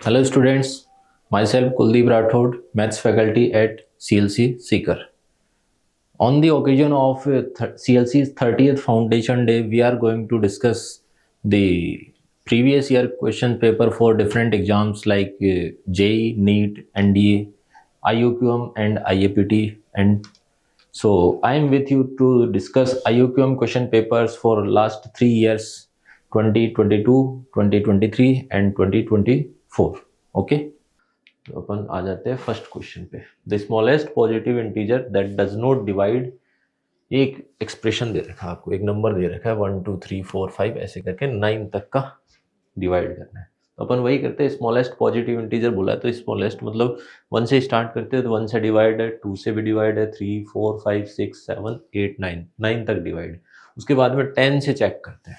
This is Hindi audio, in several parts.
Hello students, myself Kuldeep Rathod, Maths faculty at CLC Seeker. On the occasion of CLC's 30th Foundation Day, we are going to discuss the previous year question paper for different exams like JEE, NEET, NDA, IUQM and IAPT. And so I am with you to discuss IUQM question papers for last 3 years, 2022, 2023 and 2024. Okay तो अपन आ जाते हैं फर्स्ट क्वेश्चन पे। The smallest positive integer that does not divide, एक एक्सप्रेशन दे रखा है आपको, एक नंबर दे रखा है 1 2 3 4 5 ऐसे करके 9 तक का डिवाइड करना है। तो अपन वही करते हैं, स्मॉलेस्ट पॉजिटिव इंटीजर बोला है तो स्मॉलेस्ट मतलब 1 से स्टार्ट करते हैं तो 1 से डिवाइड है, 2 से भी डिवाइड है, 3 4 5 6 7 8 9 तक डिवाइड। उसके बाद में 10 से चेक करते हैं।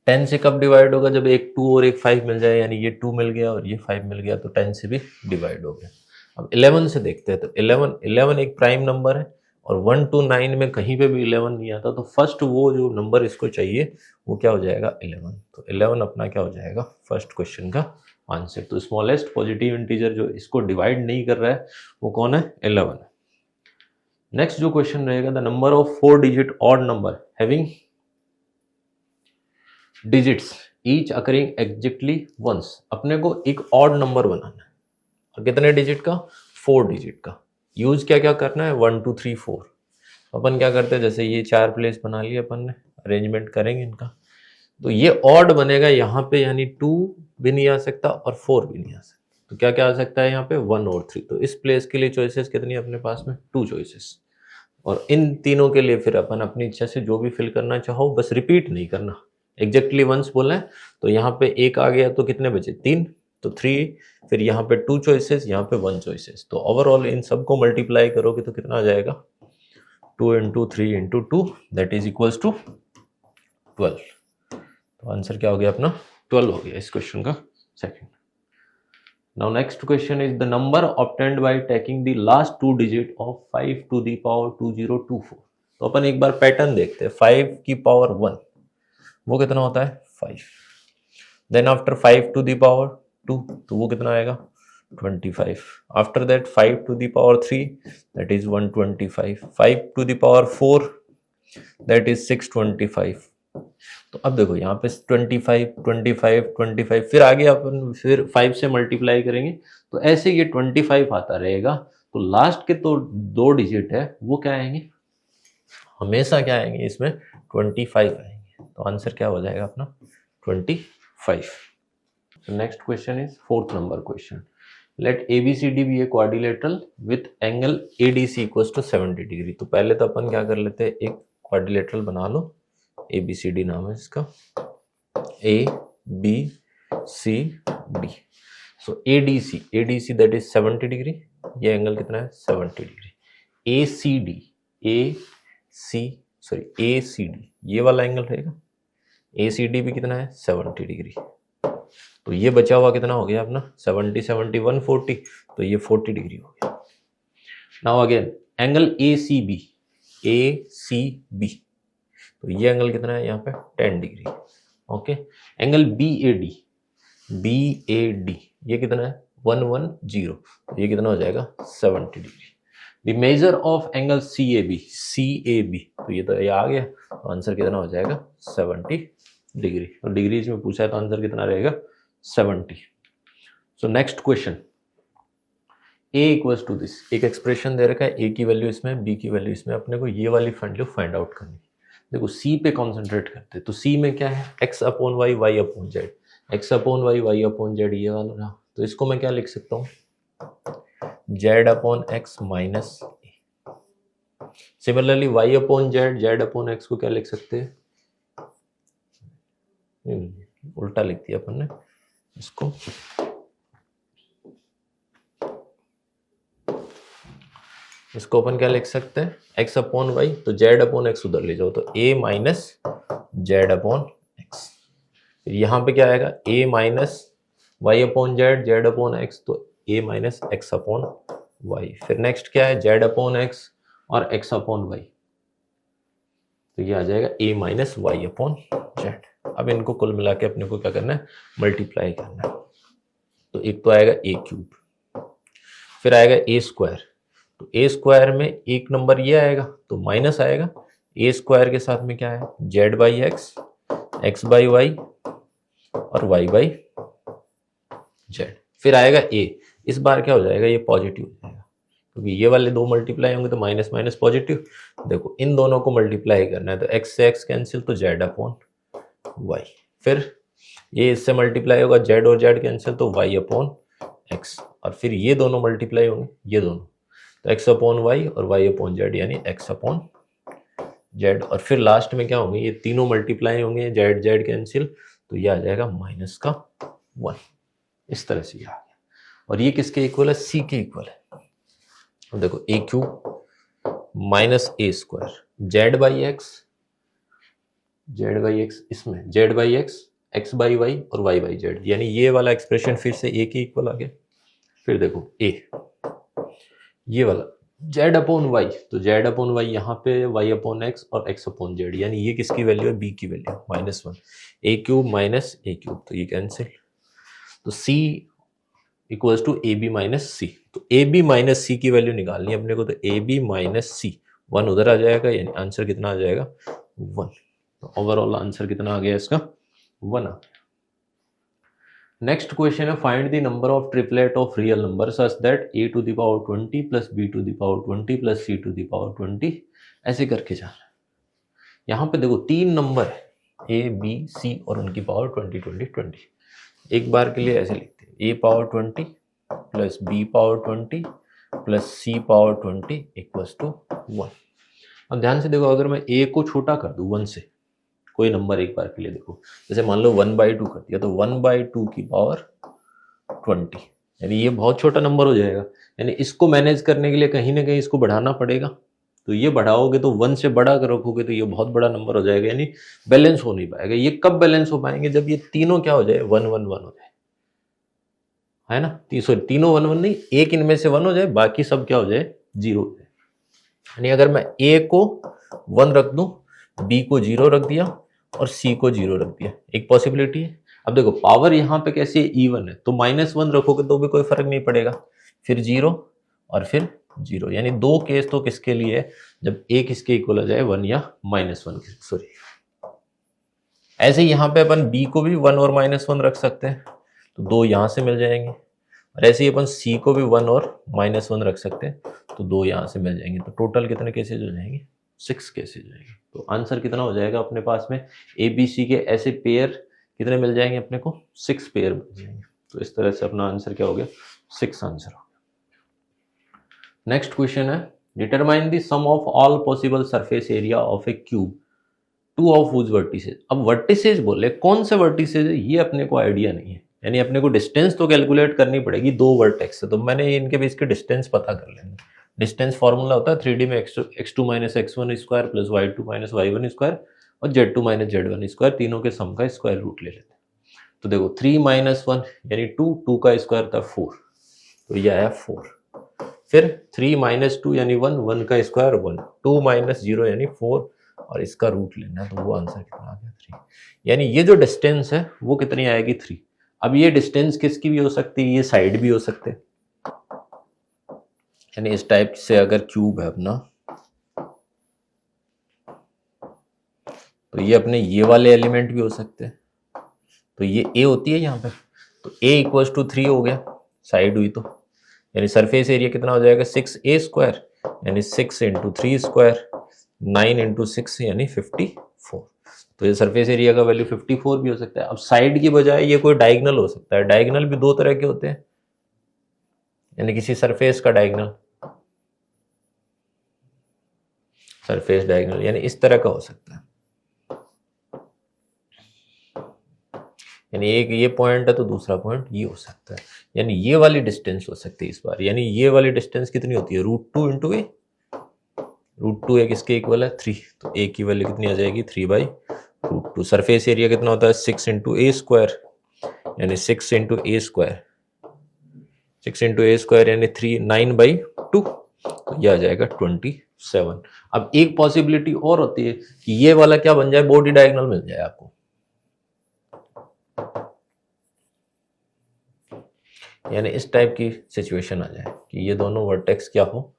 10 से कब डिवाइड होगा? जब एक 2 और एक 5 मिल जाए, यानी ये 2 मिल गया और ये 5 मिल गया तो 10 से भी डिवाइड हो गया। अब 11 से देखते हैं तो 11 एक प्राइम नंबर है और 1 to 9 में कहीं पे भी 11 नहीं आता, तो फर्स्ट वो जो नंबर इसको चाहिए वो क्या हो जाएगा? 11। तो 11 अपना क्या हो जाएगा? फर्स्ट क्वेश्चन का आंसर। तो स्मॉलेस्ट पॉजिटिव इंटीजर जो इसको डिवाइड नहीं कर रहा है वो कौन है? 11 है। नेक्स्ट जो क्वेश्चन रहेगा, the number of 4 digit odd number having digits each occurring exactly once. अपने को एक ऑड नंबर बनाना है और कितने डिजिट का? 4 डिजिट का। यूज क्या क्या करना है? 1 2 3 4। अपन क्या करते हैं, जैसे ये 4 प्लेस बना लिए अपन ने, अरेंजमेंट करेंगे इनका, तो ये ऑड बनेगा यहाँ पे, यानी 2 भी नहीं आ सकता और 4 भी नहीं आ सकता। तो क्या क्या आ सकता है यहाँ पे? 1 और 3। तो इस प्लेस के लिए चॉइसेस कितनी है अपने पास में? 2 चॉइसेस। और इन तीनों के लिए फिर अपन अपनी इच्छा से जो भी फिल करना चाहो, बस रिपीट नहीं करना। एग्जैक्टली वंस बोला है तो यहाँ पे एक आ गया तो कितने बचे? 3, तो 3, फिर यहाँ पे 2 चॉइसेस, यहाँ पे 1 चॉइसेस। तो ओवरऑल इन सबको मल्टीप्लाई करोगे तो कितना आ जाएगा? 2 into 3 into 2 that is equals to 12। तो आंसर क्या हो गया अपना? 12 हो गया इस क्वेश्चन का second. Now next question is the number obtained by taking the last 2 digit of 5 to the power 2024। तो अपन एक बार पैटर्न देखते हैं। 5 की पावर 1 वो कितना होता है? 5। Then after 5 to the power 2 तो वो कितना आएगा? 25। After that 5 to the power 3 that is 125। 5 to the power 4 that is 625। तो अब देखो यहाँ पे 25 25 25, फिर आगे अपन फिर 5 से मल्टीप्लाई करेंगे तो ऐसे ये 25 आता रहेगा। तो लास्ट के तो 2 डिजिट है वो क्या आएंगे? हमेशा क्या आएंगे? इसमें 25 आएंगे। तो आंसर क्या हो जाएगा अपना? 25। So next question is fourth number question. Let ABCD be a quadrilateral with angle ADC equals to 70 degree. तो पहले तो अपन क्या कर लेते हैं, एक क्वाड्रिलेटरल बना लो। ABCD नाम है इसका, ABCD। So ADC that is 70 degree. ये एंगल कितना है? 70 डिग्री। ACD ये वाला एंगल रहेगा। ACD भी कितना है? 70 डिग्री। तो ये बचा हुआ कितना हो गया अपना? 70 70 140, तो ये 40 डिग्री हो गया। नाउ अगेन एंगल ACB तो ये एंगल कितना है यहाँ पे? 10 डिग्री। ओके। एंगल BAD ये कितना है? 110, तो ये कितना हो जाएगा? 70 degree. The measure of angle CAB तो ये तो ये आ गया, तो आंसर कितना हो जाएगा? 70 डिग्री। और डिग्रीज में पूछा है तो आंसर कितना रहेगा? 70। So next question, A equals to this. एक एक्सप्रेशन दे रखा है, A की वैल्यू इसमें, B की वैल्यू इसमें। अपने को ये वाली वैल्यू फाइंड आउट करनी। देखो C पे कॉन्सेंट्रेट करते हैं। तो C में क्या है? x upon y y upon z। x upon y y upon z ये वाला रहा। तो इसको मैं क्या लिख सकता हूँ? z upon x minus a। Similarly y upon z upon x को क्या लिख सकते हैं? उल्टा लिख दिया अपन ने इसको। इसको अपन क्या लिख सकते हैं? x अपॉन y, तो z अपॉन x उधर ले जाओ तो a minus z upon x। यहाँ पे क्या आएगा? a minus y upon z upon x, तो a minus x upon y। फिर नेक्स्ट क्या है? z अपॉन x और x अपॉन y, तो ये आ जाएगा a minus y upon z। अब इनको कुल मिला के अपने को क्या करना है, मल्टीप्लाई करना है। तो एक तो आएगा ए क्यूब, फिर आएगा ए स्क्वायर, तो ए स्क्वायर में एक नंबर ये आएगा तो माइनस आएगा, ए स्क्वायर के साथ में क्या है, Z by x, x by Y और वाई बाई जेड। फिर आएगा ए, इस बार क्या हो जाएगा, ये पॉजिटिव हो जाएगा क्योंकि ये वाले दो मल्टीप्लाई होंगे तो माइनस माइनस पॉजिटिव। देखो इन दोनों को मल्टीप्लाई करना है तो एक्स से एक्स कैंसिल तो जेड अपॉन वाई, फिर ये इससे मल्टीप्लाई होगा जेड और जेड कैंसिल तो वाई अपॉन एक्स, और फिर ये दोनों मल्टीप्लाई होंगे ये दोनों तो एक्स अपॉन वाई और वाई अपॉन जेड यानी एक्स अपॉन जेड, और फिर लास्ट में क्या होंगे, ये तीनों मल्टीप्लाई होंगे जेड जेड कैंसिल तो ये आ जाएगा माइनस का 1। इस तरह से ये आ गया, और ये किसके इक्वल है, सी के इक्वल है। अब देखो a cube minus a square z by x, z by x, इसमें z by x, x by Y और वाई बाई जेड, यानी ये वाला एक्सप्रेशन फिर से ए के इक्वल आ गया। फिर देखो ए ये वाला जेड अपॉन वाई, तो जेड अपॉन वाई यहाँ पे वाई अपॉन एक्स और एक्स अपॉन जेड, यानी ये किसकी वैल्यू है, बी की value -1, a cube minus a cube तो ये कैंसिल, तो c equals to a b minus c, तो ए बी माइनस सी की वैल्यू निकालनी है अपने को, तो ए बी माइनस सी 1 उधर आ जाएगा, यानी आंसर कितना आ जाएगा 1। तो ओवरऑल आंसर कितना आ गया इसका 1 आ गया। नेक्स्ट क्वेश्चन है, find the number of triplet of real number such that a to the power 20 plus b to the power 20 plus c to the power 20, ऐसे करके जाना है। यहाँ पे देखो 3 नंबर है a b c और उनकी पावर 20 20 20। एक बार के लिए ऐसे लिखते हैं, a power 20 plus b power 20 plus c power 20 equals to 1। अब ध्यान से देखो, अगर मैं a को छोटा कर दूं 1 से, कोई नंबर एक बार के लिए देखो, जैसे मान लो 1/2 कर दिया तो 1/2 की पावर 20, यानी ये बहुत छोटा नंबर हो जाएगा, यानी इसको मैनेज करने के लिए कहीं ना कहीं इसको बढ़ाना पड़ेगा, तो ये बढ़ाओगे तो 1 से बड़ा रखोगे तो ये बहुत बड़ा नंबर हो जाएगा, यानी बैलेंस हो नहीं पाएगा। ये कब बैलेंस हो पाएंगे, जब ये तीनों क्या हो जाए 1 1 1 हो जाए, है ना, तीनों 1 1 नहीं, एक इनमें से 1 हो जाए, बाकी सब क्या हो जाए 0 हो जाए। यानी अगर मैं a को 1 रख दूं, b को 0 रख दिया और c को 0 रख दिया, एक पॉसिबिलिटी है। अब देखो पावर यहाँ पे कैसी है, इवन है, तो -1 रखोगे तो भी कोई फर्क नहीं पड़ेगा, फिर 0 और फिर 0, यानी 2 केस तो किसके लिए है, जब a किसके इक्वल आ जाए 1 या -1 के, सॉरी। ऐसे ही यहाँ पे अपन b को भी 1 और -1 रख सकते हैं, तो 2 यहाँ से मिल जाएंगे, और ऐसे ही अपन c को भी 1 और -1 रख सकते हैं, तो 2 यहाँ से मिल जाएंगे, तो टोटल कितने केसेज हो जाएंगे, 6 केसेज हो जाएंगे। तो आंसर कितना हो जाएगा अपने पास में, ए बी सी के ऐसे पेयर कितने मिल जाएंगे अपने को, 6 पेयर मिल जाएंगे। तो इस तरह से अपना आंसर क्या हो गया, 6 आंसर हो गया। नेक्स्ट क्वेश्चन है, determine the sum of all possible surface area of a cube 2 of whose vertices. अब वर्टिसेज बोले, कौन से वर्टिसेज है ये अपने को आइडिया नहीं है, यानी अपने को डिस्टेंस तो कैलकुलेट करनी पड़ेगी, 2 वर्टेक्स है तो मैंने इनके बीच के डिस्टेंस पता कर लेंगे। डिस्टेंस फॉर्मूला होता है 3D में x2 minus x1 square plus y2 minus y1 square और z2 माइनस z1 स्क्वायर, तीनों के सम का स्क्वायर रूट ले लेते हैं। तो देखो 3 माइनस 1 यानी 2, 2 का स्क्वायर था 4, तो ये आया 4। फिर 3 माइनस 2 यानी 1, 1 का स्क्वायर 1, 2 माइनस 0 यानी 4, और इसका रूट लेना है, तो वो आंसर कितना आ गया 3। यानी ये जो डिस्टेंस है वो कितनी आएगी 3। अब ये डिस्टेंस किसकी भी हो सकती है, ये साइड भी हो सकते हैं, यानी इस टाइप से अगर क्यूब है अपना, तो ये अपने ये वाले एलिमेंट भी हो सकते हैं, तो ये a होती है यहाँ पे, तो a इक्वल्स टू 3 हो गया, साइड हुई तो, यानी सरफेस एरिया कितना हो जाएगा 6a स्क्वायर, यानी 6 इंटू 3 स्क्वायर, 9 इंटू 6 यानी 54। तो ये सरफेस एरिया का वैल्यू 54 भी हो सकता है। अब साइड की बजाय ये कोई डायगोनल हो सकता है, डायगोनल भी 2 तरह के होते हैं, यानी किसी सरफेस का डायगोनल, सरफेस डायगोनल यानी इस तरह का हो सकता है, यानी एक ये पॉइंट है तो दूसरा पॉइंट ये हो सकता है, यानी ये वाली डिस्टेंस हो सकती है इस बार, यानी ये वाली डिस्टेंस कितनी होती है √2 इंटू ए, √2 किसके इक्वल है 3, तो ए की वैल्यू कितनी आ जाएगी 3/√2। सरफेस एरिया कितना होता है 6 इंटू ए स्क्वायर, यानी 6 इंटू ए स्क्वायर, 6 इंटू ए स्क्वायर यानी 9/2, तो यह आ जाएगा 27। अब एक पॉसिबिलिटी और होती है कि ये वाला क्या बन जाए, बॉडी डायगोनल मिल जाए आपको, यानी इस टाइप की सिचुएशन आ जाए कि ये दोनों वर्टेक्स क्या हो,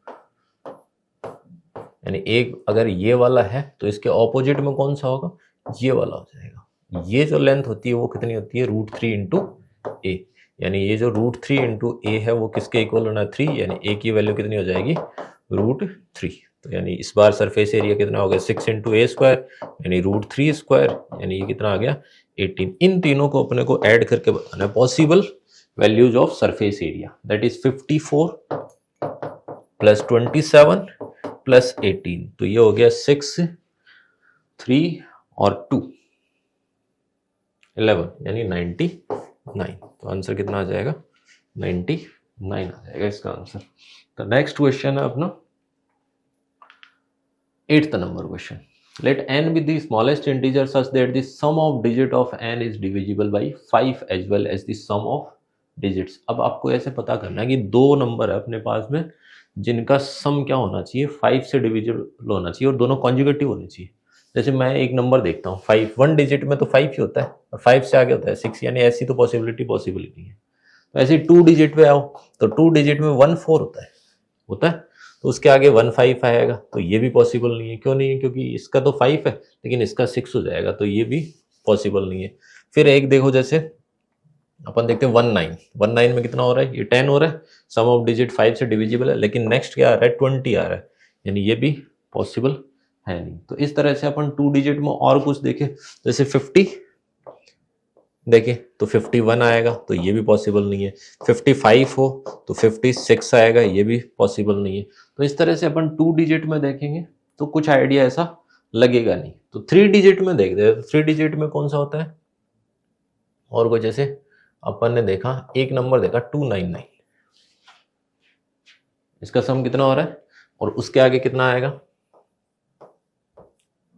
यानी एक अगर ये वाला है तो इसके ऑपोजिट में कौन सा होगा, ये वाला हो जाएगा। ये जो लेंथ होती है वो कितनी होती है, √3 इंटू ए, यानी ये जो √3 इंटू ए है वो किसके इक्वल होना है, 3, यानी ए की वैल्यू कितनी हो जाएगी, √3। तो यानी इस बार सरफेस एरिया कितना हो गया, 6 इंटू ए स्क्वायर, यानी √3 स्क्वायर, यानी ये कितना आ गया 18। इन तीनों को अपने को ऐड करके बताना है possible values of surface area, that is 54 plus 27 plus 18, तो ये हो गया 6, 3 और 2 11, यानी 99। तो आंसर कितना आ जाएगा, 99 आ जाएगा इसका आंसर। तो नेक्स्ट क्वेश्चन है अपना 8th number question. Let n be the smallest integer such that the sum of digit of n is divisible by 5 as well as the sum of digits। अब आपको ऐसे पता करना है कि दो नंबर है अपने पास में जिनका सम क्या होना चाहिए, 5 से डिविजिबल होना चाहिए और दोनों कॉन्जुगेटिव होने चाहिए। जैसे मैं एक नंबर देखता हूँ 5, 1 डिजिट में तो 5 ही होता है और 5 से आगे होता है 6, यानी ऐसी तो पॉसिबिलिटी पॉसिबल ही नहीं है। तो ऐसे 2 डिजिट पे आओ तो 2 डिजिट में 1 4 होता है, तो उसके आगे 1 5 आएगा, तो ये भी पॉसिबल नहीं है। क्यों नहीं है, क्योंकि इसका तो 5 है लेकिन इसका 6 हो जाएगा, तो ये भी पॉसिबल नहीं है। फिर एक देखो, जैसे अपन देखते हैं 19 में कितना हो रहा है, ये 10 हो रहा है, सम ऑफ डिजिट 5 से डिविजिबल है, लेकिन नेक्स्ट क्या आ रहा है, 20 आ रहा है, यानी ये भी पॉसिबल है नहीं। तो इस तरह से अपन 2 डिजिट में और कुछ देखें, जैसे 50 देखें तो 51 आएगा, तो ये भी पॉसिबल नहीं है। 55 हो तो 56 आएगा, ये भी पॉसिबल नहीं है। तो इस तरह से अपन 2 डिजिट में देखेंगे तो कुछ आइडिया ऐसा लगेगा नहीं। तो 3 डिजिट में देखते हैं, 3 डिजिट में कौन सा होता है, और कोई जैसे अपन ने देखा एक नंबर देखा 299, इसका सम कितना हो रहा है और उसके आगे कितना आएगा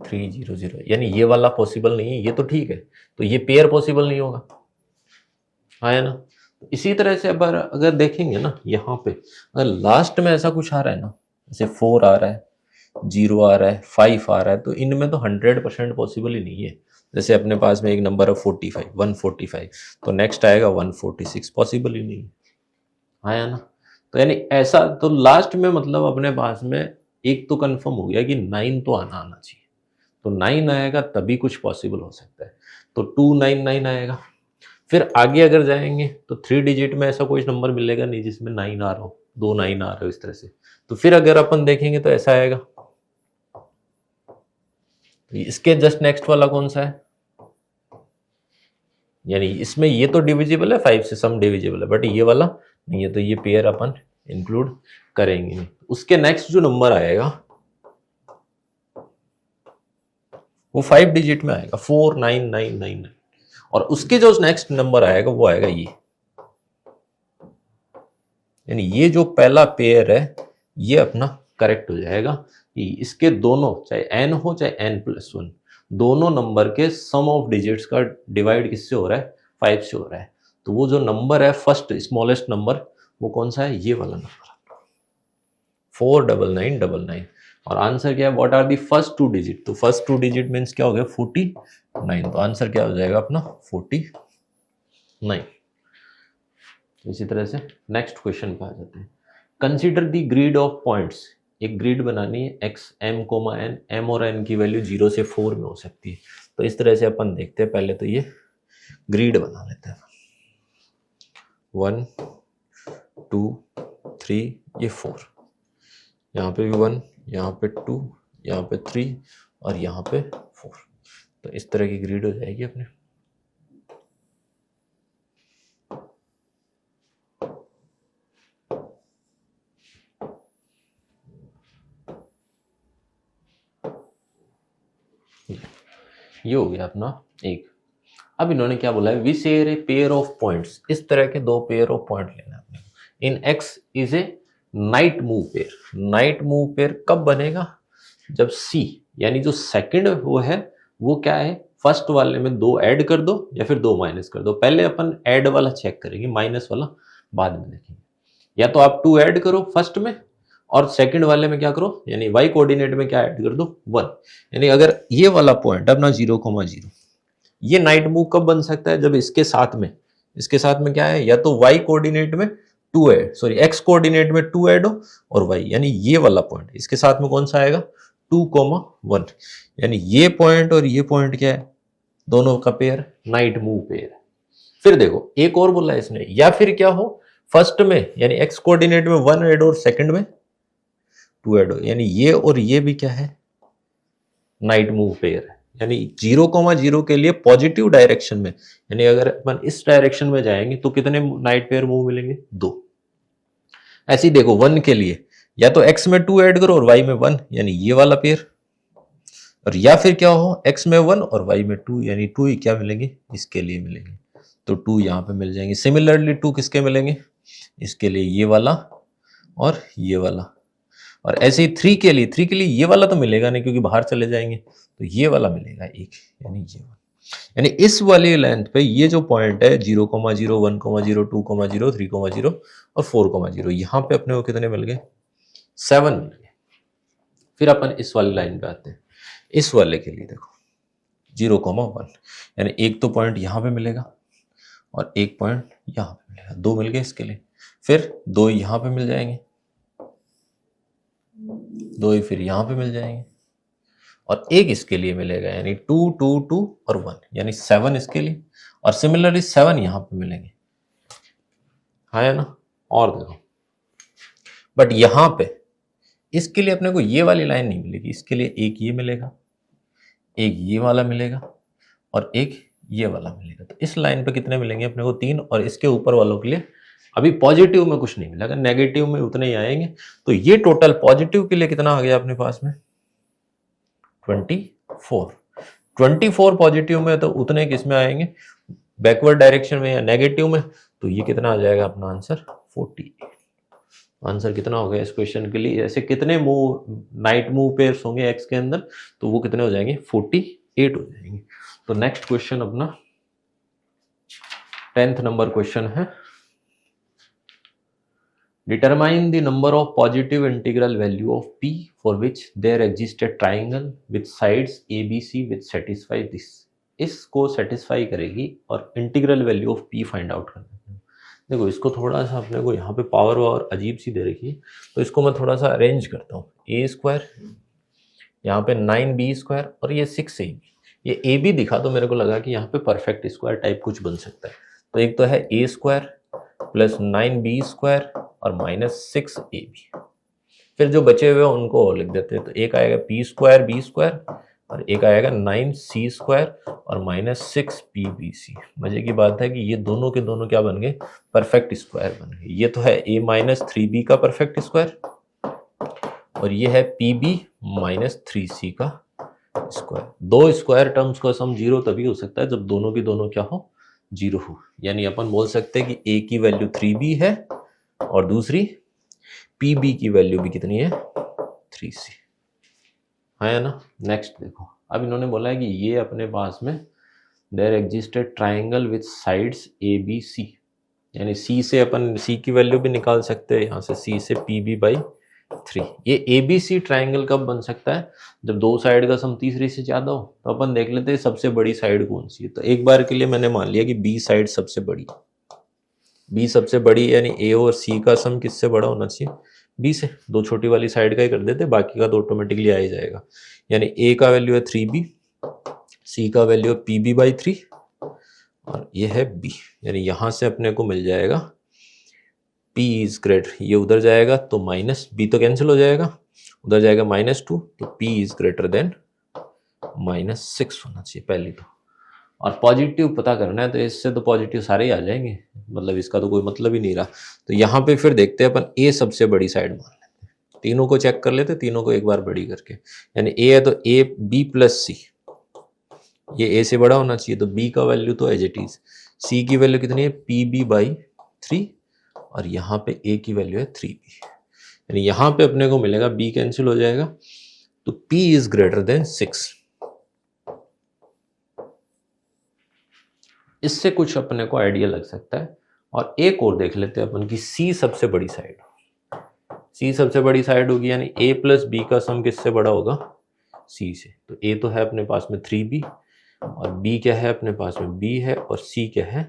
300, यानी ये वाला पॉसिबल नहीं है, ये तो ठीक है, तो ये पेयर पॉसिबल नहीं होगा, है ना। इसी तरह से अगर देखेंगे ना, यहाँ पे अगर लास्ट में ऐसा कुछ आ रहा है ना, जैसे 4 आ रहा है, 0 आ रहा है, 5 आ रहा है, तो इनमें तो 100% पॉसिबल ही नहीं है। जैसे अपने पास में एक नंबर है 45, 145, तो नेक्स्ट आएगा 146, पॉसिबल ही नहीं है ना। तो यानी ऐसा तो लास्ट में मतलब अपने पास में एक तो कंफर्म हो गया कि 9 तो आना चाहिए, तो 9 आएगा तभी कुछ पॉसिबल हो सकता है, तो 299 आएगा। फिर आगे अगर जाएंगे तो 3 डिजिट में ऐसा कोई नंबर मिलेगा नहीं जिसमें 9 आ रहा हो, 2 9 आ रहे हो इस तरह से। तो फिर अगर अपन देखेंगे तो ऐसा आएगा, तो इसके जस्ट नेक्स्ट वाला कौन सा है, यानी इसमें ये तो डिविजिबल है, 5 से सम डिविजिबल है, बट ये वाला नहीं है, तो ये पेयर अपन इंक्लूड करेंगे। उसके नेक्स्ट जो नंबर आएगा वो 5 डिजिट में आएगा, 49999, और उसके जो नेक्स्ट नंबर आएगा वो आएगा ये, यानी ये जो पहला पेयर है ये अपना करेक्ट हो जाएगा कि इसके दोनों, चाहे n हो चाहे n+1, दोनों नंबर के सम ऑफ डिजिट्स का डिवाइड किससे हो रहा है, 5 से हो रहा है। तो वो जो नंबर है फर्स्ट स्मॉलेस्ट नंबर वो कौन सा है, ये वाला नंबर 49999। और आंसर क्या है, what are the first 2 digit, तो फर्स्ट 2 डिजिट मीन्स क्या हो गया 49, तो आंसर क्या हो जाएगा अपना 49। तो इसी तरह से नेक्स्ट क्वेश्चन पे आ जाते हैं। Consider the grid of points, एक ग्रिड बनानी है x m, n, m और n की वैल्यू 0 से 4 में हो सकती है। तो इस तरह से अपन देखते हैं, पहले तो ये ग्रिड बना लेते हैं, 1 2 3, ये 4, यहाँ पे भी 1, यहाँ पे 2, यहाँ पे 3 और यहाँ पे 4, तो इस तरह की ग्रिड हो जाएगी अपने। ये हो गया अपना एक। अब इन्होंने क्या बोला है, we share a pair of points, इस तरह के 2 पेयर ऑफ पॉइंट लेना है अपने। In x is a knight move pair. Knight move pair कब बनेगा, जब सी यानी जो सेकंड वो है वो क्या है, फर्स्ट वाले में 2 ऐड कर दो या फिर 2 माइनस कर दो। पहले अपन ऐड वाला चेक करेंगे, माइनस वाला बाद में देखेंगे। या तो आप 2 ऐड करो फर्स्ट में और सेकंड वाले में क्या करो, यानी y कोऑर्डिनेट में क्या ऐड कर दो 1। यानी अगर ये वाला पॉइंट अपना 0,0, ये नाइट मूव कब बन सकता है, जब इसके साथ में इसके साथ में क्या है, या तो y कोऑर्डिनेट में 2 ऐड, सॉरी x कोऑर्डिनेट में 2 ऐड हो और y, यानी ये वाला पॉइंट इसके साथ में कौन सा आएगा 2,1, यानी ये पॉइंट और ये पॉइंट क्या है, दोनों का पेयर नाइट मूव पेयर है। फिर देखो एक और बोला इसने, या फिर क्या हो फर्स्ट में यानी x कोऑर्डिनेट में 1 ऐड और सेकंड में 2 ऐड हो, यानी ये और ये भी क्या है नाइट मूव पेयर है। यानी 0,0 के लिए पॉजिटिव डायरेक्शन में, यानी अगर अपन इस डायरेक्शन में जाएंगे तो कितने नाइट पेयर मूव मिलेंगे 2। ऐसे ही देखो 1 के लिए या तो x में 2 ऐड करो और y में 1, यानी ये वाला पेयर, और या फिर क्या हो x में 1 और y में 2, यानी 2 ही क्या मिलेंगे इसके लिए मिलेंगे, तो 2 यहां पे मिल जाएंगे। सिमिलरली 2 किसके मिलेंगे, इसके लिए ये वाला और ये वाला। और ऐसे ही 3 के लिए ये वाला तो मिलेगा नहीं क्योंकि बाहर चले जाएंगे, तो ये वाला मिलेगा एक, यानी ये वाला। यानी इस वाली लेंथ पे ये जो पॉइंट है 0,0, 1,0, 2,0, 3,0 और 4,0, यहाँ पे अपने को कितने मिल गए 7 मिल गए। फिर अपन इस वाली लाइन पे आते हैं। इस वाले के लिए देखो 0,1, यानी एक तो पॉइंट यहाँ पे मिलेगा और एक पॉइंट यहाँ पे मिलेगा, 2 मिल गए इसके लिए। फिर 2 यहाँ पे मिल जाएंगे, 2 ही फिर यहाँ पे मिल जाएंगे और एक इसके लिए मिलेगा, यानी 2, 2, 2 और 1, यानी 7 इसके लिए, और सिमिलरली 7 यहाँ पे मिलेंगे, है ना। और देखो बट यहाँ पे इसके लिए अपने को ये वाली लाइन नहीं मिलेगी, इसके लिए एक ये मिलेगा, एक ये वाला मिलेगा और एक ये वाला मिलेगा। तो इस लाइन पे कितने मिलेंगे अपने को 3, और इसके ऊपर वालों के लिए अभी पॉजिटिव में कुछ नहीं मिलेगा, नेगेटिव में उतने ही आएंगे। तो ये टोटल पॉजिटिव के लिए कितना आ गया अपने पास में 24 पॉजिटिव में, तो उतने किस में आएंगे बैकवर्ड डायरेक्शन में या नेगेटिव में, तो ये कितना आ जाएगा अपना आंसर 48। आंसर कितना हो गया इस क्वेश्चन के लिए, ऐसे कितने मूव नाइट मूव पेयर्स होंगे एक्स के अंदर, तो वो कितने हो जाएंगे 48 हो जाएंगे। तो नेक्स्ट क्वेश्चन अपना 10th नंबर क्वेश्चन है, determine the number of positive integral value of p for which there exist a triangle with sides ABC with satisfy this. इसको सेटिस्फाई करेगी और integral value of p find out करना है। देखो इसको थोड़ा सा अपने को यहाँ पे पावर और अजीब सी दे रखी है, तो इसको मैं थोड़ा सा अरेंज करता हूँ। a², यहाँ पे 9b² और ये 6ab। ये ab दिखा तो मेरे को लगा कि यहाँ पे परफेक्ट स्क्वायर टाइप कुछ बन सकता है। तो एक तो है a² प्लस 9b² और माइनस 6ab। फिर जो बचे हुए उनको लिख देते हैं, तो एक आएगा p² b² और एक आएगा 9c² और माइनस 6pbc। मजे की बात है कि ये दोनों के दोनों क्या बन गए परफेक्ट स्क्वायर बन गए। ये तो है a माइनस 3b का परफेक्ट स्क्वायर और ये है pb माइनस 3c का स्क्वायर। दो स्क्वायर टर्म्स का सम 0 तभी हो सकता है जब दोनों की दोनों क्या हो 0 हो। यानी अपन बोल सकते हैं कि a की वैल्यू 3b है और दूसरी pb की वैल्यू भी कितनी है 3c, है ना। नेक्स्ट देखो, अब इन्होंने बोला है कि ये अपने पास में there existed triangle with sides ABC, यानी c से अपन c की वैल्यू भी निकाल सकते हैं, यहाँ से c से pb/3। ये ABC ट्राइंगल कब बन सकता है जब दो साइड का सम तीसरी से ज्यादा हो। तो अपन देख लेते हैं सबसे बड़ी साइड कौन सी है। तो एक बार के लिए मैंने मान लिया कि B साइड सबसे बड़ी, B सबसे बड़ी, यानी A और C का सम किससे बड़ा होना चाहिए B से। दो छोटी वाली साइड का ही कर देते, बाकी का तो ऑटोमेटिकली आ ही जाएगा। यानी A का वैल्यू है 3B, C का वैल्यू है pb/3 और ये है B। यानी यहां से अपने को मिल जाएगा P इज ग्रेटर, ये उधर जाएगा तो माइनस B तो कैंसिल हो जाएगा, उधर जाएगा -2, तो P इज ग्रेटर देन -6 होना चाहिए पहली तो। और पॉजिटिव पता करना है तो इससे तो पॉजिटिव सारे ही आ जाएंगे, मतलब इसका तो कोई मतलब ही नहीं रहा। तो यहाँ पे फिर देखते हैं अपन A सबसे बड़ी साइड मान लेते हैं, तीनों को चेक कर लेते, तीनों को एक बार बड़ी करके। यानी A है तो A B प्लस C, ये A से बड़ा होना चाहिए, तो B का वैल्यू तो एज इट इज, C की वैल्यू कितनी है pb/3 और यहाँ पे A की वैल्यू है 3b। यानी यहाँ पे अपने को मिलेगा B कैंसिल हो जाएगा तो P इज ग्रेटर देन 6। इससे कुछ अपने को आइडिया लग सकता है। और एक और देख लेते हैं अपन की C सबसे बड़ी साइड, C सबसे बड़ी साइड होगी, यानी A प्लस B का सम किससे बड़ा होगा C से। तो A तो है अपने पास में 3B और B क्या है अपने पास में B है और C क्या है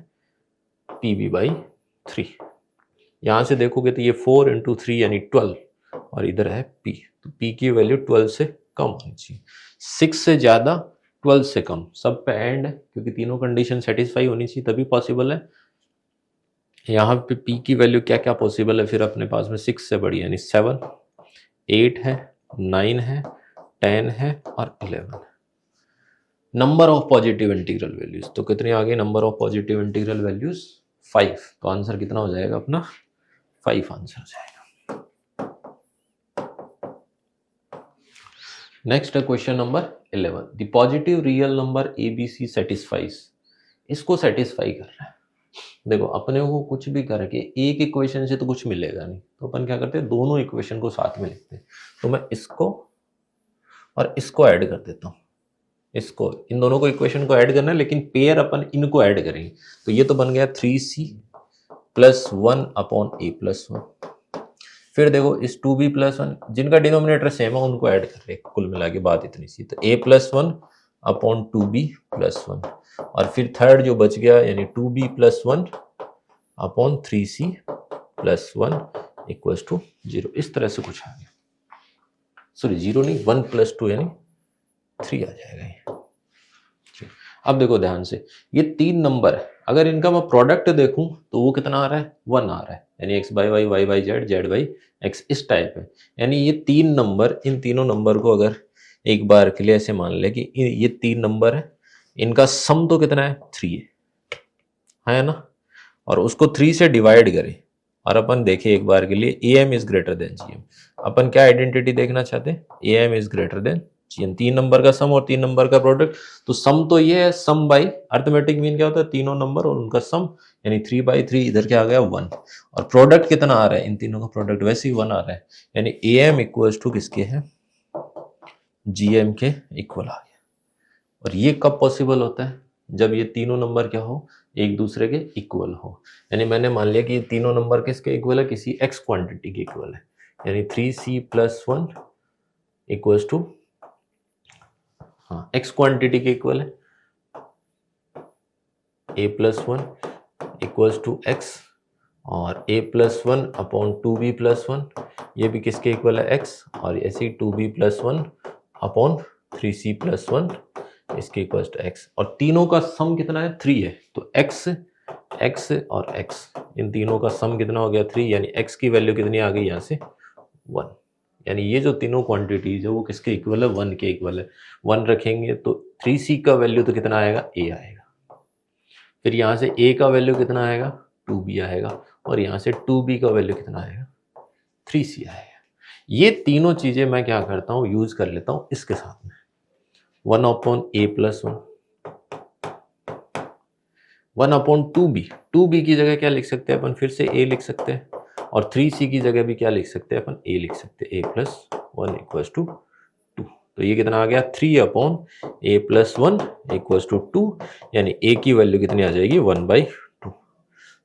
PB/3। यहां से देखोगे तो ये 4 × 3 यानी 12 और इधर है P, तो P की वैल्यू 12 से कम होनी चाहिए, 6 से ज्यादा 12 से कम, सब पे एंड है क्योंकि तीनों कंडीशन सेटिस्फाई होनी चाहिए तभी पॉसिबल है। यहाँ पे P की वैल्यू क्या क्या पॉसिबल है फिर अपने पास में 6 से बड़ी यानी 7, 8 है, 9 है, 10 है और 11। Number of positive integral values तो कितनी आ गई, number of positive integral values 5, तो आंसर कितना हो जाएगा अपना 5 आंसर हो जाएगा। नेक्स्ट है question number 11, the positive real number ABC satisfies, इसको सेटिस्फाई कर रहा है। देखो अपने को कुछ भी करके एक इक्वेशन से तो कुछ मिलेगा नहीं, तो अपन क्या करते हैं दोनों इक्वेशन को साथ में लिखते हैं, तो मैं इसको और इसको ऐड कर देता हूँ, इसको इन दोनों को इक्वेशन को ऐड करना है लेकिन पेयर अपन इनको ऐड करेंगे, तो ये तो बन गया 3C + 1/a+1। फिर देखो इस 2b+1 जिनका डिनोमिनेटर सेम है उनको ऐड कर रहे, कुल मिला के बात इतनी सी, तो a+1/2b+1 और फिर थर्ड जो बच गया यानी 2b+1/3c+1 = 0, इस तरह से कुछ आ गया, सॉरी 0 नहीं 1 + 2 यानी 3 आ जाएगा ये। अब देखो ध्यान से ये 3 नंबर है, अगर इनका मैं प्रोडक्ट देखूं तो वो कितना आ रहा है 1 आ रहा है, यानी x/y, y/z, z/x इस टाइप है, यानी ये 3 नंबर, इन तीनों नंबर को अगर एक बार के लिए ऐसे मान ले कि ये 3 नंबर है, इनका सम तो कितना है 3 है ना, और उसको 3 से डिवाइड करें और अपन देखें एक बार के लिए AM > GM, अपन क्या आइडेंटिटी देखना चाहते हैं, AM > GM, 3 नंबर का सम और 3 नंबर का प्रोडक्ट, तो सम तो ये है, सम बाई अर्थमेटिक मीन क्या होता है तीनों नंबर और उनका सम, यानी 3/3 इधर क्या आ गया 1, और प्रोडक्ट कितना आ रहा है इन तीनों का प्रोडक्ट वैसे ही 1 आ रहा है, यानी AM = किसके है GM के इक्वल आ गया। और ये कब पॉसिबल होता है, जब ये तीनों नंबर क्या हो एक दूसरे के इक्वल हो, यानी मैंने मान लिया कि ये तीनों नंबर किसके इक्वल है, किसी x क्वांटिटी के इक्वल है, यानी 3C + 1 = हाँ x क्वांटिटी के इक्वल है, a+1 = x और a+1/2b+1 ये भी किसके इक्वल है x, और ऐसे ही 2b+1/3c+1 इसके इक्वल टू x, और तीनों का सम कितना है 3 है, तो x और x इन तीनों का सम कितना हो गया 3, यानी x की वैल्यू कितनी आ गई यहाँ से 1, यानी ये जो तीनों क्वांटिटीज है वो किसके इक्वल है 1 के इक्वल है, 1 रखेंगे तो 3c का वैल्यू तो कितना आएगा a आएगा, फिर यहाँ से a का वैल्यू कितना आएगा 2b आएगा, और यहाँ से 2b का वैल्यू कितना आएगा 3c आएगा। ये तीनों चीजें मैं क्या करता हूँ यूज कर लेता हूँ इसके साथ में, 1/a+1, 1/2b, 2b की जगह क्या लिख सकते हैं अपन, फिर से a लिख सकते हैं, और 3c की जगह भी क्या लिख सकते हैं अपन a लिख सकते हैं, a+1 = 2, तो ये कितना आ गया 3/a+1 = 2, यानी a की वैल्यू कितनी आ जाएगी 1/2,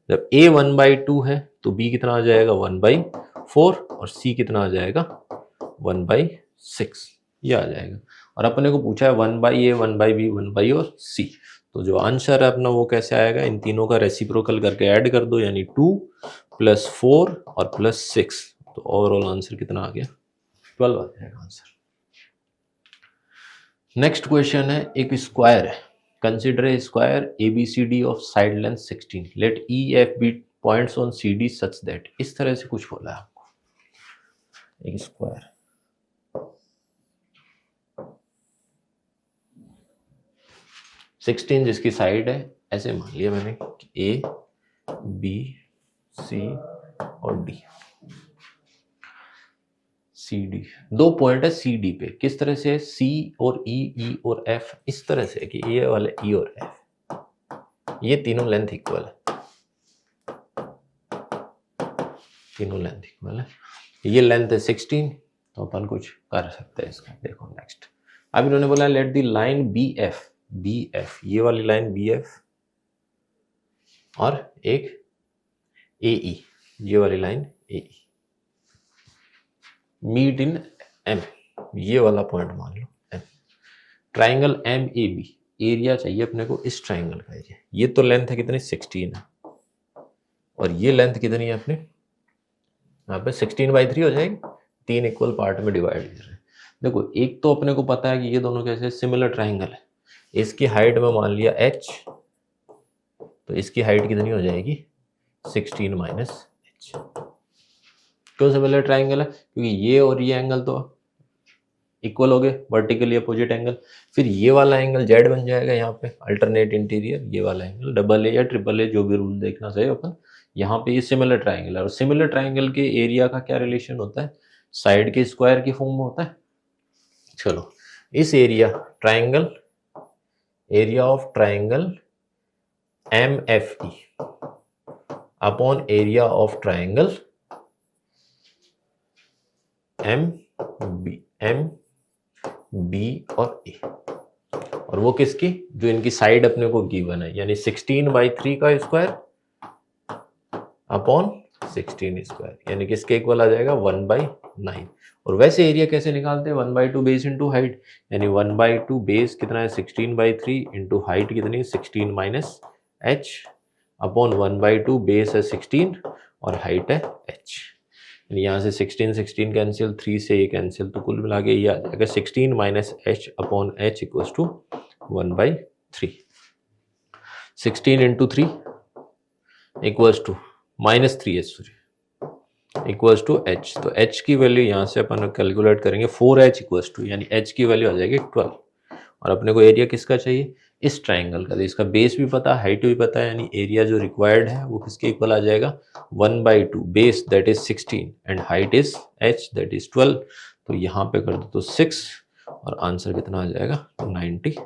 जब a 1/2 है तो b कितना आ जाएगा 1/4 और c कितना आ जाएगा 1/6, ये आ जाएगा, और अपने को पूछा है 1/a, 1/b, 1/e और c, तो जो आंसर है अपना वो कैसे आएगा, इन तीनों का रेसिप्रोकल करके ऐड कर दो, यानी 2 + 4 और +6, तो ओवरऑल आंसर कितना आ गया 12 आ जाएगा आंसर। नेक्स्ट क्वेश्चन है, एक स्क्वायर है, consider a square ABCD of side length 16, let EF be points on CD such that, इस तरह से कुछ बोला है आपको, एक स्क्वायर 16 जिसकी साइड है, ऐसे मान लिया मैंने कि A, B, C और D, CD, 2 पॉइंट है CD पे, किस तरह से C और E और F, इस तरह से कि ये वाले E और F ये तीनों लेंथ इक्वल है, तीनों लेंथ इक्वल है, ये लेंथ है 16, तो अपन कुछ कर सकते हैं इसका। देखो नेक्स्ट, अब इन्होंने बोला लेट द लाइन BF, ये वाली लाइन BF और एक AE, ये वाली line AE meet in M, ये वाला पॉइंट मान लो M, ट्राइंगल MAB, एरिया चाहिए अपने को इस ट्राइंगल का एरिया, ये तो लेंथ है कितनी 16 है, और ये लेंथ कितनी है अपने यहाँ पे 16/3 हो जाएगी, 3 इक्वल पार्ट में डिवाइड कर रहे हैं। देखो एक तो अपने को पता है कि ये दोनों कैसे सिमिलर ट्राइंगल है, इसकी हाइट में मान लिया h, तो इसकी हाइट कितनी हो जाएगी 16 माइनस h। क्यों सिमिलर ट्राइंगल है, क्योंकि ये और ये एंगल तो इक्वल हो गए, वर्टिकली अपोजिट एंगल। फिर ये वाला एंगल जेड बन जाएगा यहाँ पे अल्टरनेट इंटीरियर, ये वाला एंगल डबल ए या ट्रिपल ए, जो भी रूल देखना चाहिए अपन। यहाँ पे ये सिमिलर ट्राइंगल है, और सिमिलर ट्राइंगल के एरिया का क्या रिलेशन होता है, साइड के स्क्वायर की फॉर्म में होता है। चलो इस area triangle, area of triangle MFE upon area of triangle MB और A, और वो किसकी, जो इनकी साइड अपने को गिवन है, यानी 16/3 का स्क्वायर अपॉन 16 स्क्वायर, यानी किसके इक्वल आ जाएगा 1/9। और वैसे एरिया कैसे निकालते हैं, 1/2 बेस इंटू हाइट, यानी 1/2 बेस कितना है 16/3 इंटू हाइट कितनी है 16 माइनस h अपॉन 1/2 बेस है 16 और हाइट है h। यहाँ से 16 कैंसिल, 3 से ये कैंसिल, तो कुल मिला के ये आ जाएगा 16 minus h upon h equals to 1/3। 16 into 3 equals to -3h sorry equals to h। तो h की वैल्यू यहाँ से अपन कैलकुलेट करेंगे 4h इक्वल्स टू, यानी h की वैल्यू आ जाएगी 12। और अपने को एरिया किसका चाहिए, इस ट्राइंगल का। तो इसका बेस भी पता है, हाइट भी पता है, यानी एरिया जो रिक्वायर्ड है वो किसके इक्वल आ जाएगा 1/2 base that is 16 and height is h that is 12। तो यहाँ पे कर दो तो 6 और आंसर कितना आ जाएगा 96।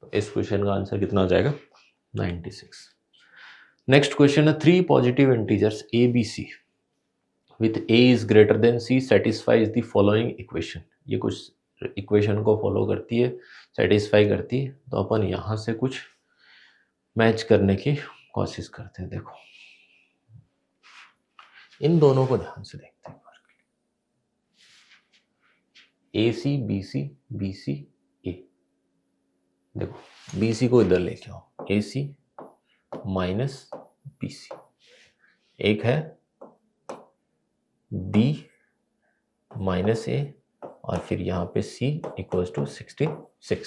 तो इस क्वेश्चन का आंसर कितना आ जाएगा 96। नेक्स्ट क्वेश्चन है 3 positive integers a b c with a is greater than c satisfies the following equation। ये कुछ इक्वेशन को फॉलो करती है, सेटिस्फाई करती है। तो अपन यहां से कुछ मैच करने की कोशिश करते हैं। देखो इन दोनों को ध्यान से देखते हैं, AC BC BC A। देखो BC को इधर लेके आओ, AC माइनस BC, एक है B माइनस A, और फिर यहाँ पे C इक्वल्स टू 66।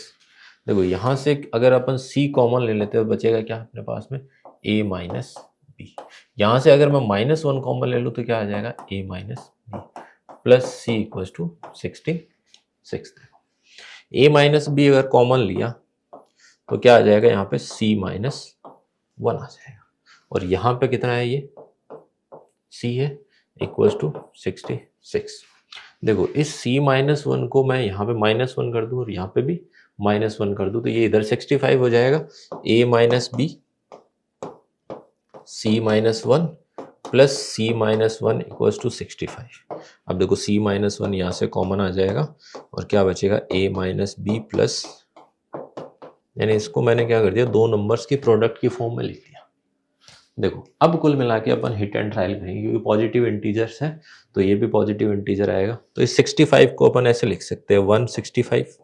देखो यहाँ से अगर अपन C कॉमन ले लेते हैं बचेगा क्या अपने पास में A माइनस B। यहाँ से अगर मैं -1 कॉमन ले लूँ तो क्या आ जाएगा A minus B plus C equals to 66। A minus B अगर कॉमन लिया तो क्या आ जाएगा यहाँ पे C माइनस 1 आ जाएगा, और यहाँ पे कितना है ये C है इक्वल्स टू 66। देखो इस C माइनस 1 को मैं यहाँ पे -1 कर दूं और यहाँ पे भी -1 कर दूं, तो ये इधर 65 हो जाएगा। A minus B C minus 1 plus C minus 1 equals to 65। अब देखो C माइनस 1 यहाँ से कॉमन आ जाएगा और क्या बचेगा A माइनस B प्लस, यानी इसको मैंने क्या कर दिया दो नंबर्स की प्रोडक्ट की फॉर्म में लिख दिया। देखो अब कुल मिला के अपन हिट एंड ट्रायल करेंगे, क्योंकि पॉजिटिव इंटीजर्स है तो ये भी पॉजिटिव इंटीजर आएगा। तो इस 65 को अपन ऐसे लिख सकते हैं 165,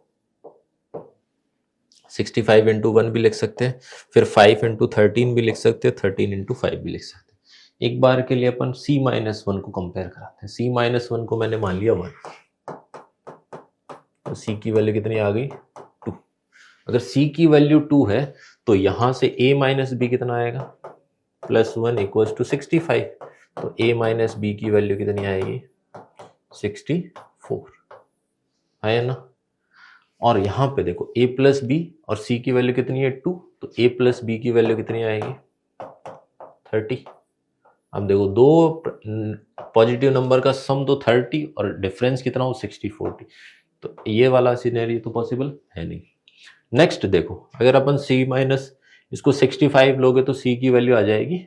65 इंटू 1 भी लिख सकते हैं, फिर 5 इंटू 13 भी लिख सकते हैं, 13 इंटू 5 भी लिख सकते हैं। एक बार के लिए अपन C माइनस 1 को कंपेयर कराते हैं। C माइनस 1 को मैंने मान लिया 1, तो C की वैल्यू कितनी आ गई 2। अगर C की वैल्यू 2 है तो यहां से A माइनस B कितना आएगा +1 इक्वल्स टू 65। तो A माइनस B की वैल्यू कितनी आएगी 64 है ना। और यहाँ पे देखो A प्लस B और C की वैल्यू कितनी है 2, तो A प्लस B की वैल्यू कितनी आएगी 30। अब देखो दो पॉजिटिव नंबर का सम तो 30 और डिफरेंस कितना हो 60-40, तो ये वाला सिनेरियो तो पॉसिबल है नहीं। नेक्स्ट देखो अगर अपन C माइनस इसको 65 लोगे तो C की वैल्यू आ जाएगी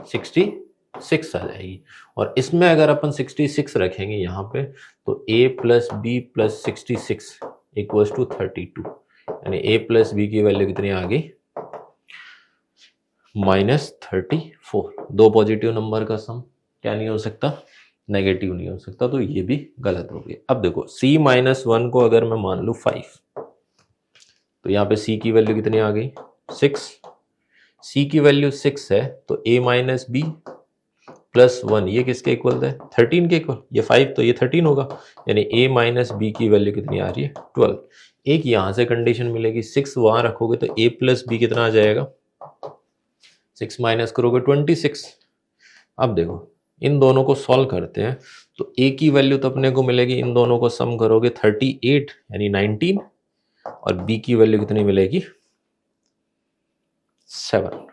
66 आ जाएगी, और इसमें अगर अपन 66 रखेंगे यहाँ पे तो A plus B plus 66 equals to 32, यानी A प्लस B की वैल्यू कितनी आ गई -34। दो पॉजिटिव नंबर का सम क्या नहीं हो सकता नेगेटिव नहीं हो सकता, तो ये भी गलत हो गया। अब देखो C माइनस 1 को अगर मैं मान लूँ 5, तो यहाँ पे C की वैल्यू कितनी आ गई 6, c की वैल्यू 6 है तो a माइनस बी प्लस 1 ये किसके इक्वल है? 13 के इक्वल। ये 5 तो ये 13 होगा, यानी a माइनस बी की वैल्यू कितनी आ रही है? 12। एक यहां से कंडीशन मिलेगी, 6 वहां रखोगे तो a प्लस बी कितना आ जाएगा? 6 माइनस करोगे 26। अब देखो इन दोनों को सॉल्व करते हैं तो a की वैल्यू तो अपने को मिलेगी, इन दोनों को सम करोगे 38 यानी 19, और b की वैल्यू कितनी मिलेगी? 7।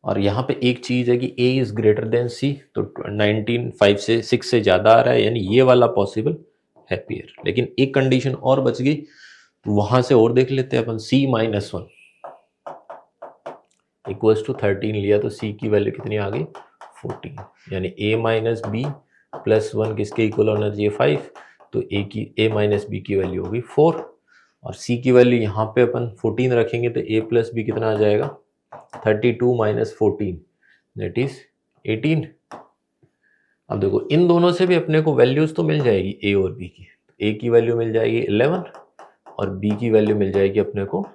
और यहाँ पे एक चीज है कि a is greater than c, तो 19 5 से 6 से ज्यादा आ रहा है, यानी ये वाला पॉसिबल है पेयर। लेकिन एक कंडीशन और बच गई, तो वहां से और देख लेते हैं अपन। c माइनस 1 इक्वल्स टू 13 लिया तो c की वैल्यू कितनी आ गई? 14, यानी a माइनस बी प्लस 1 किसके इक्वल होना चाहिए? 5, तो a माइनस बी की वैल्यू होगी 4, और c की वैल्यू यहाँ पे अपन 14 रखेंगे तो a प्लस बी कितना आ जाएगा? 32 माइनस 14 दैट इज 18। अब देखो इन दोनों से भी अपने को वैल्यूज तो मिल जाएगी a और b की। a की वैल्यू मिल जाएगी 11 और b की वैल्यू मिल जाएगी अपने को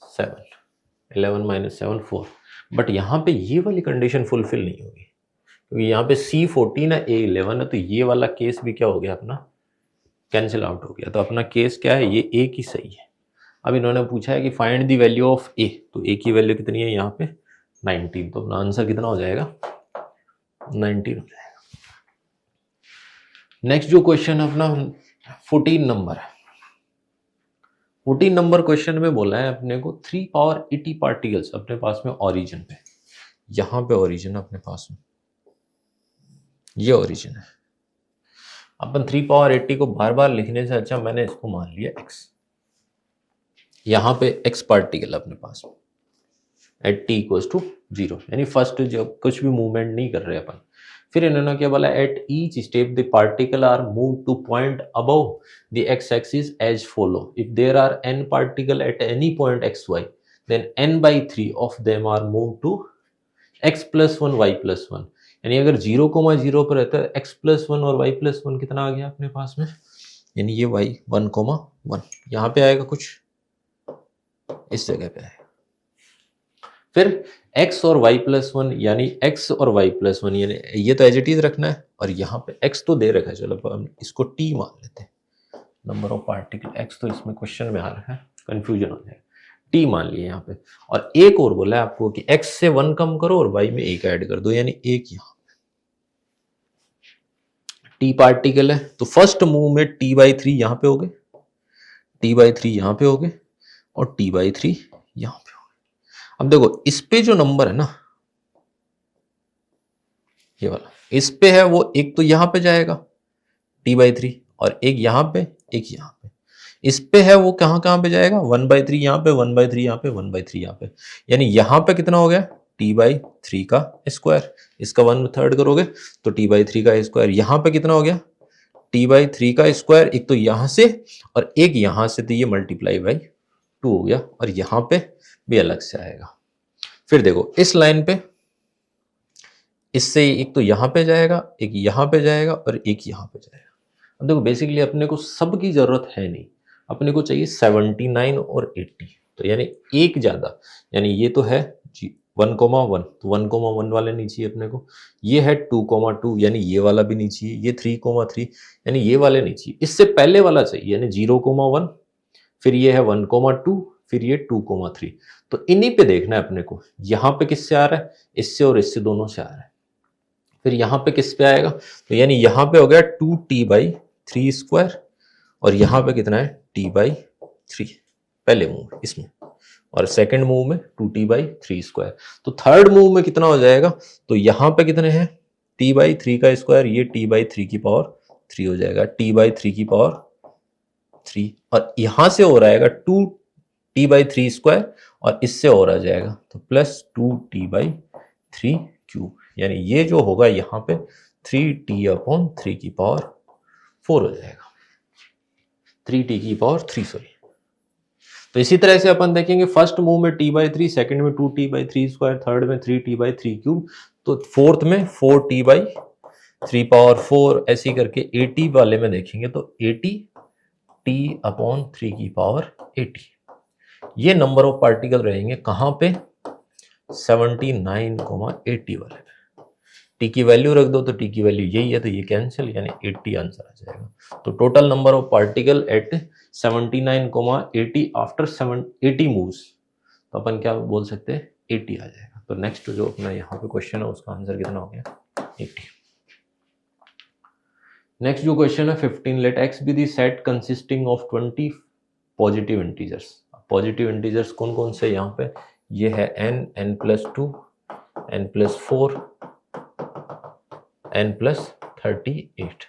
7। 11 माइनस 7 4। बट यहाँ पे ये वाली कंडीशन फुलफिल नहीं होगी, क्योंकि यहाँ पे c 14 है a 11 है, तो ये वाला केस भी क्या हो गया अपना? कैंसिल आउट हो गया। तो अपना केस क्या है? ये a की सही है। अब इन्होंने पूछा है कि find the value of a, तो a की वैल्यू कितनी है यहाँ पे? 19, तो अपना आंसर कितना हो जाएगा? 19 हो जाएगा। नेक्स्ट जो क्वेश्चन अपना 14 नंबर है। 14 नंबर क्वेश्चन में बोला है अपने को 3 पावर 80 पार्टिकल्स अपने पास में ओरिजिन पे, यहां पे ओरिजिन अपने पास में, ये ओरिजिन है। अपन 3 पावर 80 को बार बार लिखने से अच्छा मैंने इसको मान लिया x। यहां पे x पार्टिकल अपने पास में एट t इक्वल्स टू 0, यानी फर्स्ट जब कुछ भी मूवमेंट नहीं कर रहे अपन। फिर इन्होंने क्या बोला? At each step the particle are move to point above the x axis as follow. If there are n particle at any point x y, then n/3 of them are move to x plus 1 y plus 1। यानी अगर 0,0 पर रहता है x प्लस 1 और y प्लस 1 कितना आ गया अपने पास में? यानी ये y 1,1 यहाँ पे आएगा, कुछ इस जगह पे आएगा। फिर x और y प्लस 1, यानी x और y प्लस 1, यानी ये तो एज इट इज रखना है, और यहाँ पे x तो दे रखा है, चलो हम इसको t मान लेते हैं। नंबर ऑफ पार्टिकल x तो इसमें क्वेश्चन में आ रहा है, कंफ्यूजन हो जाएगा। t मान लिए यहाँ पे, और एक और बोला है आपको कि x से 1 कम करो और y में 1 ऐड कर दो, यानी 1 यहाँ t पार्टिकल है। तो फर्स्ट मूव में t/3 यहाँ पे हो गए, t/3 यहाँ पे हो गए, और t/3 यहाँ पे। अब देखो इस पे जो नंबर है ना, ये वाला इस पे है, वो एक तो यहां पे जाएगा t/3, और एक यहां पे, एक यहां पे। इस पे है वो कहां कहां पे जाएगा? 1/3 यहां पे, 1/3 यहां पे, 1/3 यहां पे। यानी यहां पे कितना हो गया? t/3 का स्क्वायर। इसका 1/3 करोगे तो t/3 का स्क्वायर। यहां पे कितना हो गया? t/3 का स्क्वायर, एक तो यहां से और एक यहां से, तो ये मल्टीप्लाई बाई 2 हो गया, और यहां पे भी अलग से आएगा। फिर देखो इस लाइन पे, इससे एक तो यहां पे जाएगा, एक यहां पे जाएगा, और एक यहां पे जाएगा। अब देखो बेसिकली अपने को सब की जरूरत है नहीं, अपने को चाहिए 79 और 80, तो यानी एक ज्यादा, यानी ये तो है 1,1, तो 1,1 वाले नहीं चाहिए अपने को। ये है 2,2, यानी ये वाला भी नहीं चाहिए। ये 3,3, यानी ये वाले नहीं चाहिए। इससे पहले वाला चाहिए, यानी 0,1, फिर ये है 1,2, फिर ये 2,3। तो इन्हीं पे देखना है अपने को। यहां पे किससे आ रहा है? इससे और इससे, दोनों से आ रहा है। फिर यहां पे किस पे आएगा? तो यानी यहां पे हो गया 2t/3 स्क्वायर, और यहां पे कितना है? t/3 पहले मूव इसमें, और सेकंड मूव में 2t/3 स्क्वायर। तो थर्ड मूव में कितना हो जाएगा? तो यहां पे कितने हैं? t/3 का स्क्वायर, ये t/3 की पावर 3 हो जाएगा, t/3 की पावर 3, और यहां से हो रहेगा 2t/3 स्क्वायर, और इससे और आ जाएगा तो प्लस 2t/3 क्यूब। यानी ये जो होगा यहाँ पे 3t/3 की पावर 4 हो जाएगा, 3t की पावर 3, सॉरी। तो इसी तरह से अपन देखेंगे फर्स्ट मूव में t/3, सेकंड में 2t/3 स्क्वायर, थर्ड में 3t/3 क्यूब, तो फोर्थ में 4t/3 पावर 4, ऐसे करके 80 वाले में देखेंगे तो 80t/3 की पावर 80। ये नंबर ऑफ पार्टिकल रहेंगे कहां पे? 79,80 वाले पे टी की वैल्यू रख दो, तो टी की वैल्यू यही है, तो ये कैंसिल, यानी 80 आंसर आ जाएगा। तो total number of particle at 79,80 after 80 moves, तो अपन क्या बोल सकते हैं, 80 आ जाएगा। तो नेक्स्ट जो अपना यहाँ पे क्वेश्चन है उसका आंसर कितना हो गया, 80। नेक्स्ट जो क्वेश्चन है 15, let x be the set consisting of 20 positive integers. Positive integers कौन कौन से यहाँ पे, ये है n, n+2, n+4, n+38।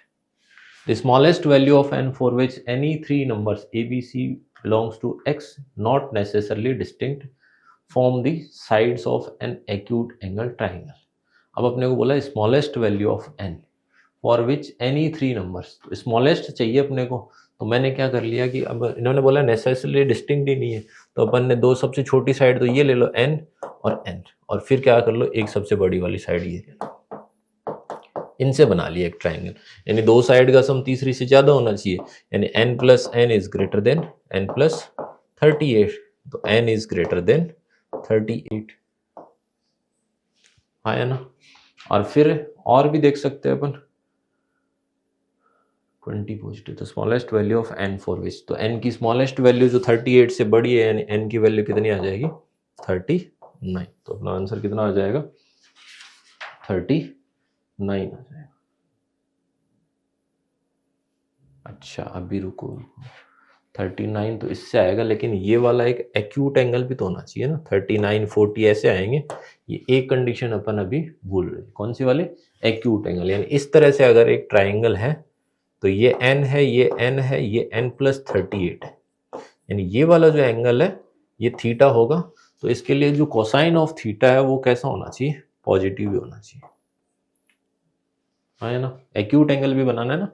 The smallest value of n for which any three numbers a, b, c belongs to x not necessarily distinct form the sides of an acute angle triangle। अब अपने को बोला smallest value of n for which any three numbers, तो स्मॉलेस्ट चाहिए अपने को। तो मैंने क्या कर लिया कि अब इन्होंने बोला नेसेसरली डिस्टिंक्ट ही नहीं है, तो अपन ने दो सबसे छोटी साइड तो ये ले लो n और n, और फिर क्या कर लो, एक सबसे बड़ी वाली साइड ये ले लो, इनसे बना लिया एक ट्राइंगल। यानी दो साइड का सम तीसरी से ज्यादा होना चाहिए, यानी n+n is greater than n+38, तो n इज ग्रेटर देन 38 आया ना। और फिर और भी देख सकते हैं अपन 20 पॉजिटिव, तो smallest value of n for which, तो n की स्मॉलेस्ट वैल्यू जो 38 से बड़ी है, यानी n की वैल्यू कितनी आ जाएगी, 39। तो अपना आंसर कितना आ जाएगा, 39 आ जाएगा। अच्छा अभी रुको, 39 तो इससे आएगा, लेकिन ये वाला एक एक्यूट एंगल भी तो होना चाहिए ना, 39 40 ऐसे आएंगे। ये एक कंडीशन अपन अभी भूल रहे, कौन सी वाली, एक्यूट एंगल। यानी इस तरह से अगर एक ट्राइंगल है तो ये n है, ये n है, ये n+38 है, यानी ये वाला जो एंगल है ये थीटा होगा। तो इसके लिए जो कोसाइन ऑफ थीटा है वो कैसा होना चाहिए, पॉजिटिव ही होना चाहिए, है ना। एक्यूट एंगल भी बनाना है ना,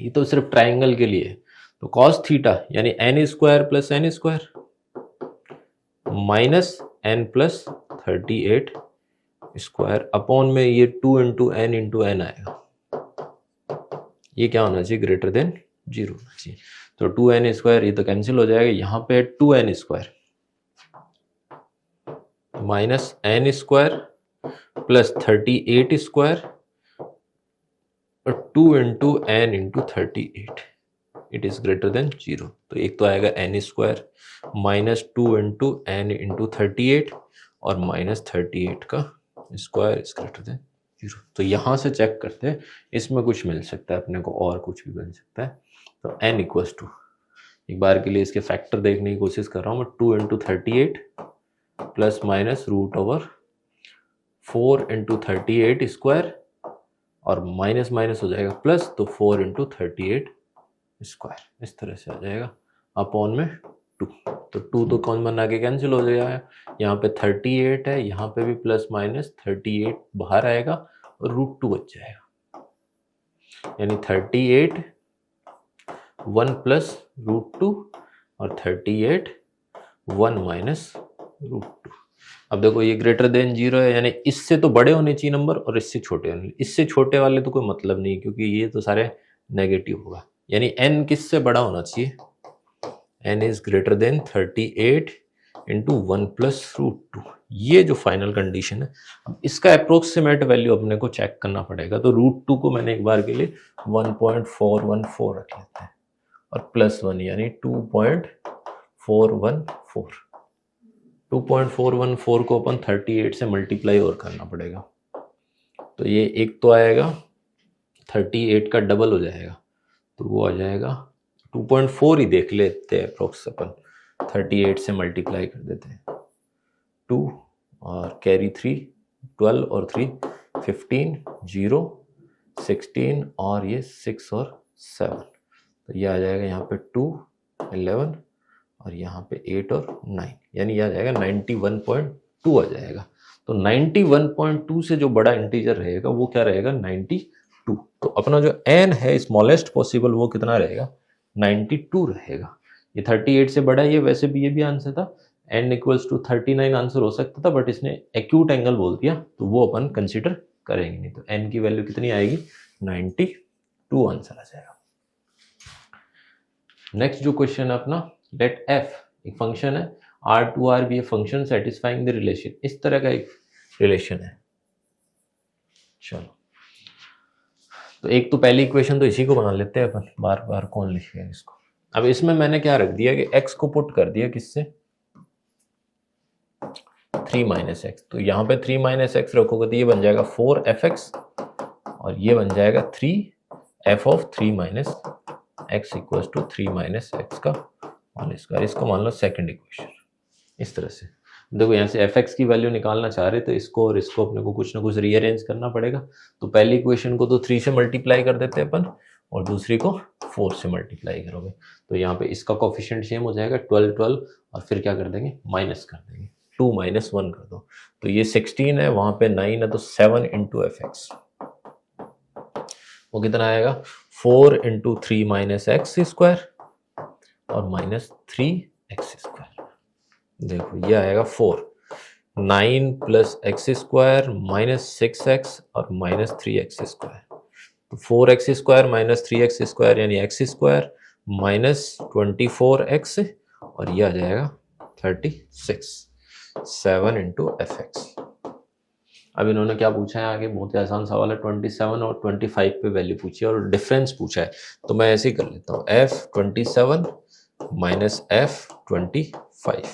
ये तो सिर्फ ट्राइंगल के लिए। तो कॉस थीटा यानी n² + n² minus n+38 square upon में ये 2 × n × n आएगा, ये क्या होना चाहिए, ग्रेटर देन 0 होना चाहिए। तो 2n² ये तो कैंसिल हो जाएगा, यहाँ पे 2n² माइनस n² प्लस 38² और 2 × n × 38 it is greater than 0। तो एक तो आएगा n² माइनस 2 × n × 38 और माइनस 38 का स्क्वायर इज ग्रेटर देन 0। तो यहाँ से चेक करते हैं, इसमें कुछ मिल सकता है अपने को और कुछ भी बन सकता है। तो n = एक बार के लिए इसके फैक्टर देखने की कोशिश कर रहा हूँ मैं, 2 × 38 प्लस माइनस √4 × 38 स्क्वायर और माइनस माइनस हो जाएगा प्लस, तो 4 × 38 स्क्वायर इस तरह से आ जाएगा अपॉन में 2। तो 2 तो कौन बना के कैंसिल हो जाएगा, यहाँ पे 38 है, यहाँ पे भी प्लस माइनस 38 बाहर आएगा और √2 बच जाएगा, यानी 38 1 प्लस √2 और 38 1 माइनस √2। अब देखो ये ग्रेटर देन 0 है, यानी इससे तो बड़े होने चाहिए नंबर और इससे छोटे होने, इससे छोटे वाले तो कोई मतलब नहीं, क्योंकि ये तो सारे नेगेटिव होगा। यानी n किससे बड़ा होना चाहिए, n इज ग्रेटर देन 38 × 1 + √2। ये जो फाइनल कंडीशन है, अब इसका अप्रोक्सीमेट वैल्यू अपने को चेक करना पड़ेगा। तो √2 को मैंने एक बार के लिए 1.414 रख लेते हैं और +1 यानी 2.414। 2.414 को अपन 38 से मल्टीप्लाई और करना पड़ेगा, तो ये एक तो आएगा 38 का डबल हो जाएगा, तो वो आ जाएगा 2.4 ही देख लेते हैं अप्रोक्स, अपन 38 से मल्टीप्लाई कर देते हैं, 2 और कैरी 3 12 और 3 15 0 16 और ये 6 और 7, तो ये आ जाएगा यहाँ पे 2 11 और यहाँ पे 8 और 9, यानी यह आ जाएगा 91.2 आ जाएगा। तो 91.2 से जो बड़ा इंटीजर रहेगा वो क्या रहेगा, 92। तो अपना जो n है स्मॉलेस्ट पॉसिबल वो कितना रहेगा, 92 रहेगा। ये 38 से बड़ा है, ये वैसे भी ये भी आंसर था, n = 39 आंसर हो सकता था, बट इसने एक्यूट एंगल बोल दिया तो वो अपन कंसिडर करेंगे नहीं। तो n की वैल्यू कितनी आएगी, 92 आंसर आ जाएगा। नेक्स्ट जो क्वेश्चन है अपना, लेट f एक फंक्शन है R to R be a function satisfying the relation, इस तरह का एक रिलेशन है। चलो तो एक तो पहली इक्वेशन तो इसी को बना लेते हैं अपन, बार बार कौन लिखेगा इसको। अब इसमें मैंने क्या रख दिया कि x को पुट कर दिया किससे, 3 माइनस एक्स, तो यहाँ पे 3 माइनस एक्स रखोगे तो ये बन जाएगा 4f(x) और ये बन जाएगा 3f of 3 minus x equals to 3 minus x का होल स्क्वायर। इसको मान लो सेकंड इक्वेशन। इस तरह से देखो यहाँ से fx की वैल्यू निकालना चाह रहे तो इसको और इसको अपने को कुछ ना कुछ रीअरेंज करना पड़ेगा। तो पहली इक्वेशन को तो 3 से मल्टीप्लाई कर देते हैं अपन और दूसरी को 4 से मल्टीप्लाई करोगे तो यहाँ पे इसका कोफिशिएंट सेम हो जाएगा 12 12 और फिर क्या कर देंगे माइनस कर देंगे, 2 माइनस 1 कर दो तो ये 16 है, वहां पे 9 है तो 7 इंटू fx वो कितना आएगा 4 इंटू 3 माइनस एक्स स्क्वायर और माइनस 3x स्क्वायर। देखो ये आएगा 4, 9 plus x square minus 6x और माइनस 3x स्क्वायर, तो 4x square minus 3x square यानी x स्क्वायर माइनस 24x और ये आ जाएगा 36, 7 इंटू fx। अब इन्होंने क्या पूछा है आगे, बहुत ही आसान सवाल है, 27 और 25 पे वैल्यू पूछी है और डिफरेंस पूछा है तो मैं ऐसे ही कर लेता हूँ f27 माइनस f25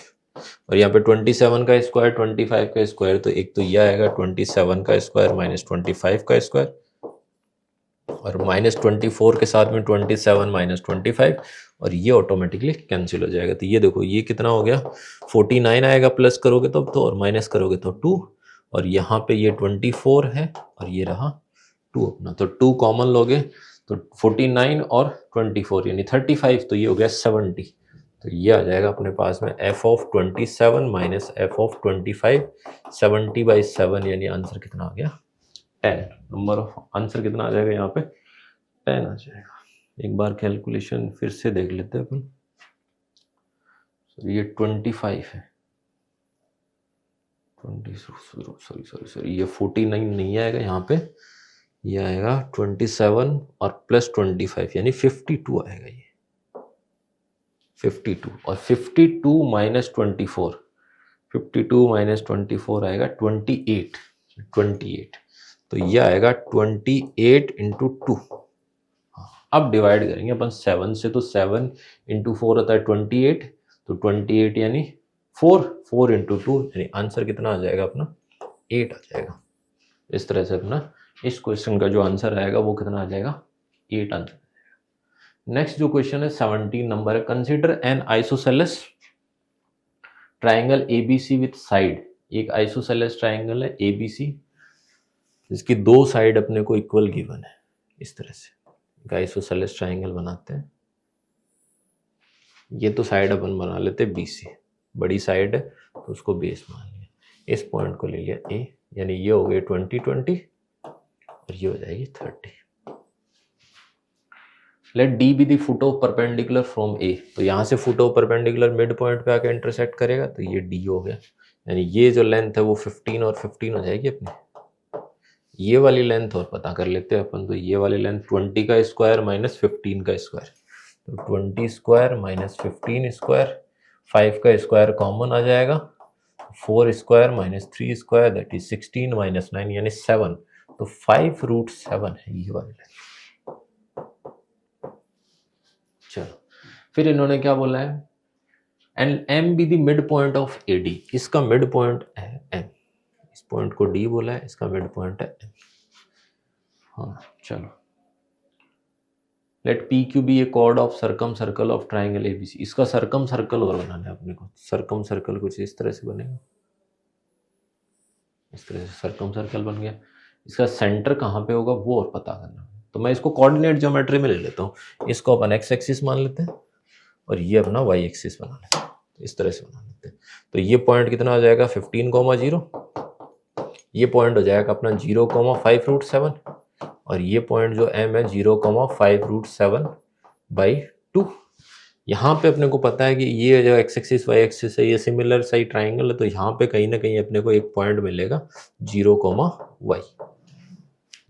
और यहाँ पे 27 का स्क्वायर 25 का स्क्वायर तो एक तो यह आएगा 27 का स्क्वायर माइनस 25 का स्क्वायर और माइनस 24 के साथ में 27 माइनस 25 और ये ऑटोमेटिकली कैंसिल हो जाएगा। तो ये देखो ये कितना हो गया 49 आएगा, प्लस करोगे तो और माइनस करोगे तो 2 और यहाँ पे ये 24 है और ये रहा 2 अपना, तो 2 कॉमन लोगे तो 49 और 24 यानी 35 तो ये हो गया 70। तो ये आ जाएगा अपने पास में f of 27 minus f of 25, 70/7 यानी आंसर कितना आ गया 10। नंबर ऑफ आंसर कितना आ जाएगा यहाँ पे 10 आ जाएगा। एक बार कैलकुलेशन फिर से देख लेते हैं अपन। ये 25 है, 20 सॉरी ये 49 नहीं आएगा यहाँ पे, ये आएगा 27 और प्लस 25 यानी 52 आएगा ये 52 और 52 माइनस 24, 52 माइनस 24 आएगा 28 तो ये आएगा 28 इंटू 2। अब डिवाइड करेंगे अपन 7 से तो 7 इंटू 4 होता है 28 तो 28 यानी 4 इंटू 2 यानी आंसर कितना आ जाएगा अपना 8 आ जाएगा। इस तरह से अपना इस क्वेश्चन का जो आंसर आएगा वो कितना आ जाएगा 8 आंसर। नेक्स्ट जो क्वेश्चन है 17 नंबर है, consider N isosceles triangle ABC with side. एक आइसोसेलेस ट्राइंगल है एबीसी जिसकी 2 साइड अपने को इक्वल गिवन है। इस तरह से एक आइसोसेलेस ट्राइंगल बनाते हैं, ये तो साइड अपन बना लेते हैं बीसी, बड़ी साइड है तो उसको बेस मान लिया, इस पॉइंट को ले लिया ए यानी ये हो गए 20 20 और ये हो जाएगी 30। Let D be the foot of perpendicular from A, तो यहाँ से foot of perpendicular mid point पे आके इंटरसेक्ट करेगा तो ये डी हो गया यानी ये जो लेंथ है वो 15 और 15 हो जाएगी अपनी। ये वाली लेंथ और पता कर लेते हैं अपन, तो ये वाली लेंथ 20 का स्क्वायर माइनस 15 का स्क्वायर, तो 20 स्क्वायर माइनस 15 स्क्वायर, 5 का स्क्वायर कॉमन आ जाएगा, 4 square minus 3 square that is 16 minus 9 यानी 7, तो 5√7 है ये वाली लेंथ। चलो फिर इन्होंने क्या बोला है, and M be the mid point of A D, इसका मिड पॉइंट है एम, इस पॉइंट को डी बोला है, इसका मिड पॉइंट है एम। हाँ चलो, let P Q be a chord of circumcircle of triangle ABC, इसका सर्कम सर्कल और बनाना है अपने को। सर्कम सर्कल कुछ इस तरह से बनेगा, इस तरह से सर्कम सर्कल बन गया। इसका सेंटर कहाँ पे होगा वो और पता करना है, तो मैं इसको कोऑर्डिनेट ज्योमेट्री में ले लेता हूँ। इसको अपन एक्स एक्सिस मान लेते हैं और ये अपना वाई एक्सिस बना लेते हैं, तो इस तरह से बना लेते हैं। तो ये पॉइंट कितना आ जाएगा 15,0, ये पॉइंट हो जाएगा अपना 0,5√7 और ये पॉइंट जो m है 0,5√7/2। यहाँ पे अपने को पता है कि ये जो एक्स एक्सिस वाई एक्सिस है ये सिमिलर साइड ट्राइंगल है, तो यहाँ पे कहीं ना कहीं अपने को एक पॉइंट मिलेगा 0,y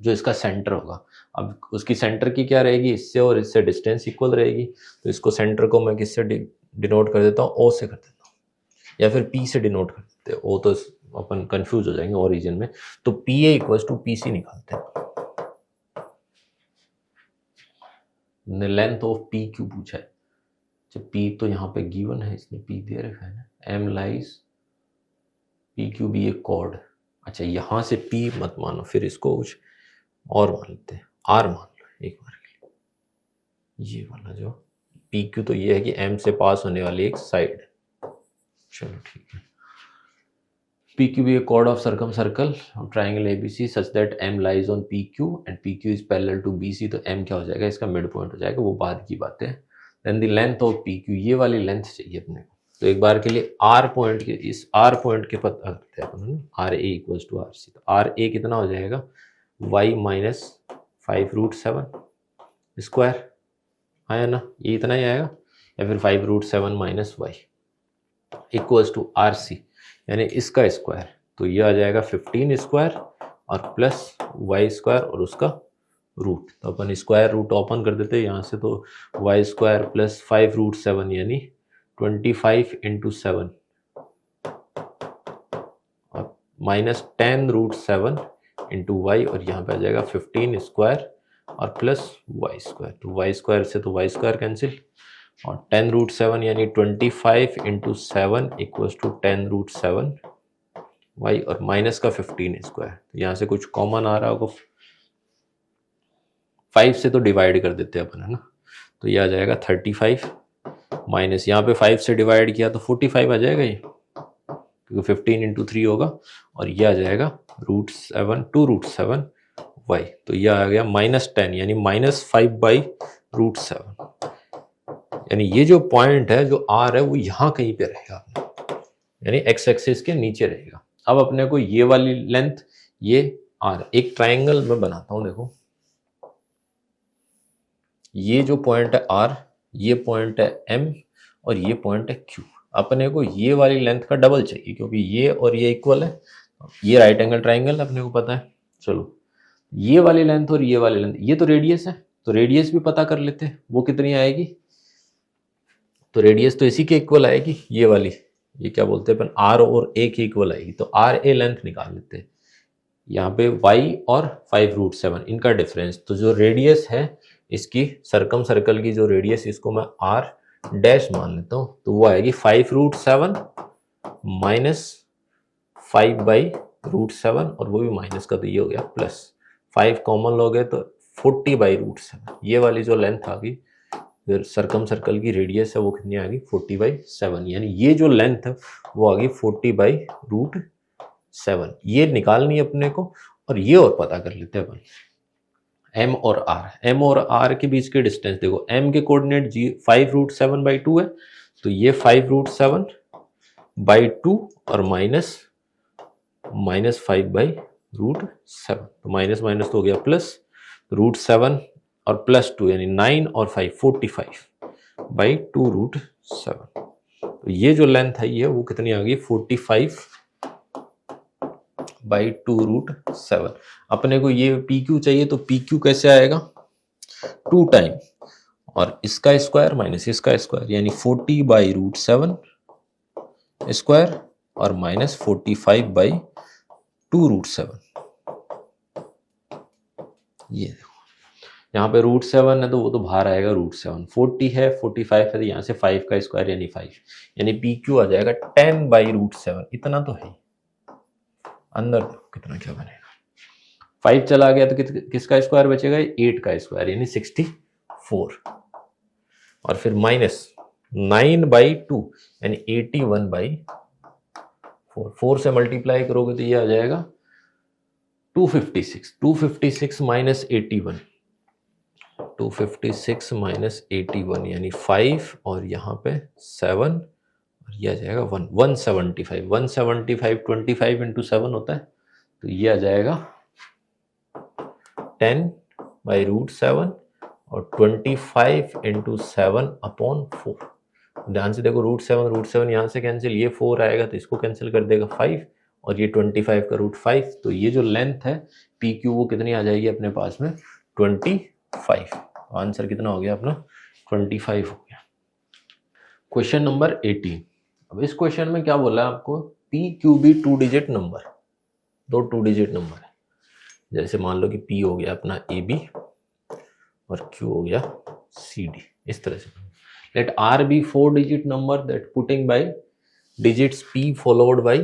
जो इसका सेंटर होगा। अब उसकी सेंटर की क्या रहेगी, इससे और इससे डिस्टेंस इक्वल रहेगी, तो इसको सेंटर को मैं किससे डिनोट कर देता हूँ, ओ से कर देता हूँ। या फिर पी से डिनोट कर देते हैं, वो तो अपन कंफ्यूज हो जाएंगे ओरिजिन में। तो P A equal to P C निकालते हैं। लेंथ ऑफ पी क्यू पूछा है, जब पी तो यहाँ पे गिवन है, इसने पी दे रखा है ना, M lies P Q be a chord. अच्छा यहाँ से पी मत मानो, फिर इसको कुछ और मान लेते हैं, आर मान लो एक बार के लिए। ये वाला जो पी क्यू तो ये है कि एम से पास होने वाली एक साइड। चलो ठीक है, P Q be a chord of circumcircle triangle ABC such that M lies on P Q and P Q is parallel to B C. तो एम क्या हो जाएगा, इसका मिड पॉइंट हो जाएगा, वो बाद की बात है। Then the length of P Q, ये वाली लेंथ चाहिए अपने को। तो एक बार के लिए आर पॉइंट के, इस आर पॉइंट के पता करते हैं अपन, R A equals to R C. तो आर ए कितना हो जाएगा, वाई माइनस 5√7 स्क्वायर आया ना, ये इतना ही आएगा, या फिर 5√7 minus y equals to R C, यानी इसका स्क्वायर। तो ये आ जाएगा 15 स्क्वायर और प्लस वाई स्क्वायर और उसका रूट। तो अपन स्क्वायर रूट ओपन कर देते हैं यहाँ से, तो वाई स्क्वायर प्लस 5√7 यानी 25 इंटू 7 और माइनस 10√7 इंटू वाई, और यहाँ पे आ जाएगा 15 स्क्वायर और प्लस वाई स्क्वायर। तो वाई स्क्वायर से तो वाई स्क्वायर कैंसिल, और 10√7 यानी 25 इंटू 7 इक्वल्स टू 10√7 वाई, और माइनस का 15 स्क्वायर। तो यहाँ से कुछ कॉमन आ रहा होगा, 5 से तो डिवाइड कर देते हैं अपन, है ना। तो ये आ जाएगा 35 माइनस, यहाँ पे 5 से डिवाइड किया तो 45 आ जाएगा ये, क्योंकि 15 इंटू 3 होगा, और ये आ जाएगा √7 2√7 वाई। तो ये आ गया -10 यानी -5/√7, यानी ये जो पॉइंट है जो आर है वो यहाँ कहीं पे रहेगा, यानी एक्स एक्सिस के नीचे रहेगा। अब अपने को ये वाली लेंथ, ये आर, एक ट्राइंगल में बनाता हूं, देखो ये जो पॉइंट है आर, ये पॉइंट है एम, और ये पॉइंट है क्यू। अपने को ये वाली लेंथ का डबल चाहिए, क्योंकि ये और ये इक्वल है, ये राइट एंगल ट्राइंगल अपने को पता है। चलो ये वाली लेंथ और ये वाली लेंथ, ये तो रेडियस है, तो रेडियस भी पता कर लेते हैं, वो कितनी आएगी। तो रेडियस तो इसी के इक्वल आएगी, ये वाली, ये क्या बोलते हैं अपन, आर और ए के इक्वल आएगी। तो आर ए लेंथ निकाल लेते हैं, यहाँ पे y और 5√7 इनका डिफरेंस। तो जो रेडियस है इसकी, सर्कम सर्कल की जो रेडियस, इसको मैं r डैश मान लेता हूँ, तो वो आएगी 5√7 माइनस 5/√7, और वो भी माइनस का, तो ये हो गया प्लस, 5 कॉमन लोगे तो 40/√7। ये वाली जो लेंथ आ गई, फिर सर्कम सर्कल की रेडियस है वो कितनी आ गई, 40/7, यानी ये जो लेंथ है वो आ गई 40/√7। ये निकालनी है अपने को, और ये और पता कर लेते हैं अपन, m और r के बीच के डिस्टेंस देखो, m के कोऑर्डिनेट 5√7/2 है, तो ये 5√7/2 और माइनस 5/√7, तो माइनस माइनस तो हो गया प्लस, √7 और प्लस 2 यानी 9 और 5 45/2√7। तो ये जो लेंथ है ये वो कितनी आ गई, 45/2√7। अपने को ये पी क्यू चाहिए, तो पी क्यू कैसे आएगा, 2 टाइम और इसका स्क्वायर माइनस इसका स्क्वायर, यानी 40/√7 स्क्वायर और माइनस 45/2√7। ये देखो यहाँ पे √7 है, तो वो तो बाहर आएगा √7, 40 है 45 है, तो यहाँ से 5 का स्क्वायर यानी 5, यानी पी क्यू आ जाएगा 10/√7। इतना तो है, अंदर कितना क्या बनेगा, 5 चला गया तो किसका स्क्वायर बचेगा, 8 का स्क्वायर यानी 64, और फिर माइनस 9/2 यानी 81/4, 4 से मल्टीप्लाई करोगे तो ये आ जाएगा 256 माइनस 81, 256 माइनस 81 यानी 5, और यहाँ पे 7, और ये आ जाएगा 175, 25 इंटू 7 होता है, तो ये आ जाएगा 10/√7 और 25 इंटू 7/4। ध्यान से देखो, √7 यहाँ से कैंसिल, ये 4 आएगा तो इसको कैंसिल कर देगा 5, और ये 25 का √5। तो ये जो लेंथ है पी क्यू वो कितनी आ जाएगी अपने पास में, 25। आंसर कितना हो गया अपना, 25 हो गया। क्वेश्चन नंबर 18, अब इस क्वेश्चन में क्या बोला है आपको, P Q be 2 digit number, दो 2 डिजिट नंबर है। जैसे मान लो कि पी हो गया अपना ए बी और क्यू हो गया सी डी, इस तरह से। Let R be 4 digit number that putting by digits P followed by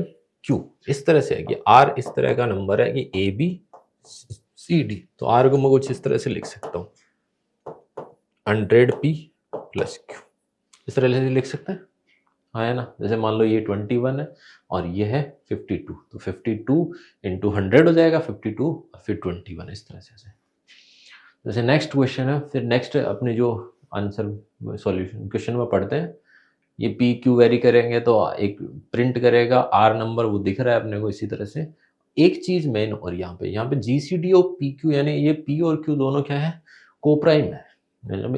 Q, इस तरह से है कि आर इस तरह का नंबर है कि ए बी सी डी, तो आर को मैं कुछ इस तरह से लिख सकता हूँ 100 पी प्लस क्यू, इस तरह से लिख सकते हैं, हाँ है ना। जैसे मान लो ये 21 है और ये है 52, तो 52 इंटू 100 हो जाएगा 52 और फिर 21, इस तरह से। जैसे नेक्स्ट क्वेश्चन है, फिर नेक्स्ट अपने जो आंसर सॉल्यूशन क्वेश्चन में पढ़ते हैं, ये पी क्यू वेरी करेंगे तो एक प्रिंट करेगा आर नंबर, वो दिख रहा है अपने को इसी तरह से। एक चीज मेन, और यहाँ पे जी सी डी और पी क्यू, यानी ये पी और क्यू दोनों क्या है, कोप्राइम है,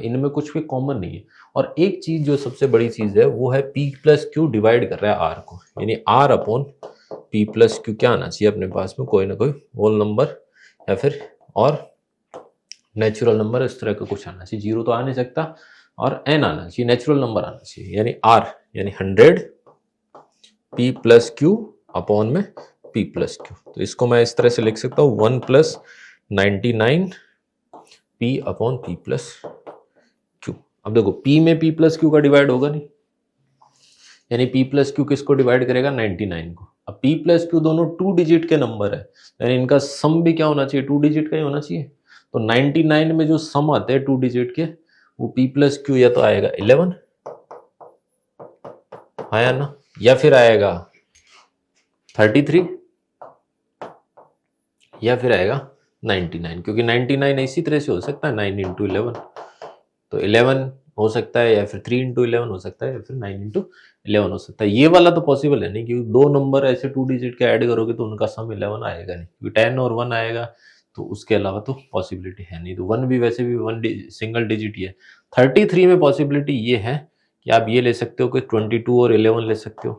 इनमें कुछ भी कॉमन नहीं है। और एक चीज जो सबसे बड़ी चीज है वो है पी प्लस क्यू डिवाइड कर रहा है आर को, यानी R upon P plus Q क्या आना चाहिए अपने पास में, कोई ना कोई होल नंबर या फिर और नेचुरल नंबर, इस तरह का कुछ आना चाहिए। जीरो तो आ नहीं सकता और एन आना चाहिए, नेचुरल नंबर आना चाहिए, यानी आर यानी 100 पी प्लस क्यू अपॉन में पी प्लस क्यू। तो इसको मैं इस तरह से लिख सकता हूँ 1 plus 99 P upon P plus Q. अब देखो पी में पी प्लस क्यू का डिवाइड होगा नहीं, यानी पी प्लस क्यू किसको डिवाइड करेगा, 99 को। अब पी प्लस क्यू दोनों 2 डिजिट के नंबर है, यानी इनका सम भी क्या होना चाहिए, 2 डिजिट का ही होना चाहिए। तो 99 में जो सम आते हैं 2 डिजिट के, वो पी प्लस क्यू या तो आएगा 11, आया ना, या फिर आएगा 33, या फिर आएगा 99, क्योंकि 99 इसी तरह से हो सकता है 9 इंटू 11, तो 11 हो सकता है, या फिर 3 इंटू 11 हो सकता है, या फिर 9 इंटू 11 हो सकता है। ये वाला तो पॉसिबल है नहीं, क्योंकि दो नंबर ऐसे 2 डिजिट के ऐड करोगे तो उनका सम 11 आएगा नहीं, क्योंकि 10 और 1 आएगा, तो उसके अलावा तो पॉसिबिलिटी है नहीं। तो 1 भी वैसे भी सिंगल डिजिट ही है। 33 में पॉसिबिलिटी ये है कि आप ये ले सकते हो कि 22 और 11 ले सकते हो,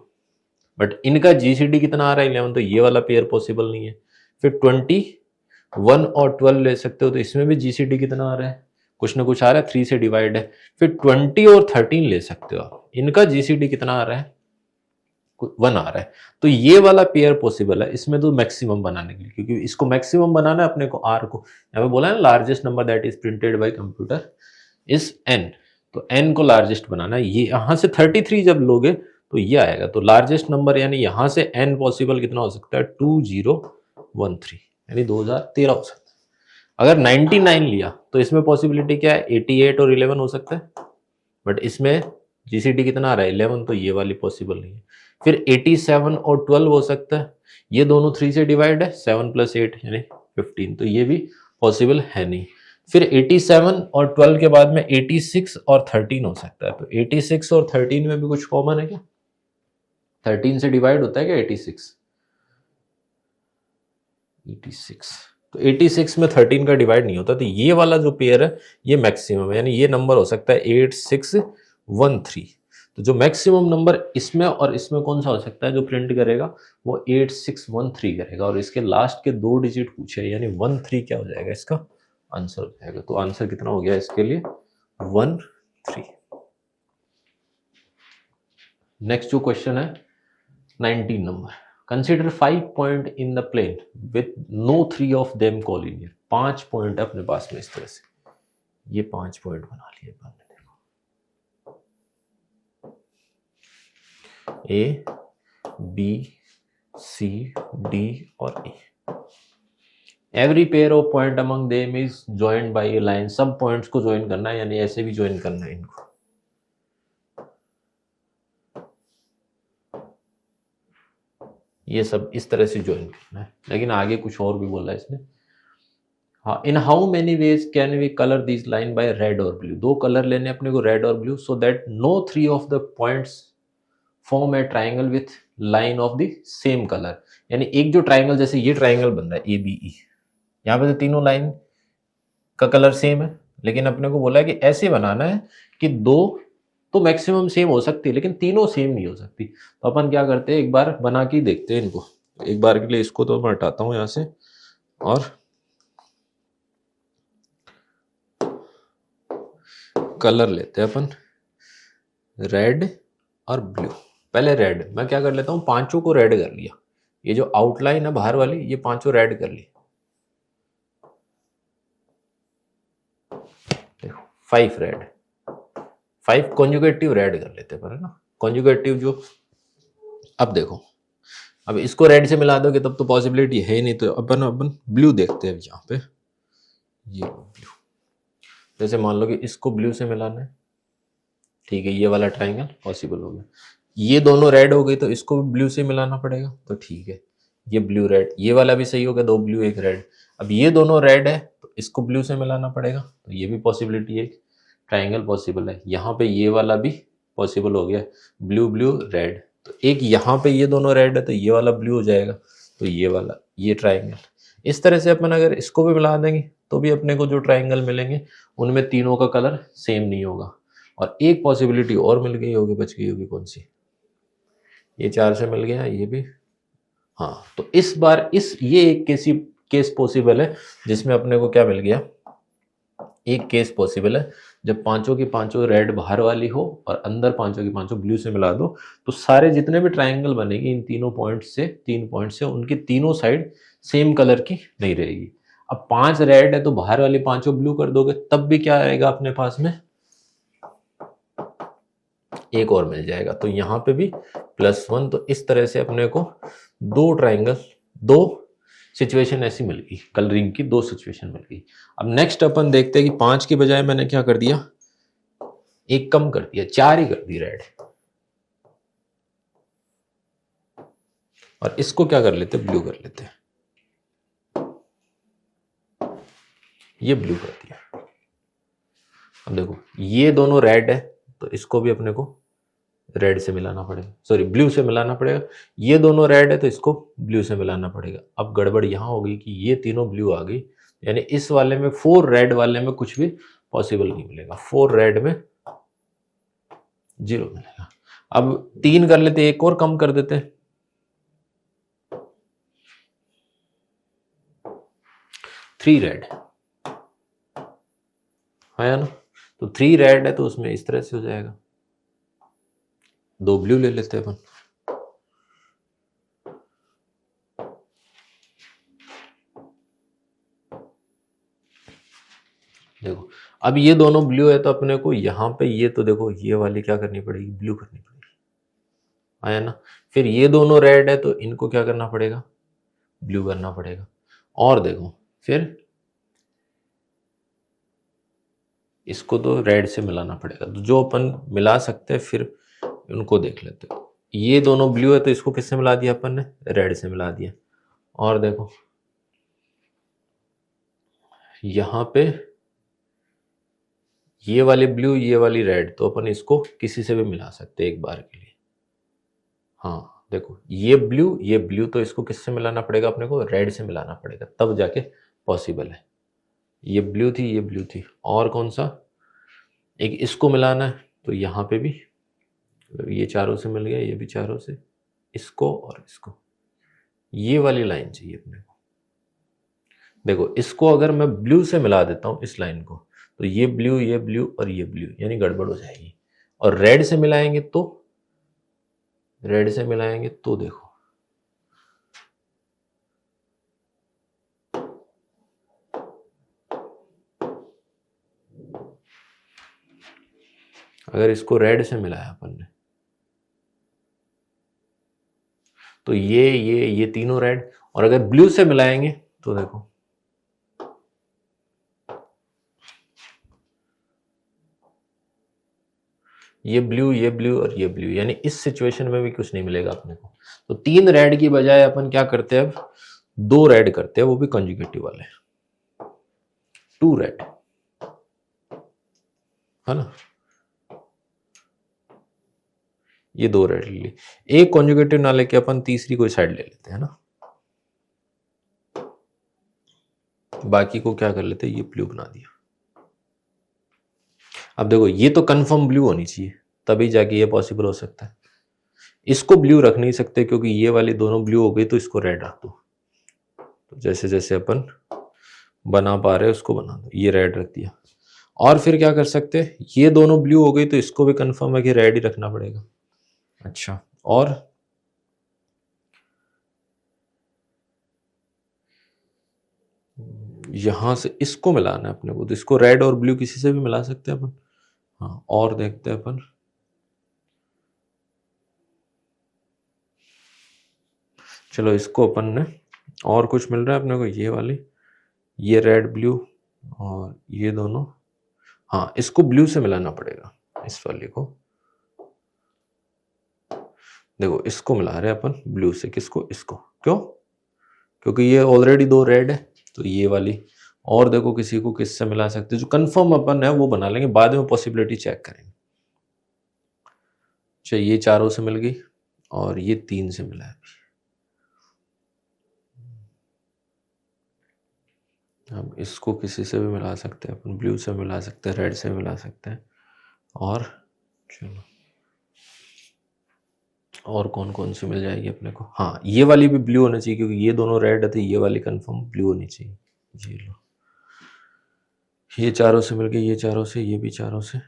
बट इनका जीसीडी कितना आ रहा है 11, तो ये वाला पेयर पॉसिबल नहीं है। फिर 21 और 12 ले सकते हो, तो इसमें भी जीसीडी कितना आ रहा है, कुछ ना कुछ आ रहा है, 3 से डिवाइड है। फिर 20 और 13 ले सकते हो आप, इनका जीसीडी कितना आ रहा है, 1 आ रहा है। तो ये वाला पेयर पॉसिबल है इसमें तो मैक्सिमम बनाने के लिए, क्योंकि इसको मैक्सिमम बनाना है अपने को, आर को यहाँ पे बोला है largest number that is printed by computer is an, तो एन को लार्जेस्ट बनाना है। ये यहां से 33 जब लोगे तो ये आएगा, तो लार्जेस्ट नंबर यानी यहां से एन पॉसिबल कितना हो सकता है, 2013, यानी 2013 हो सकता है। अगर 99 लिया तो इसमें पॉसिबिलिटी क्या है, 88 और 11 हो सकता है, बट इसमें जीसीडी कितना आ रहा है 11, तो ये वाली पॉसिबल नहीं है। फिर 87 और 12 हो सकता है, ये दोनों 3 से डिवाइड है, 7 प्लस 8 यानी 15, तो ये भी पॉसिबल है नहीं। फिर 87 और 12 के बाद में 86 और 13 हो सकता है, तो 86 और 13 में भी कुछ कॉमन है क्या, 13 से डिवाइड होता है क्या 86, तो 86 में 13 का डिवाइड नहीं होता, तो ये वाला जो पेयर है ये मैक्सिमम है, यानी ये नंबर हो सकता है 8613। तो जो मैक्सिमम नंबर इसमें और इसमें कौन सा हो सकता है जो प्रिंट करेगा, वो 8613 करेगा, और इसके लास्ट के 2 डिजिट पूछे, यानी 13 क्या हो जाएगा, इसका आंसर हो जाएगा। तो आंसर कितना हो गया इसके लिए, 13। नेक्स्ट जो क्वेश्चन है 19 number, consider 5 point in the plane with no 3 of them collinear. 5 point अपने पास में इस तरह से, ये 5 पॉइंट बना लिए अपन ने, देखो ए बी सी डी और A. Every pair of point among them is joined by a line. सब पॉइंट्स को ज्वाइन करना है, यानी ऐसे भी ज्वाइन करना है इनको। ये सब इस तरह से ज्वाइन करना है, लेकिन आगे कुछ और भी बोला है इसने। हाँ, in how many ways can we colour this line by red और ब्लू। 2 कलर लेने अपने को, रेड और blue, so that no 3 of the points form a triangle with line of the same colour. यानी एक जो ट्राइंगल, जैसे ये ट्राइंगल बन रहा है ए बी ई, यहाँ पे तो तीनों लाइन का कलर सेम है, लेकिन अपने को बोला है कि ऐसे बनाना है कि 2 तो मैक्सिमम सेम हो सकती है, लेकिन तीनों सेम नहीं हो सकती। तो अपन क्या करते हैं, एक बार बना के देखते हैं इनको। एक बार के लिए इसको तो मैं हटाता हूं यहां से, और कलर लेते हैं अपन रेड और ब्लू। पहले रेड, मैं क्या कर लेता हूँ, पांचों को रेड कर लिया, ये जो आउटलाइन है बाहर वाली ये पांचों रेड कर ली। देखो 5 रेड, 5 कॉन्जुगेटिव रेड कर लेते पर है ना, कॉन्जुगेटिव जो। अब देखो, अब इसको रेड से मिला दोगे तब तो पॉसिबिलिटी है ही नहीं, तो अपन ब्लू देखते हैं यहाँ पे। ये ब्लू, जैसे मान लो कि इसको ब्लू से मिलाना है, ठीक है, ये वाला ट्राइंगल पॉसिबल हो गया। ये दोनों रेड हो गई तो इसको भी ब्लू से मिलाना पड़ेगा, तो ठीक है, ये ब्लू रेड, ये वाला भी सही हो गया, 2 ब्लू 1 रेड। अब ये दोनों रेड है तो इसको ब्लू से मिलाना पड़ेगा, तो ये भी पॉसिबिलिटी है, ट्राइंगल पॉसिबल है। यहाँ पे ये वाला भी पॉसिबल हो गया, ब्लू ब्लू रेड, तो एक यहाँ पे ये दोनों रेड है तो ये वाला ब्लू हो जाएगा, तो ये वाला, ये ट्राइंगल। इस तरह से अपन अगर इसको भी मिला देंगे तो भी अपने को जो ट्राइंगल मिलेंगे उनमें तीनों का कलर सेम नहीं होगा। और एक पॉसिबिलिटी और मिल गई होगी, बच गई होगी, कौन सी, ये 4 से मिल गया, ये भी। हाँ, तो इस बार ये एक केस पॉसिबल है जिसमें अपने को क्या मिल गया, एक केस पॉसिबल है जब पांचों की पांचों रेड बाहर वाली हो और अंदर पांचों की पांचों ब्लू से मिला दो, तो सारे जितने भी ट्राइंगल बनेंगे इन तीन पॉइंट से उनकी तीनों साइड सेम कलर की नहीं रहेगी। अब 5 रेड है तो बाहर वाली पांचों ब्लू कर दोगे, तब भी क्या आएगा अपने पास में, एक और मिल जाएगा, तो यहाँ पे भी +1। तो इस तरह से अपने को 2 ट्राइंगल, 2 सिचुएशन ऐसी मिल गई, कलरिंग की 2 सिचुएशन मिल गई। अब नेक्स्ट अपन देखते हैं कि 5 की बजाय मैंने क्या कर दिया, एक कम कर दिया, 4 ही कर दी रेड, और इसको क्या कर लेते, ब्लू कर लेते, ये ब्लू कर दिया। अब देखो ये दोनों रेड है तो इसको भी अपने को रेड से मिलाना पड़ेगा, सॉरी ब्लू से मिलाना पड़ेगा। ये दोनों रेड है तो इसको ब्लू से मिलाना पड़ेगा। अब गड़बड़ यहां हो गई कि ये तीनों ब्लू आ गई, यानी इस वाले में 4 रेड वाले में कुछ भी पॉसिबल नहीं मिलेगा, 4 रेड में 0 मिलेगा। अब 3 कर लेते, एक और कम कर देते, 3 रेड है ना, तो 3 रेड है तो उसमें इस तरह से हो जाएगा, 2 ब्लू ले लेते हैं अपन। देखो अब ये दोनों ब्लू है तो अपने को यहाँ पे ये तो देखो ये वाली क्या करनी पड़ेगी, ब्लू करनी पड़ेगी, आया ना। फिर ये दोनों रेड है तो इनको क्या करना पड़ेगा, ब्लू करना पड़ेगा। और देखो फिर इसको तो रेड से मिलाना पड़ेगा, तो जो अपन मिला सकते हैं फिर उनको देख लेते हैं। ये दोनों ब्लू है तो इसको किससे मिला दिया अपन ने, रेड से मिला दिया। और देखो यहां पे ये वाली ब्लू ये वाली रेड, तो अपन इसको किसी से भी मिला सकते हैं एक बार के लिए। हाँ देखो ये ब्लू तो इसको किससे मिलाना पड़ेगा अपने को, रेड से मिलाना पड़ेगा, तब जाके पॉसिबल है। ये ब्लू थी, ये ब्लू थी, और कौन सा, एक इसको मिलाना है, तो यहाँ पे भी ये चारों से मिल गया, ये भी चारों से, इसको और इसको, ये वाली लाइन चाहिए अपने को। देखो इसको अगर मैं ब्लू से मिला देता हूं इस लाइन को, तो ये ब्लू और ये ब्लू, यानी गड़बड़ हो जाएगी। और रेड से मिलाएंगे तो देखो अगर इसको रेड से मिलाया अपन ने तो ये तीनों रेड, और अगर ब्लू से मिलाएंगे तो देखो ये ब्लू और ये ब्लू, यानी इस सिचुएशन में भी कुछ नहीं मिलेगा अपने को। तो 3 रेड की बजाय अपन क्या करते हैं, अब 2 रेड करते हैं, वो भी कंजुगेटिव वाले, 2 रेड है ना, ये 2 रेड ले ली, एक कॉन्जुगेटिव ना लेके अपन तीसरी कोई साइड ले लेते हैं ना, बाकी को क्या कर लेते हैं, ये ब्लू बना दिया। अब देखो ये तो कंफर्म ब्लू होनी चाहिए तभी जाके ये पॉसिबल हो सकता है। इसको ब्लू रख नहीं सकते क्योंकि ये वाली दोनों ब्लू हो गई, तो इसको रेड रख दो। तो जैसे जैसे अपन बना पा रहे हैं उसको बना दो, ये रेड रख दिया। और फिर क्या कर सकते हैं, ये दोनों ब्लू हो गई तो इसको भी कंफर्म है कि रेड ही रखना पड़ेगा। अच्छा, और यहां से इसको मिलाना है अपने को, तो इसको रेड और ब्लू किसी से भी मिला सकते हैं अपन। हाँ, और देखते हैं अपन। चलो इसको अपन ने, और कुछ मिल रहा है अपने को, ये वाली, ये रेड ब्लू और ये दोनों। हाँ, इसको ब्लू से मिलाना पड़ेगा, इस वाले को। देखो इसको मिला रहे हैं अपन ब्लू से, किसको, इसको। क्यों? क्योंकि ये ऑलरेडी दो रेड है, तो ये वाली। और देखो किसी को किससे मिला सकते, जो कंफर्म अपन है वो बना लेंगे, बाद में पॉसिबिलिटी चेक करेंगे। चलिए ये चारों से मिल गई और ये 3 से मिला है। अब इसको किसी से भी मिला सकते हैं अपन, ब्लू से मिला सकते हैं, रेड से मिला सकते हैं। और चलो और कौन कौन सी मिल जाएगी अपने को। हाँ, ये वाली भी ब्लू होनी चाहिए, क्योंकि ये दोनों रेड है, तो ये वाली कंफर्म ब्लू होनी चाहिए। ये लो, ये चारों से मिल गई, ये चारों से, ये भी चारों से।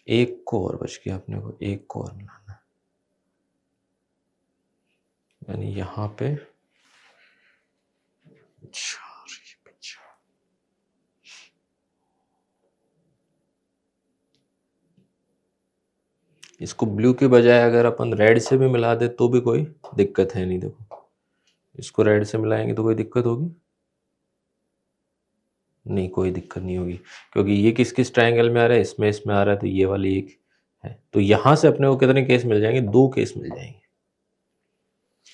एक को और बच गया अपने को, एक को और मिलाना है, यानी यहां पे 4, ये भी 4। इसको ब्लू के बजाय अगर अपन रेड से भी मिला दे तो भी कोई दिक्कत है नहीं। देखो इसको रेड से मिलाएंगे तो कोई दिक्कत होगी नहीं, कोई दिक्कत नहीं होगी, क्योंकि ये किस किस ट्रायंगल में आ रहा है, इसमें इसमें आ रहा है, तो ये वाली एक है। तो यहां से अपने को कितने केस मिल जाएंगे, 2 केस मिल जाएंगे।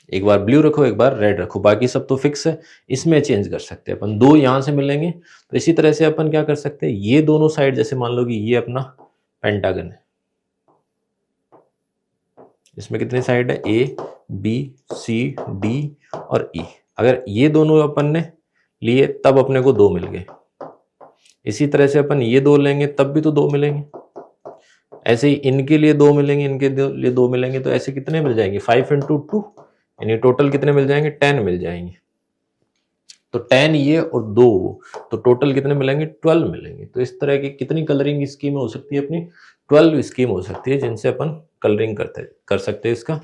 एक बार ब्लू रखो, एक बार रेड रखो, बाकी सब तो फिक्स है। इसमें चेंज कर सकते हैं अपन, 2 यहां से मिलेंगे। तो इसी तरह से अपन क्या कर सकते हैं, ये दोनों साइड, जैसे मान लो कि ये अपना पेंटागन है, इसमें कितनी साइड है, ए बी सी डी और ई। अगर ये दोनों अपन ने लिए तब अपने को 2 मिल गए। इसी तरह से अपन ये 2 लेंगे तब भी तो 2 मिलेंगे। ऐसे ही इनके लिए 2 मिलेंगे, इनके लिए 2 मिलेंगे, तो ऐसे कितने मिल जाएंगे, 5 × 2, यानी टोटल कितने मिल जाएंगे, 10 मिल जाएंगे। तो 10 ये और 2, तो टोटल कितने मिलेंगे, 12 मिलेंगे। तो इस तरह की कितनी कलरिंग स्कीम हो सकती है अपनी, 12 स्कीम हो सकती है, जिनसे अपन कलरिंग कर सकते हैं इसका।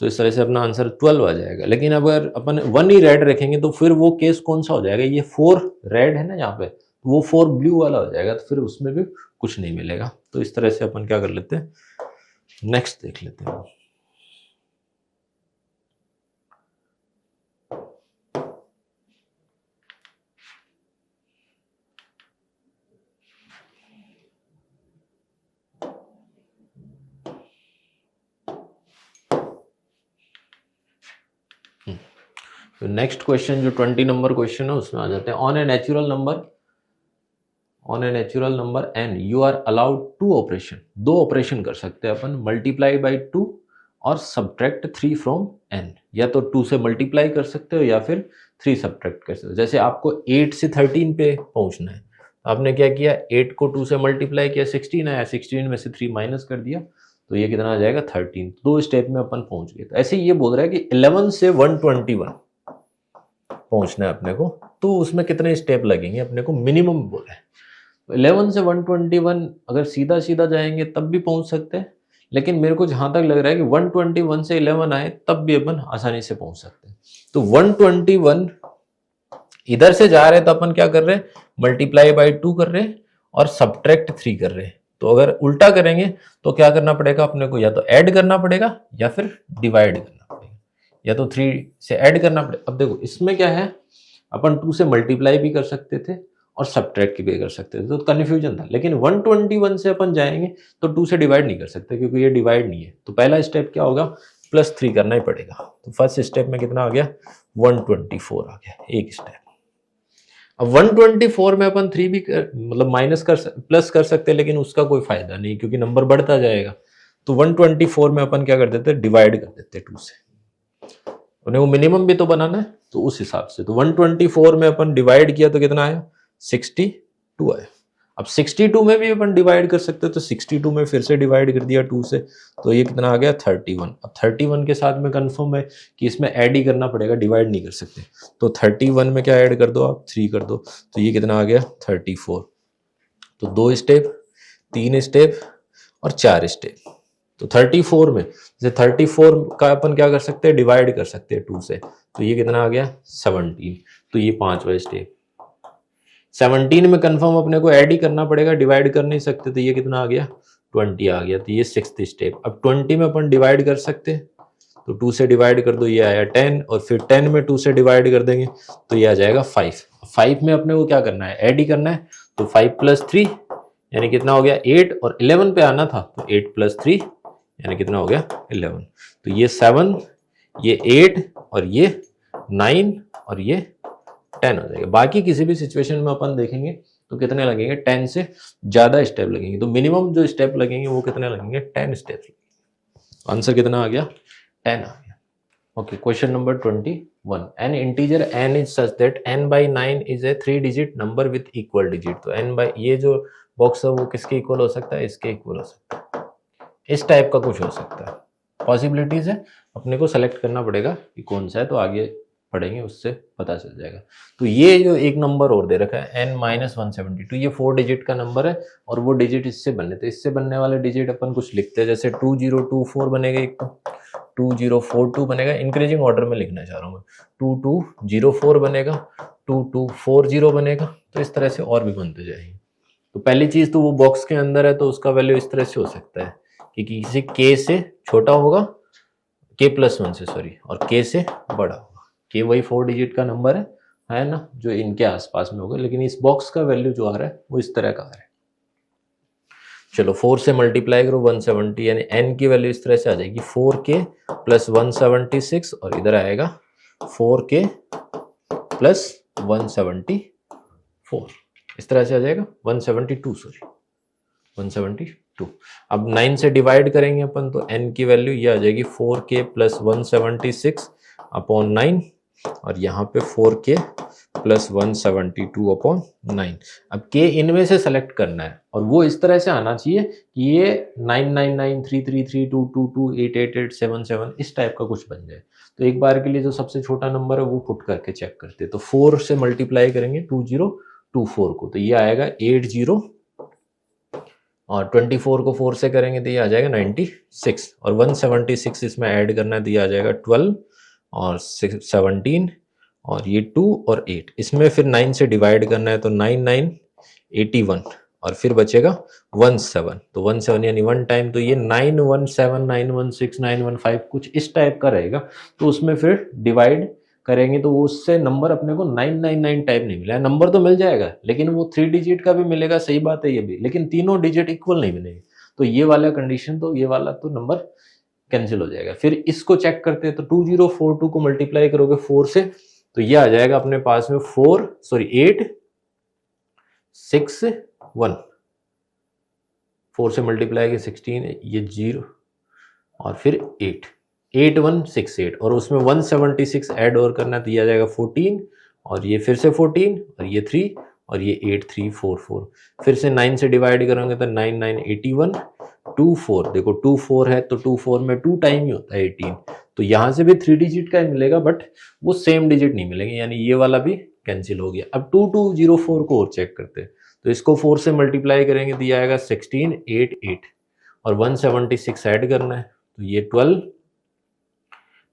तो इस तरह से अपना आंसर 12 आ जाएगा। लेकिन अगर अपन 1 ही रेड रखेंगे तो फिर वो केस कौन सा हो जाएगा, ये 4 रेड है ना यहाँ पे, वो 4 ब्लू वाला हो जाएगा, तो फिर उसमें भी कुछ नहीं मिलेगा। तो इस तरह से अपन क्या कर लेते हैं, नेक्स्ट देख लेते हैं। तो नेक्स्ट क्वेश्चन जो 20 नंबर क्वेश्चन है उसमें आ जाते हैं। On a natural number N you are allowed 2 operation, 2 operation कर सकते हैं अपन, मल्टीप्लाई बाई 2 और सब्ट्रैक्ट 3 फ्रॉम एन। या तो 2 से मल्टीप्लाई कर सकते हो या फिर 3 सब्ट्रैक्ट कर सकते हो। जैसे आपको 8 से 13 पे पहुंचना है, आपने क्या किया, 8 को 2 से मल्टीप्लाई किया, 16 आया, 16 में से 3 माइनस कर दिया, तो ये कितना आ जाएगा, 13। 2 स्टेप में अपन पहुंच गए। तो ऐसे ये बोल रहा है कि 11 से 121 पहुंचना है अपने को, तो उसमें कितने स्टेप लगेंगे अपने को, मिनिमम बोला है। 11 से 121 अगर सीधा सीधा जाएंगे तब भी पहुंच सकते हैं, लेकिन मेरे को जहां तक लग रहा है कि 121 से 11 आए तब भी अपन आसानी से पहुंच सकते हैं। तो 121 इधर से जा रहे हैं तो अपन क्या कर रहे हैं, मल्टीप्लाई बाई 2 कर रहे हैं और सब्ट्रैक्ट 3 कर रहे हैं। तो अगर उल्टा करेंगे तो क्या करना पड़ेगा अपने को, या तो ऐड करना पड़ेगा या फिर डिवाइड करना पड़ेगा, या तो 3 से ऐड करना पड़ेगा। अब देखो इसमें क्या है, अपन 2 से मल्टीप्लाई भी कर सकते थे और सब्ट्रैक्ट भी कर सकते थे, तो कन्फ्यूजन था। लेकिन 121 से अपन जाएंगे तो 2 से डिवाइड नहीं कर सकते, क्योंकि ये डिवाइड नहीं है। तो पहला स्टेप क्या होगा, +3 करना ही पड़ेगा। तो फर्स्ट स्टेप में कितना आ गया, 124 आ गया, एक स्टेप। अब 124 में अपन 3 भी मतलब माइनस कर प्लस कर सकते हैं, लेकिन उसका कोई फायदा नहीं, क्योंकि नंबर बढ़ता जाएगा। तो 124 में अपन क्या कर देते, डिवाइड कर देते 2 से, उन्हें वो मिनिमम भी तो बनाना है, तो उस हिसाब से। तो 124 में अपन डिवाइड किया तो कितना आया, 62 आया। अब 62 में भी अपन डिवाइड कर सकते हैं, तो 62 में फिर से डिवाइड कर दिया 2 से, तो ये कितना आ गया, 31। अब 31 के साथ में कंफर्म है कि इसमें ऐड ही करना पड़ेगा, डिवाइड नहीं कर सकते। तो 31 में क्या ऐड कर दो आप, 3 कर दो, तो ये कितना आ गया, 34। तो 2 स्टेप, 3 स्टेप और 4 स्टेप। तो 34 में जैसे 34 का अपन क्या कर सकते हैं, डिवाइड कर सकते हैं 2 से, तो ये कितना आ गया 17। तो ये 5वां स्टेप। 17 में कंफर्म अपने को ऐड ही करना पड़ेगा, डिवाइड कर नहीं सकते, तो ये कितना आ गया 20 आ गया। तो ये 6th स्टेप। अब 20 में अपन डिवाइड कर सकते हैं, तो 2 से डिवाइड कर दो, ये आया 10, और फिर 10 में 2 से डिवाइड कर देंगे तो ये आ जाएगा 5। 5 में अपने को क्या करना है, ऐड ही करना है, तो 5 + 3 यानी कितना हो गया 8, और 11 पे आना था तो 8 + 3 यानी कितना हो गया 11। तो ये 7, ये 8, और ये 9, और ये 10 हो जाएगा। बाकी किसी भी सिचुएशन में अपन देखेंगे तो कितने लगेंगे, 10 से ज्यादा स्टेप लगेंगे। तो मिनिमम जो स्टेप लगेंगे वो कितने लगेंगे, 10 स्टेप। आंसर कितना आ गया, 10 आ गया। Okay, question number 21। N integer n is such that n/9 is a 3 digit number with equal digit. तो n ये जो बॉक्स है वो किसके इक्वल हो सकता है, इसके इक्वल हो सकता है। इस टाइप का कुछ हो सकता है, पॉसिबिलिटीज है, अपने को सेलेक्ट करना पड़ेगा कि कौन सा है, तो आगे पढ़ेंगे उससे पता चल जाएगा। तो ये जो एक नंबर और दे रखा है n-172, ये 4 डिजिट का नंबर है, और वो डिजिट इससे बनने, तो इससे बनने वाले डिजिट अपन कुछ लिखते हैं, जैसे 2024 बनेगा, एक तो 2042 बनेगा, इंक्रीजिंग ऑर्डर में लिखना चाह रहा हूँ मैं, 2204 बनेगा, 2240 बनेगा, तो इस तरह से और भी बनते जाएंगे। तो पहली चीज तो वो बॉक्स के अंदर है, तो उसका वैल्यू इस तरह से हो सकता है कि किसी k से छोटा होगा, k+1 से सॉरी, और k से बड़ा होगा। k वही 4 डिजिट का नंबर है ना, जो इनके आसपास में होगा, लेकिन इस बॉक्स का वैल्यू जो आ रहा है वो इस तरह का आ रहा है। चलो 4 से मल्टीप्लाई करो 170, यानी n की वैल्यू इस तरह से आ जाएगी 4k + 176, और इधर आएगा 4k + 174, इस तरह से आ जाएगा 172, सॉरी 172। अब 9 से डिवाइड करेंगे अपन, तो n की वैल्यू ये आ जाएगी 4k + 176 अपॉन 9, और यहाँ पे 4k + 172 अपॉन 9। अब k इनमें से सेलेक्ट करना है, और वो इस तरह से आना चाहिए कि ये 999333222888877 इस टाइप का कुछ बन जाए। तो एक बार के लिए जो सबसे छोटा नंबर है वो पुट करके चेक करते हैं। तो 4 से मल्टीप्लाई करेंगे 2024 को, तो ये आएगा 80, और 24 को 4 से करेंगे तो ये आ जाएगा 96, और 176 इसमें ऐड करना है तो ये आ जाएगा 12, और 17, और ये 2 और 8, इसमें फिर 9 से डिवाइड करना है, तो 9 9 81, और फिर बचेगा 17, तो 17 यानी 1 टाइम, तो ये 917 916 915 कुछ इस टाइप का रहेगा। तो उसमें फिर डिवाइड करेंगे तो उससे नंबर अपने को 999 टाइप नहीं मिला है, नंबर तो मिल जाएगा लेकिन वो 3 डिजिट का भी मिलेगा, सही बात है ये भी, लेकिन तीनों डिजिट इक्वल नहीं मिलेंगे। तो ये वाला कंडीशन, तो ये वाला तो नंबर कैंसिल हो जाएगा। फिर इसको चेक करते हैं, तो 2042 को मल्टीप्लाई करोगे 4 से, तो ये आ जाएगा अपने पास में 8 6 1, 4 से मल्टीप्लाई के 16, ये 0, और फिर 8 8168, और उसमें 176 ऐड और करना है तो ये आ जाएगा 14, और ये फिर से 14, और ये 3, और ये 8344। फिर से 9 से डिवाइड करोगे तो 9 9 81, 24, देखो 24 है तो 24 में 2 टाइम ही होता है 18, तो यहाँ से भी 3 डिजिट का ही मिलेगा, बट वो सेम डिजिट नहीं मिलेंगे, यानी ये वाला भी कैंसिल हो गया। अब 2204 को और चेक करते हैं, तो इसको 4 से मल्टीप्लाई करेंगे तो ये आएगा 16 8 8, और 176 ऐड करना है तो ये 12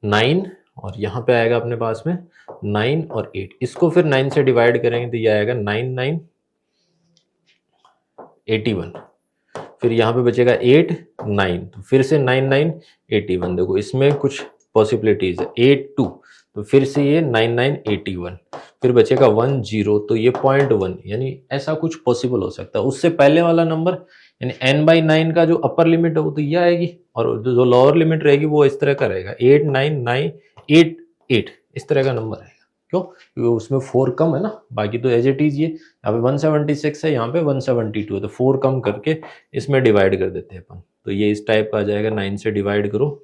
9, और यहाँ पे आएगा अपने पास में 9 और 8, इसको फिर 9 से डिवाइड करेंगे तो ये आएगा 9 9 81, फिर यहाँ पे बचेगा 8 9, तो फिर से 9 9 81, देखो इसमें कुछ पॉसिबिलिटीज है, 8 2, तो फिर से ये 9 9 81, फिर बचेगा 1 0, तो ये 0.1, यानी ऐसा कुछ पॉसिबल हो सकता है। उससे पहले वाला नंबर यानी n/9 का जो अपर लिमिट है वो तो ये आएगी, और जो लोअर लिमिट रहेगी वो इस तरह का रहेगा 8 9 9 8 8, इस तरह का नंबर आएगा। क्यों? क्योंकि उसमें 4 कम है ना, बाकी तो एज इट इज ये यहाँ पे 176 है, यहाँ पे 172 है, तो 4 कम करके इसमें डिवाइड कर देते हैं अपन, तो ये इस टाइप का आ जाएगा। 9 से डिवाइड करो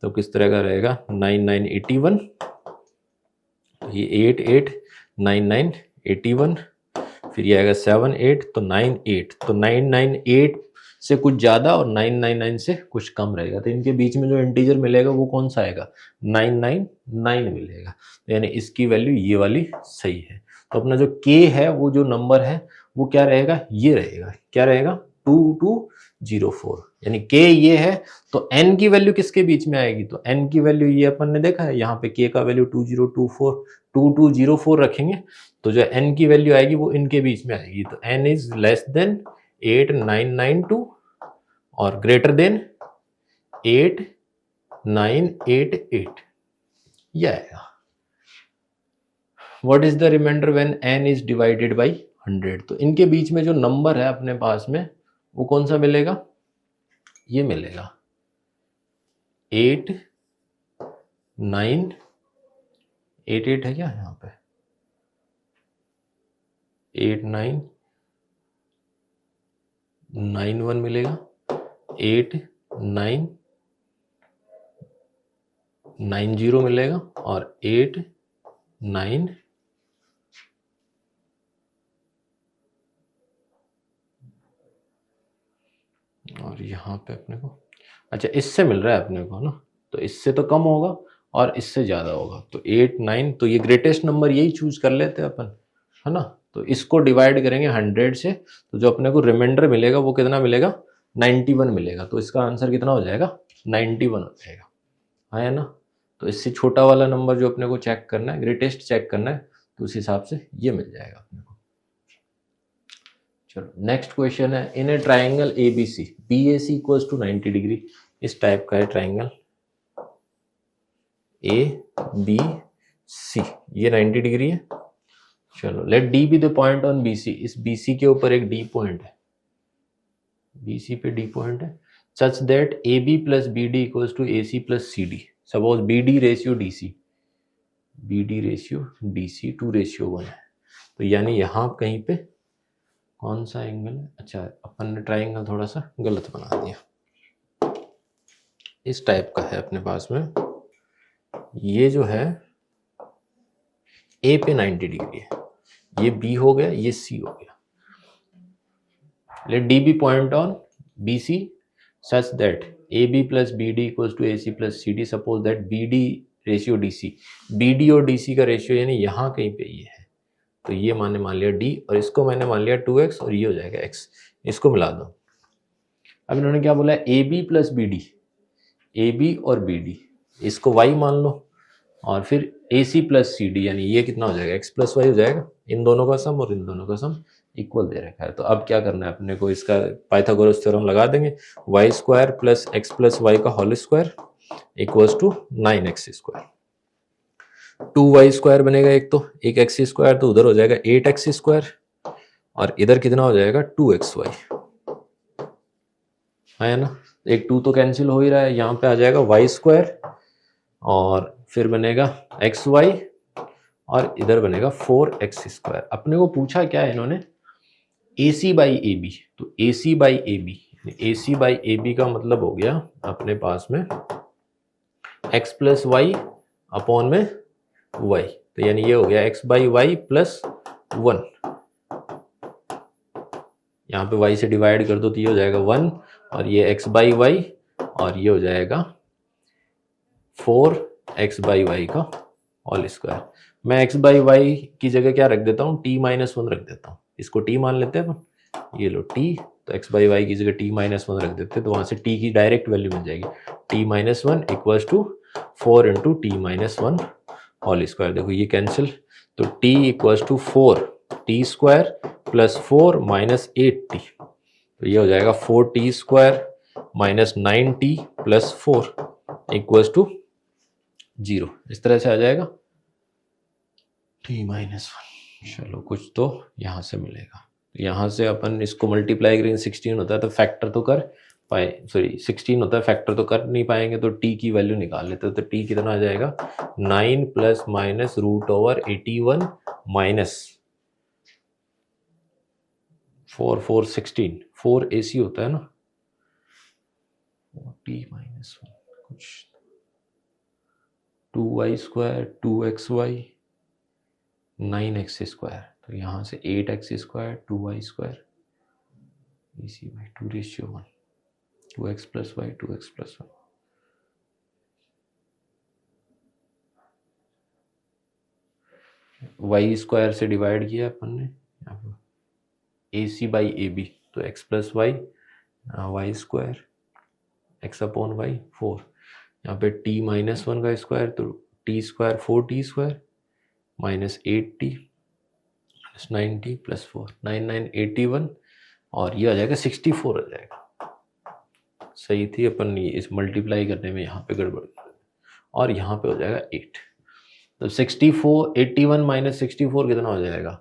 तो किस तरह का रहेगा 9 9 81, ये 8 8 9 9 81, फिर ये आएगा 7 8, तो 9 8, तो 998 से कुछ ज्यादा और 999 से कुछ कम रहेगा, तो इनके बीच में जो इंटीजर मिलेगा वो कौन सा आएगा 999 मिलेगा, तो यानी इसकी वैल्यू ये वाली सही है। तो अपना जो k है वो जो नंबर है वो क्या रहेगा, ये रहेगा, क्या रहेगा 22 0.04, यानी k ये है तो n की वैल्यू किसके बीच में आएगी, तो n की वैल्यू ये अपन ने देखा है, यहाँ पे k का वैल्यू 2204 रखेंगे तो जो n की वैल्यू आएगी वो इनके बीच में आएगी, तो n इज लेस देन 8992 और ग्रेटर देन 8988, ये आएगा। What is the remainder when n is divided by 100, तो इनके बीच में जो नंबर है अपने पास में वो कौन सा मिलेगा, ये मिलेगा 8988 है क्या यहाँ पे, 8991 मिलेगा, 8990 मिलेगा और 89 और यहाँ पे अपने को अच्छा इससे मिल रहा है अपने को ना, तो इससे तो कम होगा और इससे ज़्यादा होगा, तो 89, तो ये ग्रेटेस्ट नंबर यही चूज कर लेते हैं अपन, है ना। तो इसको डिवाइड करेंगे 100 से, तो जो अपने को रिमाइंडर मिलेगा वो कितना मिलेगा, 91 मिलेगा, तो इसका आंसर कितना हो जाएगा, 91 हो जाएगा, है ना। तो इससे छोटा वाला नंबर जो अपने को चेक करना है, ग्रेटेस्ट चेक करना है, तो उस हिसाब से ये मिल जाएगा अपने को। चलो नेक्स्ट क्वेश्चन है, in a triangle ABC BAC equals to 90 degree, इस टाइप का है ट्राइंगल ABC, ये 90 डिग्री है। चलो let D be the point on BC, इस BC के ऊपर एक D पॉइंट है, BC पे D पॉइंट है, such that AB plus BD equals to AC plus CD, suppose BD ratio DC, BD ratio DC 2:1 है, तो यानी यहाँ कहीं पे कौन सा एंगल है, अच्छा अपन ने ट्राइंगल थोड़ा सा गलत बना दिया, इस टाइप का है अपने पास में, ये जो है A पे 90 डिग्री है, ये B हो गया, ये C हो गया। Let D be point on BC such that AB plus BD equals to AC plus CD, suppose that BD ratio DC, BD और DC का रेशियो यानी यहाँ कहीं पे ये है, तो ये मान लिया D और इसको मैंने मान लिया 2x और ये हो जाएगा x, इसको मिला दो। अब इन्होंने क्या बोला है, AB प्लस BD, AB और BD इसको y मान लो और फिर AC प्लस CD, यानी ये कितना हो जाएगा, x प्लस वाई हो जाएगा, इन दोनों का सम और इन दोनों का सम इक्वल दे रखा है। तो अब क्या करना है अपने को, इसका पाइथागोरस थ्योरम लगा देंगे, y square plus x plus y का whole square equals to 9x square, 2y square बनेगा एक, तो एक x स्क्वायर तो उधर हो जाएगा 8x स्क्वायर और इधर कितना हो जाएगा 2xy, है ना। एक 2 तो कैंसिल हो ही रहा है, यहाँ पे आ जाएगा y स्क्वायर और फिर बनेगा xy और इधर बनेगा 4x स्क्वायर। अपने को पूछा क्या है इन्होंने, AC बाई AB, तो AC by AB, AC by AB का मतलब हो गया अपने पास में x प्लस वाई अपॉन में y, तो यानी ये हो गया x बाई वाई प्लस 1, यहाँ पे y से डिवाइड कर दो तो ये हो जाएगा 1 और ये x बाई वाई और ये हो जाएगा 4x बाई वाई का होल स्क्वायर। मैं x बाई वाई की जगह क्या रख देता हूँ, t-1 रख देता हूँ, इसको t मान लेते हैं अपन, ये लो t, तो x बाई वाई की जगह t-1 रख देते हैं, तो वहां से t की डायरेक्ट वैल्यू मिल जाएगी, t-1 equals to 4 into t-1 whole square. देखो ये कैंसिल, तो t equals to 4 t square plus 4 minus 8t, तो ये हो जाएगा 4t square minus 9t plus 4 equals to 0, इस तरह से आ जाएगा t-1। चलो कुछ तो यहाँ से मिलेगा, यहाँ से अपन इसको मल्टीप्लाई करेंगे, 16 होता है तो फैक्टर तो कर पाए, सॉरी 16 होता है फैक्टर तो कर नहीं पाएंगे, तो t की वैल्यू निकाल लेते, तो t कितना आ जाएगा 9 plus minus root over 81 minus 4 4 16, 4 AC होता है ना, t-1 कुछ 2y square 2xy 9x square, तो यहाँ से 8x स्क्वायर 2y स्क्वायर इसी by 2:1, 2x plus y 2x plus y, y square से डिवाइड किया अपन ने, AC बाई AB, तो x plus y y square x upon y 4, यहाँ पे t माइनस 1 का स्क्वायर तो t square 4t square minus 8t plus 9t plus 4 9 9 81 और ये आ जाएगा 64 आ जाएगा। सही थी, अपन ये इस मल्टीप्लाई करने में यहाँ पे गड़बड़ और यहाँ पे हो जाएगा 8। तो 64 81 माइनस 64 कितना हो जाएगा,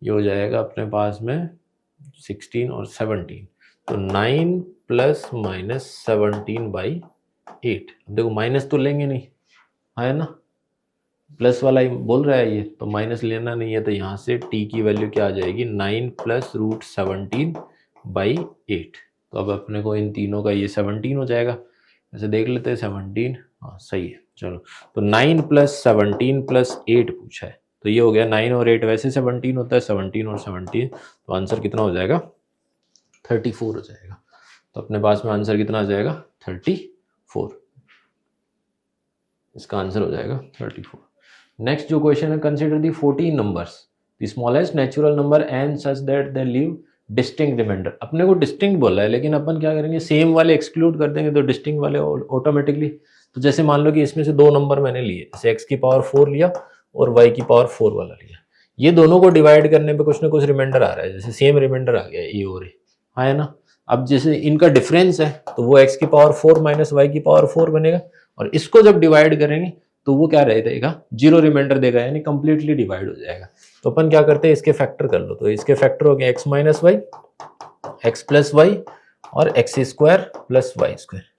ये हो जाएगा अपने पास में 16 और 17, तो 9 प्लस माइनस 17 बाई 8। देखो माइनस तो लेंगे नहीं, है ना, प्लस वाला ही बोल रहा है ये, तो माइनस लेना नहीं है, तो यहाँ से t की वैल्यू क्या आ जाएगी 9 प्लस रूट 17 बाई 8। तो अब अपने को इन तीनों का ये 17 हो जाएगा, ऐसे देख लेते हैं 17, हाँ सही है। चलो तो 9 प्लस 17 प्लस 8 पूछा है, तो ये हो गया 9 और 8 वैसे 17 होता है, 17 और 17, तो आंसर कितना हो जाएगा 34 हो जाएगा। तो अपने पास में आंसर कितना आ जाएगा 34, इसका आंसर हो जाएगा 34। नेक्स्ट जो क्वेश्चन है, consider the 14 numbers the smallest natural number and such that they leave distinct remainder. अपने को डिस्टिंक्ट बोला है, लेकिन अपन क्या करेंगे सेम वाले एक्सक्लूड कर देंगे तो डिस्टिंक्ट वाले ऑटोमेटिकली। तो जैसे मान लो कि इसमें से दो नंबर मैंने लिए, जैसे x की पावर 4 लिया और y की पावर 4 वाला लिया, ये दोनों को डिवाइड करने पे कुछ ना कुछ रिमाइंडर आ रहा है, जैसे सेम रिमाइंडर आ गया ए और ए, है ना। अब जैसे इनका डिफरेंस है तो वो x की पावर 4 माइनस वाई की पावर 4 बनेगा, और इसको जब डिवाइड करेंगे तो वो क्या रहेगा, जीरो रिमाइंडर देगा, यानी कंप्लीटली डिवाइड हो जाएगा। तो अपन क्या करते हैं, इसके फैक्टर कर लो, तो इसके फैक्टर हो गए x minus y, x plus y और x square plus y square.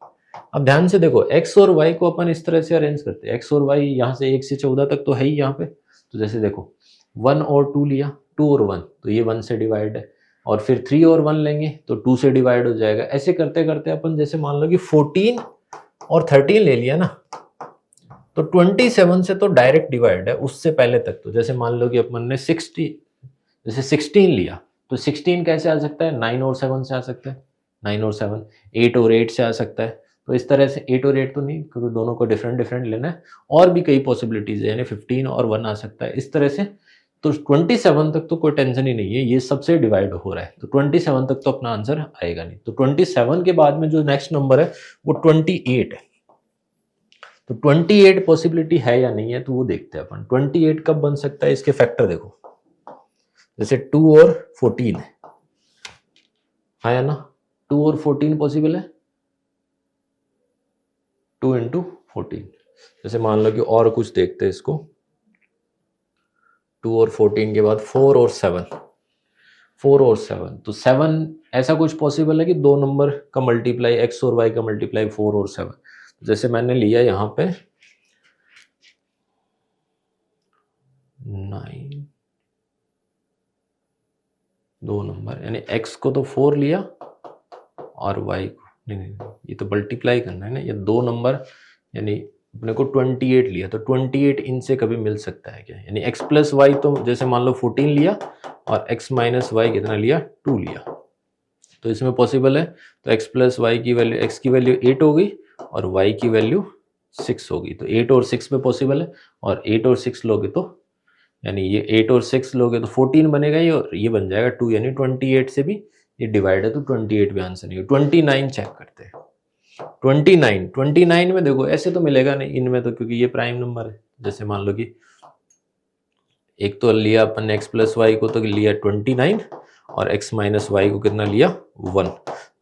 अब ध्यान से देखो x और y को अपन इस तरह से अरेंज करते हैं, x और y यहाँ से 1 से 14 तक तो है ही यहाँ पे, तो जैसे देखो 1 और 2 लिया, 2 और 1 तो ये 1 से डिवाइड है, और फिर 3 और 1 लेंगे तो 2 से डिवाइड हो जाएगा। ऐसे करते करते अपन जैसे मान लो कि 14 और 13 ले लिया ना, तो 27 से तो डायरेक्ट डिवाइड है उससे पहले तक। तो जैसे मान लो कि अपन ने 16 लिया, तो 16 कैसे आ सकता है, 9 और 7 से आ सकता है, 9 और 7, 8 और 8 से आ सकता है। तो इस तरह से 8 और 8 तो नहीं, क्योंकि दोनों को डिफरेंट डिफरेंट लेना है, और भी कई पॉसिबिलिटीज है, यानी 15 और 1 आ सकता है इस तरह से। तो 27 तक तो कोई टेंशन ही नहीं है, ये सबसे डिवाइड हो रहा है, तो 27 तक तो अपना आंसर आएगा नहीं। तो 27 के बाद में जो नेक्स्ट नंबर है वो 28 है, तो 28 पॉसिबिलिटी है या नहीं है, तो वो देखते हैं अपन। 28 कब बन सकता है, इसके फैक्टर देखो, जैसे 2 और 14 है ना, 2 और 14 पॉसिबल है, 2 इंटू 14। जैसे मान लो कि और कुछ देखते हैं इसको, 2 और 14 के बाद 4 और 7, 4 और 7, तो 7 ऐसा कुछ पॉसिबल है कि दो नंबर का मल्टीप्लाई, x और y का मल्टीप्लाई 4 और 7। जैसे मैंने लिया यहाँ पे 9, दो नंबर, यानी x को तो 4 लिया और y को नहीं, ये तो मल्टीप्लाई करना है ना, ये दो नंबर यानी अपने को 28 लिया, तो 28 इनसे कभी मिल सकता है क्या, यानी x प्लस वाई, तो जैसे मान लो 14 लिया और x माइनस वाई कितना लिया, 2 लिया, तो इसमें पॉसिबल है। तो x प्लस वाई की वैल्यू, x की वैल्यू 8 होगी और y की वैल्यू 6 होगी, तो 8 और 6 में पॉसिबल है, और 8 और 6 लोगे तो यानी ये 8 और 6 लोगे तो 14 बनेगा ये, और ये बन जाएगा 2, यानी 28 से भी ये डिवाइड है, तो 28 भी आंसर नहीं है। 29 चेक करते हैं, 29 में देखो ऐसे तो मिलेगा नहीं इनमें तो, क्योंकि ये प्राइम नंबर है। जैसे मान लो कि एक तो लिया अपन ने x प्लस वाई को, तो लिया 29, और x माइनस वाई को कितना लिया 1,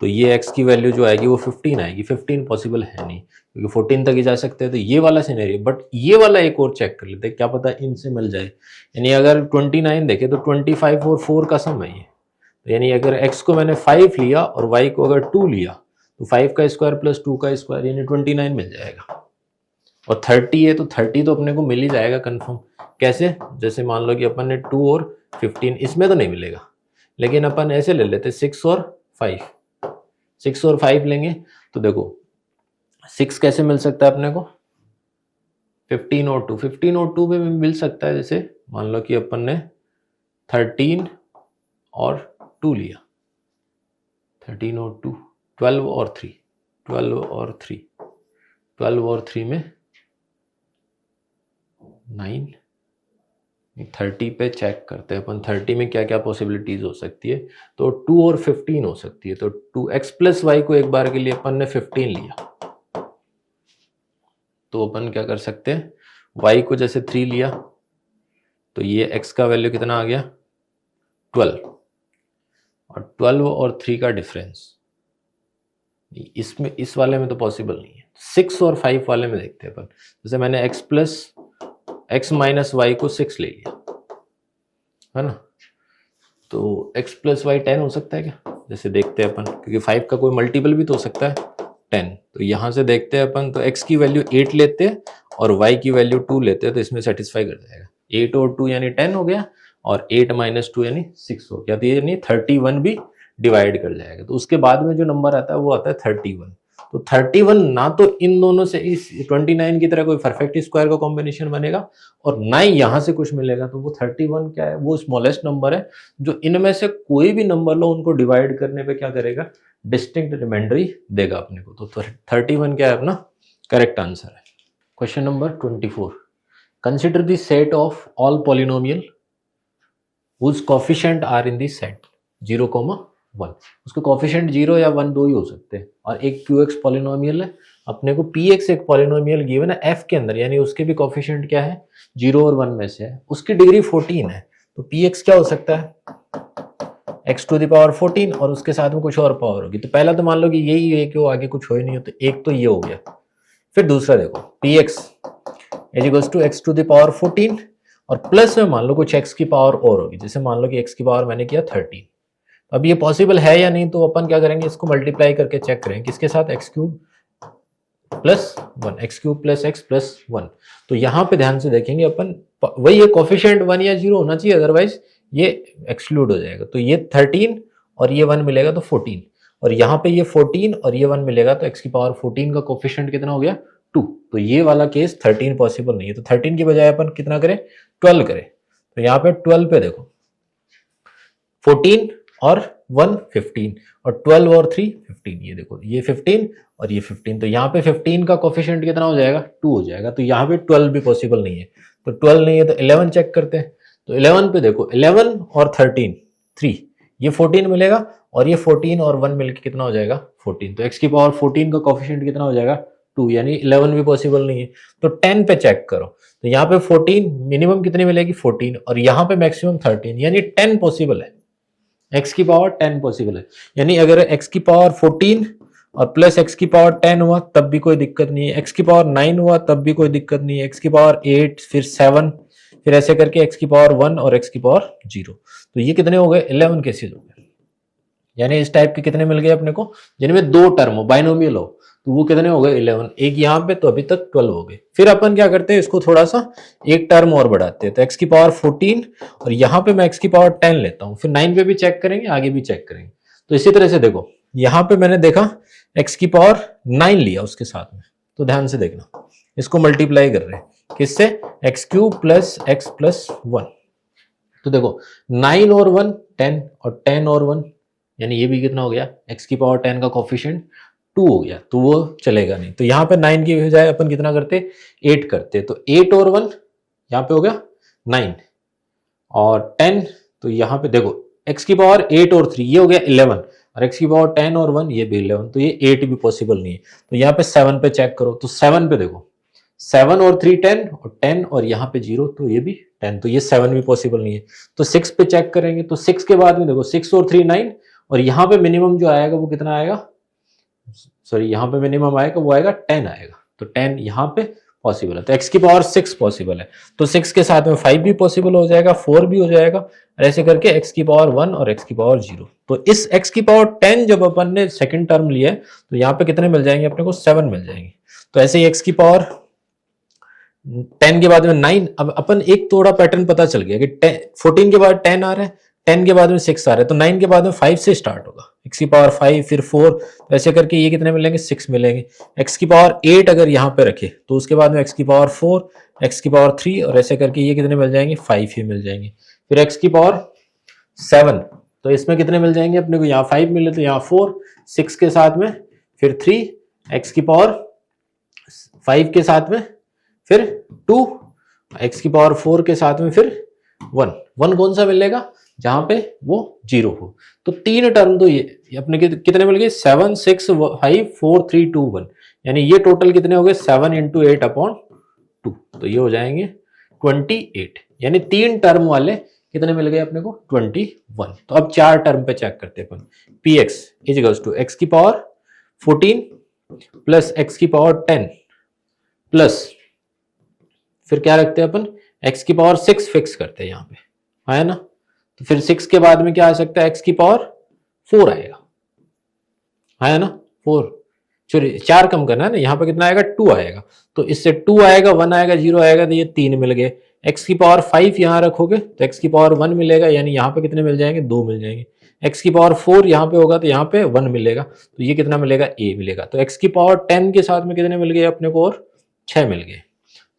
तो ये x की वैल्यू जो आएगी वो 15 आएगी। 15 पॉसिबल है नहीं, क्योंकि 14 तक ही जा सकते हैं, तो ये वाला सिनेरियो। बट ये वाला एक और चेक कर लेते हैं, क्या पता इनसे मिल जाए। यानी अगर 29 देखे तो 25 और 4 का सम है ये, तो यानी अगर x को मैंने 5 लिया और y को अगर 2 लिया, तो 5 का स्क्वायर प्लस 2 का स्क्वायर यानी 29 मिल जाएगा। और 30 है तो 30 तो अपने को मिल ही जाएगा कंफर्म। कैसे, जैसे मान लो कि अपन ने 2 और 15, इसमें तो नहीं मिलेगा, लेकिन अपन ऐसे ले लेते 6 और 5, 6 और 5 लेंगे, तो देखो 6 कैसे मिल सकता है अपने को, 15 और 2, 15 और 2 में भी मिल सकता है। जैसे मान लो कि अपन ने 13 और 2 लिया, 13 और 2, 12 और 3, 12 और 3, 12 और 3 में 9, 30 पे चेक करते हैं अपन, 30 में क्या क्या पॉसिबिलिटीज हो सकती है। तो 2 और 15 हो सकती है। तो 2x प्लस वाई को एक बार के लिए अपन ने 15 लिया, तो अपन क्या कर सकते हैं, y को जैसे 3 लिया तो ये x का वैल्यू कितना आ गया 12, और 12 और 3 का डिफरेंस इसमें, इस वाले में तो पॉसिबल नहीं है। 6 और 5 वाले में देखते हैं अपन। जैसे मैंने x plus x minus y को 6 ले लिया, है ना, तो x प्लस वाई 10 हो सकता है क्या? जैसे देखते हैं अपन, क्योंकि 5 का कोई मल्टीपल भी तो हो सकता है 10। तो यहां से देखते हैं अपन, तो x की वैल्यू 8 लेते हैं और y की वैल्यू 2 लेते हैं, तो इसमें सेटिस्फाई कर जाएगा। 8 और 2 यानी 10 हो गया, और 8 माइनस 2 यानी 6 हो गया, तो यानी 31 भी डिवाइड कर जाएगा। तो उसके बाद में जो नंबर आता है वो आता है 31। तो 31 ना तो इन दोनों से इस 29 की तरह कोई परफेक्ट स्क्वायर का कॉम्बिनेशन बनेगा, और ना ही यहां से कुछ मिलेगा। तो वो 31 क्या है, वो स्मॉलेस्ट नंबर है जो इनमें से कोई भी नंबर लो उनको डिवाइड करने पे क्या करेगा, डिस्टिंक्ट रिमाइंडर ही देगा अपने को। तो 31 क्या है अपना करेक्ट आंसर है। Question number 24, consider the set of all polynomial whose coefficient are in the set 0,1। उसके कोफिशिएंट 0 या 1 दो ही हो सकते हैं, और एक QX पॉलिनोमियल है, अपने को PX एक पॉलिनोमियल गिवन है F के अंदर, यानी उसके भी कोफिशिएंट क्या है 0 और 1 में से है, उसकी डिग्री 14 है। तो PX क्या हो सकता है x टू द पावर 14, और उसके साथ में कुछ और पावर होगी। तो पहला तो मान लो कि यही है कि वो आगे कुछ हो ही नहीं हो, तो एक तो ये हो गया। फिर दूसरा देखो PX is equals to x to the power 14, और प्लस में मान लो कुछ x की पावर और होगी, जैसे मान लो कि x की पावर मैंने किया 13। अब ये पॉसिबल है या नहीं, तो अपन क्या करेंगे, इसको मल्टीप्लाई करके चेक करेंगे किसके साथ, x cube plus 1, x cube plus x plus 1। तो यहाँ पे ध्यान से देखेंगे अपन, वही है कोफिशिएंट 1 या 0 होना चाहिए, अदरवाइज ये एक्सक्लूड हो जाएगा। तो ये 13 और ये 1 मिलेगा तो 14, और यहाँ पे ये 14 और ये 1 मिलेगा, तो x की पावर 14 का कोफिशिएंट कितना हो गया 2। तो ये वाला केस 13 पॉसिबल नहीं है। तो 13 की बजाय अपन कितना करें 12 करें। तो यहाँ पे 12 पे देखो 14 और 1 15, और 12 और 3 15, ये देखो ये 15 और ये 15, तो यहाँ पे 15 का कोफिशिएंट कितना हो जाएगा 2 हो जाएगा। तो यहाँ पे 12 भी पॉसिबल नहीं है। तो 12 नहीं है तो 11 चेक करते हैं। तो 11 पे देखो 11 और 13 3, ये 14 मिलेगा, और ये 14 और 1 मिलके कितना हो जाएगा 14। तो x की पावर 14 का कोफिशिएंट कितना हो जाएगा 2, यानी 11 भी पॉसिबल नहीं है। तो 10 पे चेक करो, तो यहाँ पे 14 मिनिमम कितनी मिलेगी 14, और यहाँ पे मैक्सिमम 13, यानी 10 पॉसिबल है। x की पावर 10 पॉसिबल है, यानी अगर x की पावर 14 और प्लस x की पावर 10 हुआ तब भी कोई दिक्कत नहीं है, x की पावर 9 हुआ तब भी कोई दिक्कत नहीं है, x की पावर 8 फिर 7 फिर ऐसे करके x की पावर 1 और x की पावर 0। तो ये कितने हो गए 11 केसेस हो गए, यानी इस टाइप के कितने मिल गए अपने को जिनमें दो टर्म हो, बाइनोमियल हो। तो वो कितने हो गए 11, एक यहाँ पे, तो अभी तक 12 हो गए। फिर अपन क्या करते हैं, इसको थोड़ा सा एक टर्म और बढ़ाते हैं, तो x की पावर 14 और यहाँ पे मैं x की पावर 10 लेता हूँ। फिर 9 पे भी चेक करेंगे, आगे भी चेक करेंगे। तो इसी तरह से देखो यहाँ पे मैंने देखा x की पावर 9 लिया उसके साथ में, तो ध्यान से देखना इसको मल्टीप्लाई कर रहे हैं किससे, x cube plus x plus 1। तो देखो 9 और 1 10, और 10 और 1 यानी ये भी कितना हो गया, x की पावर 10 का कोफिशिएंट 2 हो गया, तो वो चलेगा नहीं। तो यहाँ पे 9 की बजाय अपन कितना करते 8 करते, तो 8 और 1 यहाँ पे हो गया 9 और 10, तो यहाँ पे देखो x की पावर 8 और 3 ये हो गया 11, और x की पावर 10 और 1 ये भी 11, तो ये 8 भी पॉसिबल नहीं है। तो यहाँ पे 7 पे चेक करो, तो 7 पे देखो 7 और 3 10, और 10 और यहाँ पे 0, तो ये भी 10, तो ये 7 भी पॉसिबल नहीं है। तो 6 पे चेक करेंगे, तो 6 के बाद में देखो 6 और 3 9, और यहाँ पे मिनिमम जो आएगा वो कितना आएगा, सॉरी यहाँ पे मिनिमम आएगा वो आएगा 10 आएगा, तो 10 यहाँ पे पॉसिबल है। तो x की पावर 6 पॉसिबल है, तो 6 के साथ में 5 भी पॉसिबल हो जाएगा, 4 भी हो जाएगा, और ऐसे करके x की पावर 1 और x की पावर 0। तो इस x की पावर 10 जब अपन ने सेकंड टर्म लिया है, तो यहाँ पे कितने मिल जाएंगे अपने को 7 मिल जाएंगे। तो ऐसे ही x की पावर 10 के बाद में 9, अब अपन एक थोड़ा पैटर्न पता चल गया कि 14 के बाद 10 आ रहा है, 10 के बाद में 6 आ रहा है, तो 9 के बाद में 5 से स्टार्ट होगा, x की पावर 5 फिर 4, तो ऐसे करके ये कितने मिलेंगे 6 मिलेंगे। x की पावर 8 अगर यहाँ पे रखे तो उसके बाद में x की पावर 4, x की पावर 3, और ऐसे करके ये कितने मिल जाएंगे 5 ही मिल जाएंगे। फिर x की पावर 7, तो इसमें कितने मिल जाएंगे अपने को, यहाँ 5 मिले तो यहाँ 4, 6 के साथ में फिर 3, x की पावर 5 के साथ में फिर 2, x की पावर 4 के साथ में फिर वन, वन कौन सा मिलेगा जहां पे वो 0 हो। तो 3 टर्म तो ये अपने कितने मिल गए 7 6 5 4 3 2 1, यानी ये टोटल कितने हो गए 7 इंटू 8/2, तो ये हो जाएंगे 28, यानी 3 टर्म वाले कितने मिल गए अपने को 21। तो अब 4 टर्म पे चेक करते हैं अपन। P x is equals to x की पावर 14 प्लस एक्स की पावर 10 प्लस फिर क्या रखते हैं अपन एक्स की पावर 6 फिक्स करते हैं यहाँ पे, है ना। तो फिर 6 के बाद में क्या आ सकता है एक्स की पावर 4 आएगा, है ना। 4 चलिए 4 कम करना है ना, यहाँ पे कितना आएगा 2 आएगा, तो इससे 2 आएगा 1 आएगा 0 आएगा, तो ये 3 मिल गए। एक्स की पावर 5 यहाँ रखोगे तो एक्स की पावर 1 मिलेगा, यानी यहाँ पे कितने मिल जाएंगे 2 मिल जाएंगे। एक्स की पावर 4 यहाँ पे होगा तो यहाँ पे 1 मिलेगा, तो ये कितना मिलेगा a मिलेगा। तो एक्स की पावर 10 के साथ में कितने मिल गए अपने को और 6 मिल गए।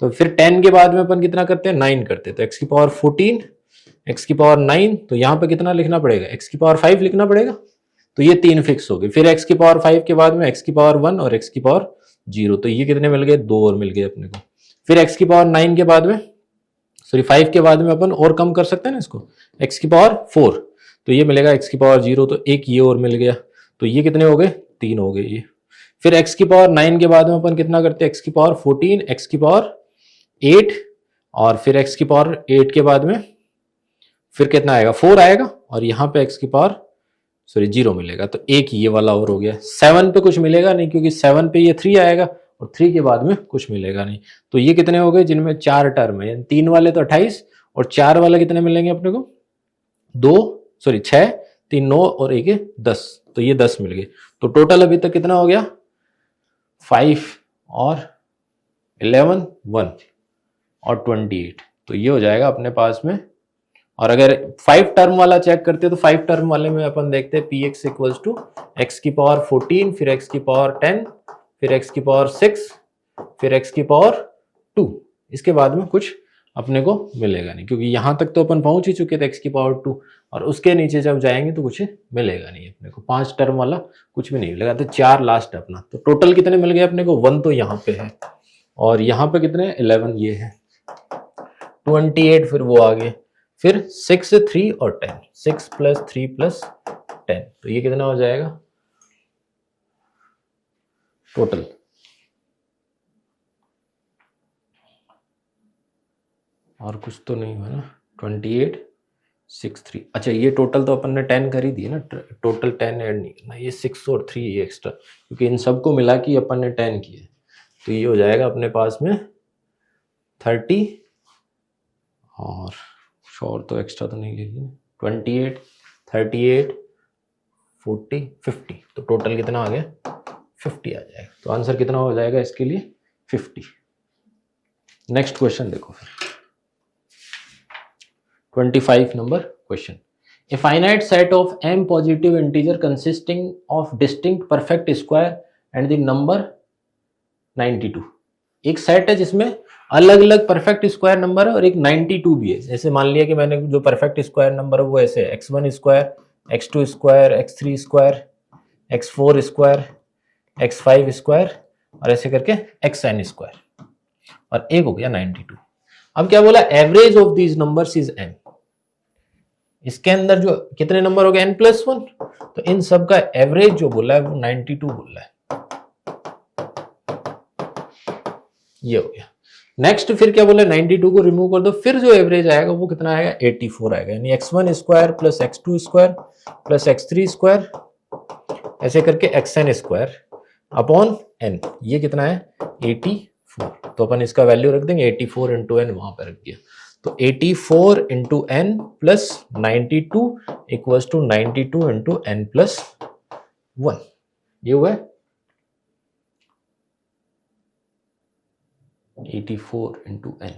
तो फिर 10 के बाद में अपन कितना करते हैं 9 करते हैं, तो एक्स की पावर 14 एक्स की पावर 9, तो यहाँ पे कितना लिखना पड़ेगा एक्स की पावर 5 लिखना पड़ेगा, तो ये 3 फिक्स हो गए। फिर एक्स की पावर 5 के बाद में एक्स की पावर 1 और एक्स की पावर 0, तो ये कितने मिल गए 2 और मिल गए अपने को। फिर एक्स की पावर 9 के बाद में 5 के बाद में अपन और कम कर सकते हैं ना इसको, एक्स की पावर 4, तो ये मिलेगा एक्स की पावर 0, तो एक ये और मिल गया, तो ये कितने हो गए 3 हो गए ये। फिर एक्स की पावर 9 के बाद में अपन कितना करते हैं एक्स की पावर 14 एक्स की पावर 8, और फिर एक्स की पावर 8 के बाद में फिर कितना आएगा 4 आएगा, और यहाँ पे एक्स की पावर 0 मिलेगा, तो एक ये वाला और हो गया। 7 पे कुछ मिलेगा नहीं क्योंकि 7 पे ये 3 आएगा और 3 के बाद में कुछ मिलेगा नहीं, तो ये कितने हो गए जिनमें 4 टर्म है, 3 वाले तो 28 और 4 वाले कितने मिलेंगे अपने को 6, 3 9 और 1 10, तो ये 10 मिल गए। तो टोटल अभी तक कितना हो गया 5 और 11 1 और 28, तो ये हो जाएगा अपने पास में। और अगर 5 टर्म वाला चेक करते हैं तो 5 टर्म वाले में अपन देखते हैं P x equals to x की पावर 14 फिर एक्स की पावर 10 फिर एक्स की पावर 6 फिर एक्स की पावर 2, इसके बाद में कुछ अपने को मिलेगा नहीं क्योंकि यहां तक तो अपन पहुंच ही चुके थे एक्स की पावर 2, और उसके नीचे जब जाएंगे तो कुछ मिलेगा नहीं अपने को। 5 टर्म वाला कुछ भी नहीं मिलेगा, तो 4 लास्ट अपना। तो टोटल कितने मिल गए अपने को 1 तो यहाँ पे है और यहाँ पे कितने 11 ये है, 28 फिर वो आ गए, फिर 6 3 और 10, 6 प्लस 3 प्लस 10, तो ये कितना हो जाएगा टोटल। और कुछ तो नहीं हुआ ना, 28 6 3, अच्छा ये टोटल तो अपन ने 10 कर ही दिया ना, टोटल 10 ऐड नहीं करना, ये 6 और 3 ये एक्स्ट्रा, क्योंकि इन सबको मिला के अपन ने 10 किए, तो ये हो जाएगा अपने पास में 30 और शोर तो एक्स्ट्रा तो नहीं लेगी, 28 38 40 50, तो टोटल कितना आ गया 50 आ जाएगा। तो आंसर कितना हो जाएगा इसके लिए 50। नेक्स्ट क्वेश्चन देखो फिर 25 number question. A finite set of m positive integer consisting of distinct perfect square and the number 92। एक सेट है जिसमें अलग अलग परफेक्ट स्क्वायर नंबर है और एक 92 भी है। जैसे मान लिया कि मैंने जो परफेक्ट स्क्वायर नंबर है वो ऐसे है x1 square x2 square x3 square x4 square x5 square और ऐसे करके xn स्क्वायर, और एक हो गया 92। अब क्या बोला average of these numbers is m, इसके अंदर जो कितने नंबर हो गए n+1, तो इन सब का एवरेज जो बोला है वो 92 बोला है, ये हो गया। नेक्स्ट फिर क्या बोला 92 को रिमूव कर दो, फिर जो एवरेज आएगा वो कितना आएगा 84 आएगा, यानी x1 square plus x2 square plus x3 square ऐसे करके xn स्क्वायर अपॉन n, ये कितना है 84। तो अपन इसका वैल्यू रख देंगे 84 इंटू n, वहां पर रख दिया, तो 84 into n plus 92 equals to 92 into n plus 1, ये हुआ है 84 into n।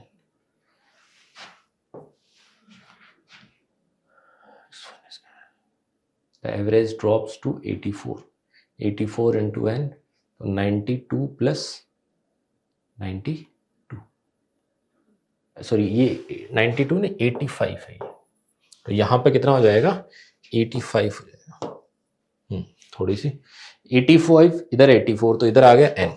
The average drops to 84, 84 into n, तो 92 plus 92, सॉरी ये 92 ने 85 है ये, तो यहाँ पे कितना हो जाएगा 85 हो जाएगा, थोड़ी सी 85 इधर 84, तो इधर आ गया n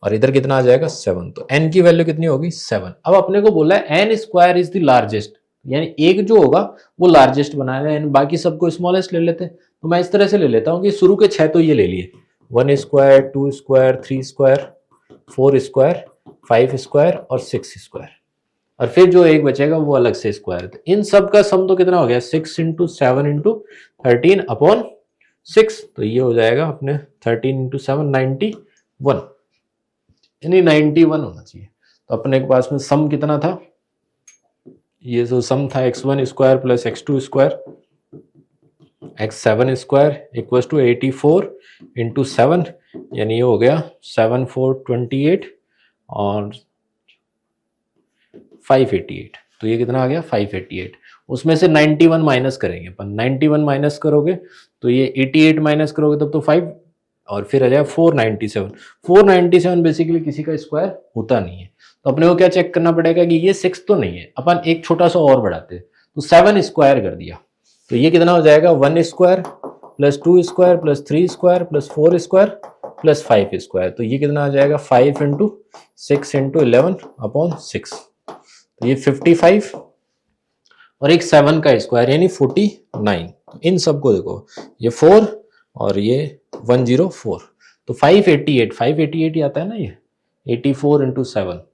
और इधर कितना आ जाएगा 7, तो n की वैल्यू कितनी होगी 7। अब अपने को बोला है n square is the largest, यानी एक जो होगा वो लार्जेस्ट बनाएगा, यानी बाकी सबको स्मॉलेस्ट ले लेते हैं। तो मैं इस तरह से ले लेता हूँ कि शुरू के 6 तो ये ले लिए, 1 square, 2 square, 3 square, 4 square, 5 square और 6 स्क्वायर, और फिर जो एक बचेगा वो अलग से स्क्वायर। तो इन सब का सम तो कितना हो गया, 6 इंटू 7 इंटू 13 अपॉन 6, तो ये हो जाएगा अपने 13 इंटू 7 91, यानी 91 होना चाहिए। तो अपने के पास में सम कितना था, ये जो सम था x1 square plus x2 square x7 square equals to 84 into 7, यानी ये हो गया 7428 और 588। तो ये कितना आ गया 588। उसमें से 91 माइनस करेंगे अपन, 91 माइनस करोगे तो ये 88 माइनस करोगे तब तो 5 और फिर आ जाएगा 497। 497 बेसिकली किसी का स्क्वायर होता नहीं है, तो अपने को क्या चेक करना पड़ेगा कि ये 6 तो नहीं है। अपन एक छोटा सा और बढ़ाते तो 7 स्क्वायर कर दिया, तो ये कितना हो जाएगा 1 square plus 2 square plus 3 square plus 4 square plus 5 square. तो ये कितना आ जाएगा 5 इंटू 6 इंटू 11 अपॉन 6, तो ये 55 और एक 7 का स्क्वायर यानी 49। इन सबको देखो, ये 4 और ये 104, तो 588 ही आता है ना, ये 84 इंटू 7,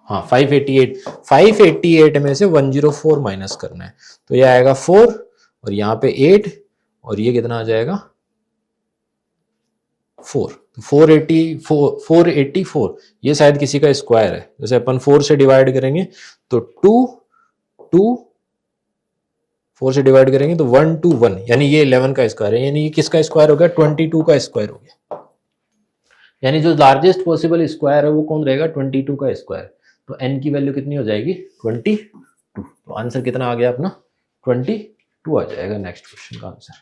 हाँ 588 में से 104 माइनस करना है, तो ये आएगा 4 और यहाँ पे 8 और ये कितना आ जाएगा 4, 484। ये शायद किसी का स्क्वायर है, जैसे अपन 4 से डिवाइड करेंगे तो 4 से डिवाइड करेंगे तो 121, यानी ये 11 का स्क्वायर है, यानी ये किसका स्क्वायर हो गया 22 का स्क्वायर हो गया, यानी जो लार्जेस्ट पॉसिबल स्क्वायर है वो कौन रहेगा 22 का स्क्वायर। तो n की वैल्यू कितनी हो जाएगी 22, तो आंसर कितना आ गया अपना 22 आ जाएगा नेक्स्ट क्वेश्चन का आंसर।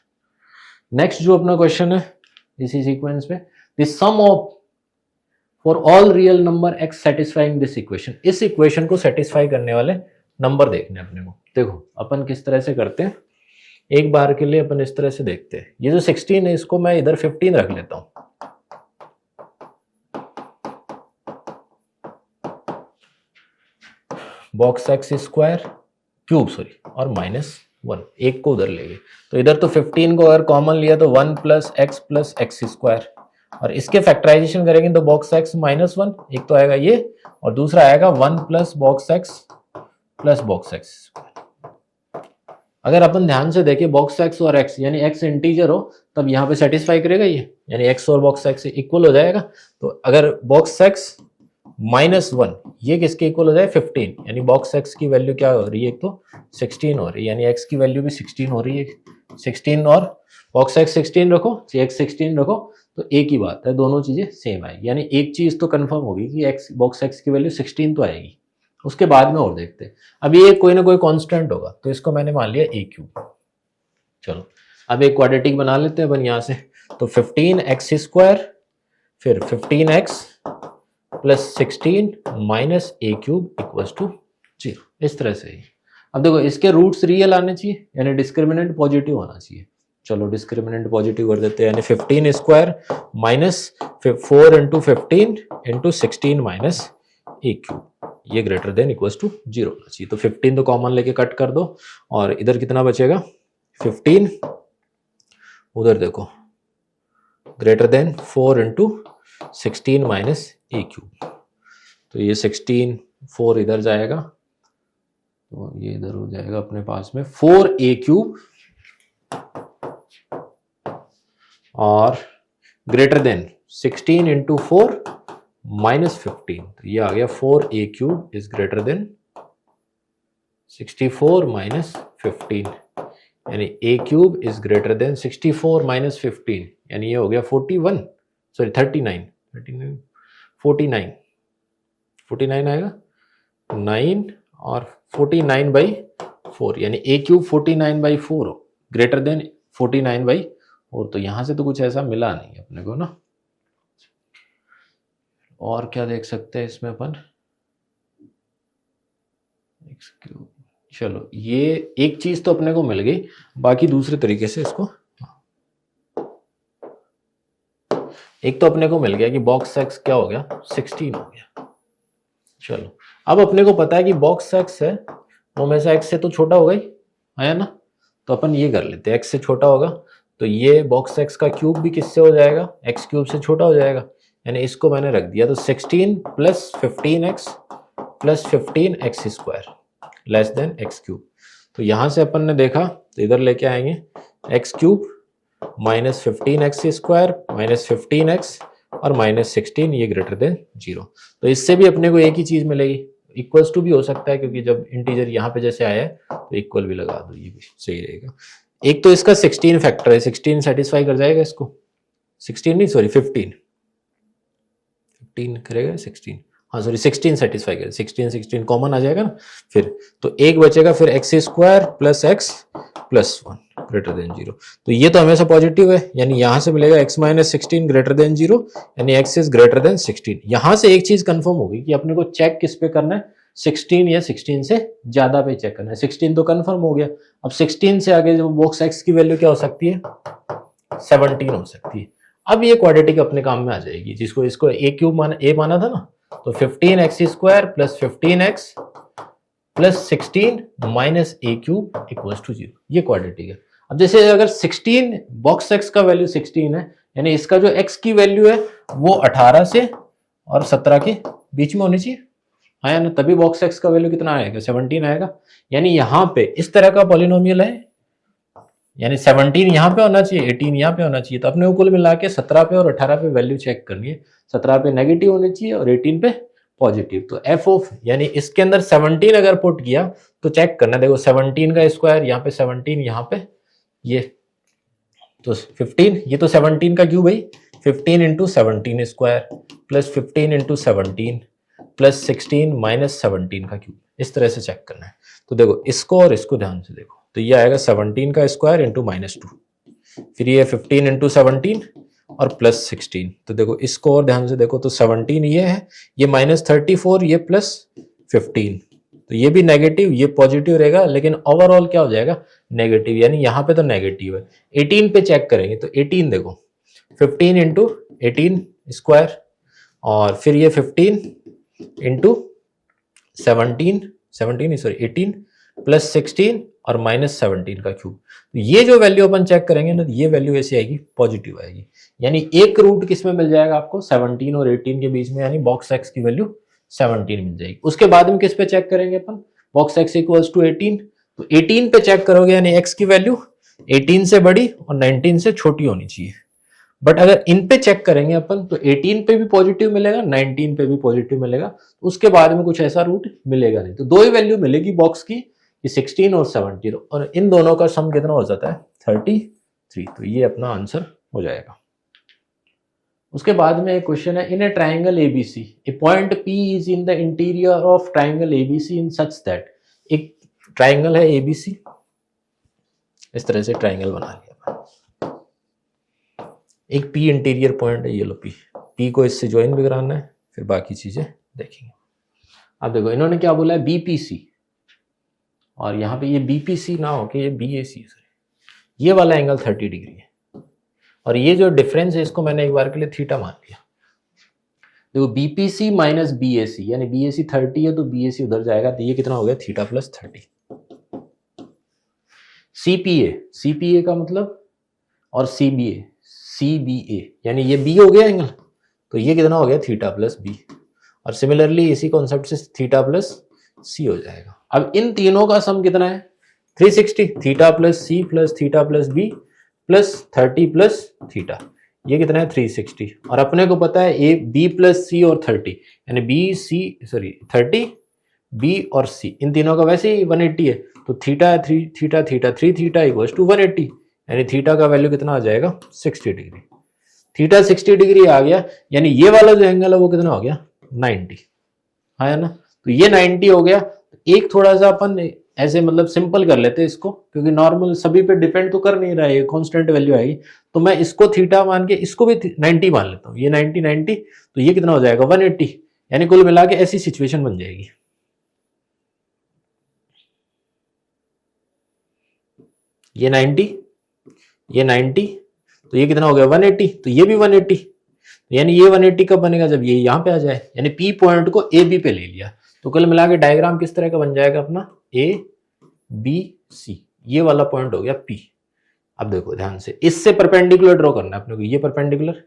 नेक्स्ट जो अपना क्वेश्चन है इसी सीक्वेंस में, the sum of for all real number x satisfying this equation, इस इक्वेशन को सेटिस्फाई करने वाले नंबर देखने अपने को। देखो अपन किस तरह से करते हैं, एक बार के लिए अपन इस तरह से देखते हैं, ये जो 16 है इसको मैं इधर 15 रख लेता हूं, बॉक्स एक्स स्क्वायर क्यूब और -1, एक को उधर लेंगे, तो इधर तो 15 को अगर कॉमन लिया तो 1 प्लस एक्स स्क्वायर, और इसके फैक्टराइजेशन करेंगे तो बॉक्स एक्स -1, एक तो आएगा ये और दूसरा आएगा 1 प्लस बॉक्स एक्स। अगर अपन ध्यान से देखें बॉक्स एक्स और एक्स यानी एक्स इंटीजर हो तब यहाँ पे सेटिस्फाई करेगा ये, यानी एक्स और बॉक्स एक्स इक्वल हो जाएगा। तो अगर बॉक्स एक्स -1 ये किसके इक्वल हो जाए 15, यानी बॉक्स एक्स की वैल्यू क्या हो रही है, एक तो 16 हो रही है, यानी एक्स की वैल्यू भी 16 हो रही है, 16 और बॉक्स एक्स 16 रखो, एक्स 16 रखो, तो एक ही बात है, दोनों चीजें सेम आएगी, यानी एक चीज तो कंफर्म होगी कि एक्स बॉक्स एक्स की वैल्यू 16 तो आएगी। उसके बाद में और देखते हैं, अब ये कोई ना कोई कांस्टेंट होगा, तो इसको मैंने मान लिया ए क्यूब। चलो अब एक क्वाड्रेटिक बना लेते हैं अपन यहाँ से, तो 15x स्क्वायर फिर 15x plus 16 minus a cube equals to 0, इस तरह से ही। अब देखो इसके रूट्स रियल आने चाहिए, यानी डिस्क्रिमिनेंट पॉजिटिव होना चाहिए। चलो डिस्क्रिमिनेंट पॉजिटिव कर देते हैं, यानी 15 square minus 4 into 15 into 16 minus a cube, ये ग्रेटर देन इक्वल्स टू 0 होना चाहिए। तो 15 तो कॉमन लेके कट कर दो और इधर कितना बचेगा 15, उधर देखो greater than 4 into 16 minus a cube, तो ये 16 4 इधर जाएगा, तो ये इधर हो जाएगा अपने पास में 4a क्यूब और ग्रेटर देन 16 इंटू 4 माइनस 15, तो ये आ गया 4a cube is greater than 64 minus 15, यानी a cube is greater than 64 minus 15, यानी ये हो गया 49 आएगा 9 और 49/4, यानी a क्यूब 49/4 हो ग्रेटर देन 49/4, तो यहां से तो कुछ ऐसा मिला नहीं अपने को ना। और क्या देख सकते हैं इसमें अपन, x क्यूब, चलो ये एक चीज तो अपने को मिल गई, बाकी दूसरे तरीके से इसको, एक तो अपने को मिल गया कि बॉक्स एक्स क्या हो गया 16 हो गया, चलो अब अपने को पता है कि बॉक्स एक्स है वो हमेशा एक्स से तो छोटा होगा ही, है ना। तो अपन ये कर लेते हैं, एक्स से छोटा होगा तो ये बॉक्स एक्स का क्यूब भी किससे हो जाएगा, एक्स क्यूब से छोटा हो जाएगा, यानी इसको मैंने रख दिया। तो 16 plus 15x plus 15x square less than x cube. तो यहां से अपन ने देखा तो इधर लेके आएंगे x cube minus 15x square minus 15x और माइनस 16 ये ग्रेटर देन 0। तो इससे भी अपने को एक ही चीज मिलेगी, इक्वल्स टू भी हो सकता है क्योंकि जब इंटीजर यहाँ पे जैसे आया है तो इक्वल भी लगा दो, ये भी सही रहेगा। एक तो इसका 16 फैक्टर है, 16 सेटिस्फाई कर जाएगा इसको, 16 नहीं सॉरी 15 करेगा 16, हाँ सॉरी 16 सेटिस्फाई करेगा, 16 कॉमन आ जाएगा ना फिर। तो एक बचेगा फिर x square plus x plus 1 greater than 0। तो ये तो हमेशा पॉजिटिव है, यानी यहां से मिलेगा x माइनस 16 ग्रेटर देन 0, यानी x इज ग्रेटर देन 16। यहां से एक चीज कंफर्म होगी कि अपने को चेक किस पे करना है, 16 या 16 से ज्यादा पे चेक करना है। 16 तो कंफर्म हो गया, अब 16 से आगे जो बॉक्स x की वैल्यू क्या हो सकती है, 17 हो सकती है। अब ये क्वाड्रेटिक अपने काम में आ जाएगी, जिसको इसको a क्यूब माना, a माना था ना, तो 15x square plus 15x plus 16 minus a cube equals to 0, ये क्वाड्रेटिक है। अब जैसे अगर 16 बॉक्स x का वैल्यू 16 है, यानी इसका जो x की वैल्यू है वो 18 से और 17 के बीच में होनी चाहिए, हाँ ना, तभी बॉक्स x का वैल्यू कितना आएगा, 17 आएगा। यानी यहाँ पे इस तरह का पॉलिनोमियल है, यानी 17 यहाँ पे होना चाहिए, 18 यहाँ पे होना चाहिए। तो अपने को कुल मिला के 17 पे और 18 पे वैल्यू चेक करनी है, 17 पे नेगेटिव होनी चाहिए और 18 पे पॉजिटिव। तो एफ ऑफ यानी इसके अंदर 17 अगर पुट किया तो चेक करना, देखो 17 का स्क्वायर यहाँ पे 17, यहाँ पे ये तो 15, ये तो 17 का क्यूब भाई, 15 into 17 square plus 15 into 17 plus 16 minus 17 का क्यूब, इस तरह से चेक करना है। तो देखो इसको और इसको ध्यान से देखो, तो ये आएगा 17 का स्क्वायर इंटू माइनस 2, फिर ये 15 इंटू 17 और प्लस 16। तो देखो इसको और ध्यान से देखो, तो 17 ये है, ये माइनस 34, ये प्लस 15, तो ये भी नेगेटिव ये पॉजिटिव रहेगा, लेकिन ओवरऑल क्या हो जाएगा, नेगेटिव, यानी यहाँ पे तो नेगेटिव है। 18 पे चेक करेंगे तो 18 देखो 15 इंटू 18 स्क्वायर और फिर ये 15 इंटू 17 सॉरी 18 प्लस 16 और माइनस 17 का क्यूब। तो ये जो वैल्यू अपन चेक करेंगे ना, ये वैल्यू ऐसी आएगी, पॉजिटिव आएगी, यानी एक रूट किस में मिल जाएगा आपको, 17 और 18 के बीच में, यानी बॉक्स एक्स की वैल्यू 17 मिल जाएगी। उसके बाद में किस पे चेक करेंगे अपन, बॉक्स एक्स इक्वल्स टू 18, तो 18 पे चेक करोगे, यानी एक्स की वैल्यू 18 से बड़ी और 19 से छोटी होनी चाहिए। बट अगर इन पे चेक करेंगे अपन तो 18 पे भी पॉजिटिव मिलेगा, 19 पे भी पॉजिटिव मिलेगा, तो उसके बाद में कुछ ऐसा रूट मिलेगा नहीं। तो दो ही वैल्यू मिलेगी बॉक्स की, 16 और 17, और इन दोनों का सम कितना हो जाता है, 33। तो ये अपना आंसर हो जाएगा। उसके बाद में एक क्वेश्चन है, in a triangle ABC a point P is in the interior of triangle ABC in such that, एक ट्राइंगल है एबीसी, इस तरह से ट्राइंगल बना लिया, एक पी इंटीरियर पॉइंट है, ये लो पी को इससे ज्वाइन भी कराना है, फिर बाकी चीजें देखेंगे। अब देखो इन्होंने क्या बोला है, बीपीसी, और यहाँ पे ये बीपीसी ना होके ये बीएसी, ये वाला एंगल 30 डिग्री है, और ये जो डिफरेंस है इसको मैंने एक बार के लिए थीटा मान लिया। देखो बीपीसी माइनस बीएसी, यानी बीएसी 30 है तो बीएसी उधर जाएगा, तो ये कितना हो गया, थीटा प्लस 30। सीपीए का मतलब, और सीबीए यानी ये बी हो गया एंगल, तो ये कितना हो गया, थीटा प्लस बी, और सिमिलरली इसी कॉन्सेप्ट से थीटा प्लस सी हो जाएगा। अब इन तीनों का सम कितना है, 360, theta plus C plus theta plus B plus 30 plus theta, ये कितना है 360। और अपने को पता है ए बी प्लस सी और 30, यानी बी सी सॉरी 30 बी और सी, इन तीनों का वैसे ही 180 है, तो theta 3 theta theta 3 theta equals to 180, यानी थीटा का वैल्यू कितना आ जाएगा, 60 डिग्री। थीटा 60 डिग्री आ गया, यानी ये वाला जो एंगल है वो कितना हो गया, 90, है ना। तो ये 90 हो गया। एक थोड़ा सा अपन ऐसे मतलब सिंपल कर लेते हैं इसको, क्योंकि नॉर्मल सभी पे डिपेंड तो कर नहीं रहा है, कांस्टेंट वैल्यू आएगी, तो मैं इसको थीटा मान के इसको भी 90 मान लेता हूँ, ये 90, तो ये कितना हो जाएगा 180, यानी कुल मिला के ऐसी सिचुएशन बन जाएगी। ये 90 तो ये कितना हो गया 180, तो ये भी 180, यानी ये 180 कब बनेगा, जब ये यहाँ पे आ जाए, यानी पी पॉइंट को ए बी पे ले लिया। तो कुल मिला के डायग्राम किस तरह का बन जाएगा अपना, ए बी सी, ये वाला पॉइंट हो गया पी। अब देखो ध्यान से, इससे परपेंडिकुलर ड्रॉ करना है अपने को, ये परपेंडिकुलर,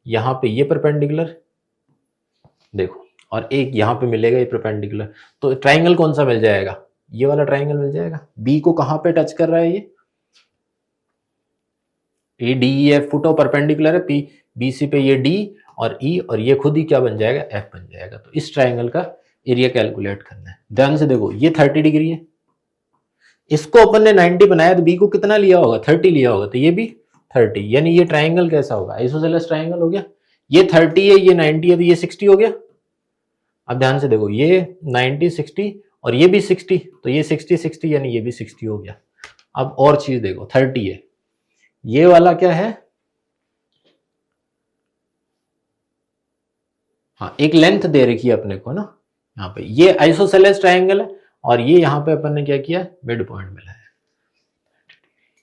यहाँ पे ये परपेंडिकुलर देखो, और एक यहाँ पे मिलेगा ये परपेंडिकुलर। तो ट्राइंगल कौन सा मिल जाएगा, ये वाला ट्राइंगल मिल जाएगा। बी को कहां पे टच कर रहा है, ये डी ई एफ फुटो परपेंडिकुलर है पी बी सी पे, ये डी और ई, और ये खुद ही क्या बन जाएगा, एफ बन जाएगा। तो इस ट्राइंगल का एरिया कैलकुलेट करना है। ध्यान से देखो, ये 30 डिग्री है, इसको अपन ने 90 बनाया, तो बी को कितना लिया होगा, 30 लिया होगा, तो ये भी 30, यानी ये ट्राइंगल कैसा होगा, आइसोसेलेस ट्राइंगल हो गया। ये 30 है, ये 90 है, तो ये 60 हो गया। अब ध्यान से देखो, ये 90 60 और ये भी 60, तो ये 60 60 यानी ये भी 60 हो गया। अब और चीज देखो, 30 है, ये वाला क्या है, हाँ एक लेंथ दे रखी है अपने को ना यहाँ पे, ये आइसोसेलेस ट्राइंगल है, और ये यहाँ पे अपन ने क्या किया, मिड पॉइंट मिला है,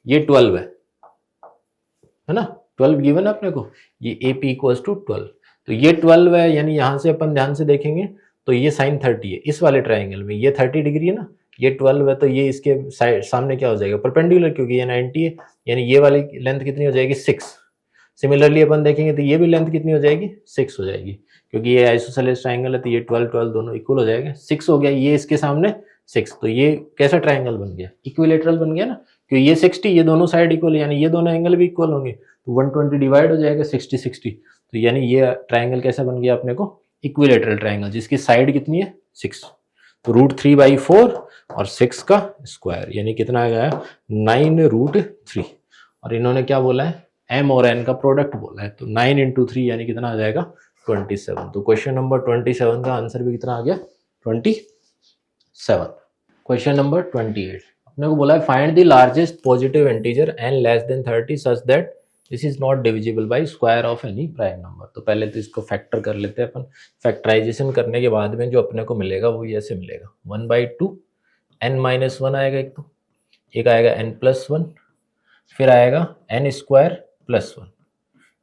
ये 12 है ना, 12 गिवन अपने को, ये ए पी इक्वल्स टू 12, तो ये 12 है, यानी यहां से अपन ध्यान से देखेंगे तो ये साइन 30 है, इस वाले ट्राइंगल में ये 30 डिग्री है ना, ये 12 है, तो ये इसके साइड सामने क्या हो जाएगा, परपेंडिकुलर, क्योंकि ये 90 है, यानी ये वाली लेंथ कितनी हो जाएगी, 6। सिमिलरली अपन देखेंगे तो ये भी लेंथ कितनी हो जाएगी, 6 हो जाएगी, क्योंकि ये आइसोसेलेस ट्राइंगल है, तो ये 12 12 दोनों इक्वल हो जाएगा, 6 हो गया, ये इसके सामने 6, तो ये कैसा ट्राइंगल बन गया, इक्विलेटरल बन गया ना, क्योंकि ये 60, ये दोनों साइड इक्वल, यानी ये दोनों एंगल भी इक्वल होंगे, तो 120 डिवाइड हो जाएगा 60 60, तो यानी ये ट्राइंगल कैसा बन गया अपने को, इक्विलेटरल ट्राइंगल, जिसकी साइड कितनी है, 6। तो √3/4 और 6 का स्क्वायर, यानी कितना आ गया, 9√3, और इन्होंने क्या बोला है, m और n का प्रोडक्ट बोला है, तो 9 × 3 यानी कितना आ जाएगा, 27। तो क्वेश्चन नंबर 27 का आंसर भी कितना आ गया, 27। क्वेश्चन नंबर 28, अपने को बोला है find the largest positive integer n less than 30 such that this is not divisible by square of any prime number. तो पहले तो इसको फैक्टर कर लेते हैं अपन। फैक्टराइजेशन करने के बाद में जो अपने को मिलेगा वो ऐसे मिलेगा, 1/2 n-1 आएगा, एक आएगा n+1, फिर आएगा n² +1,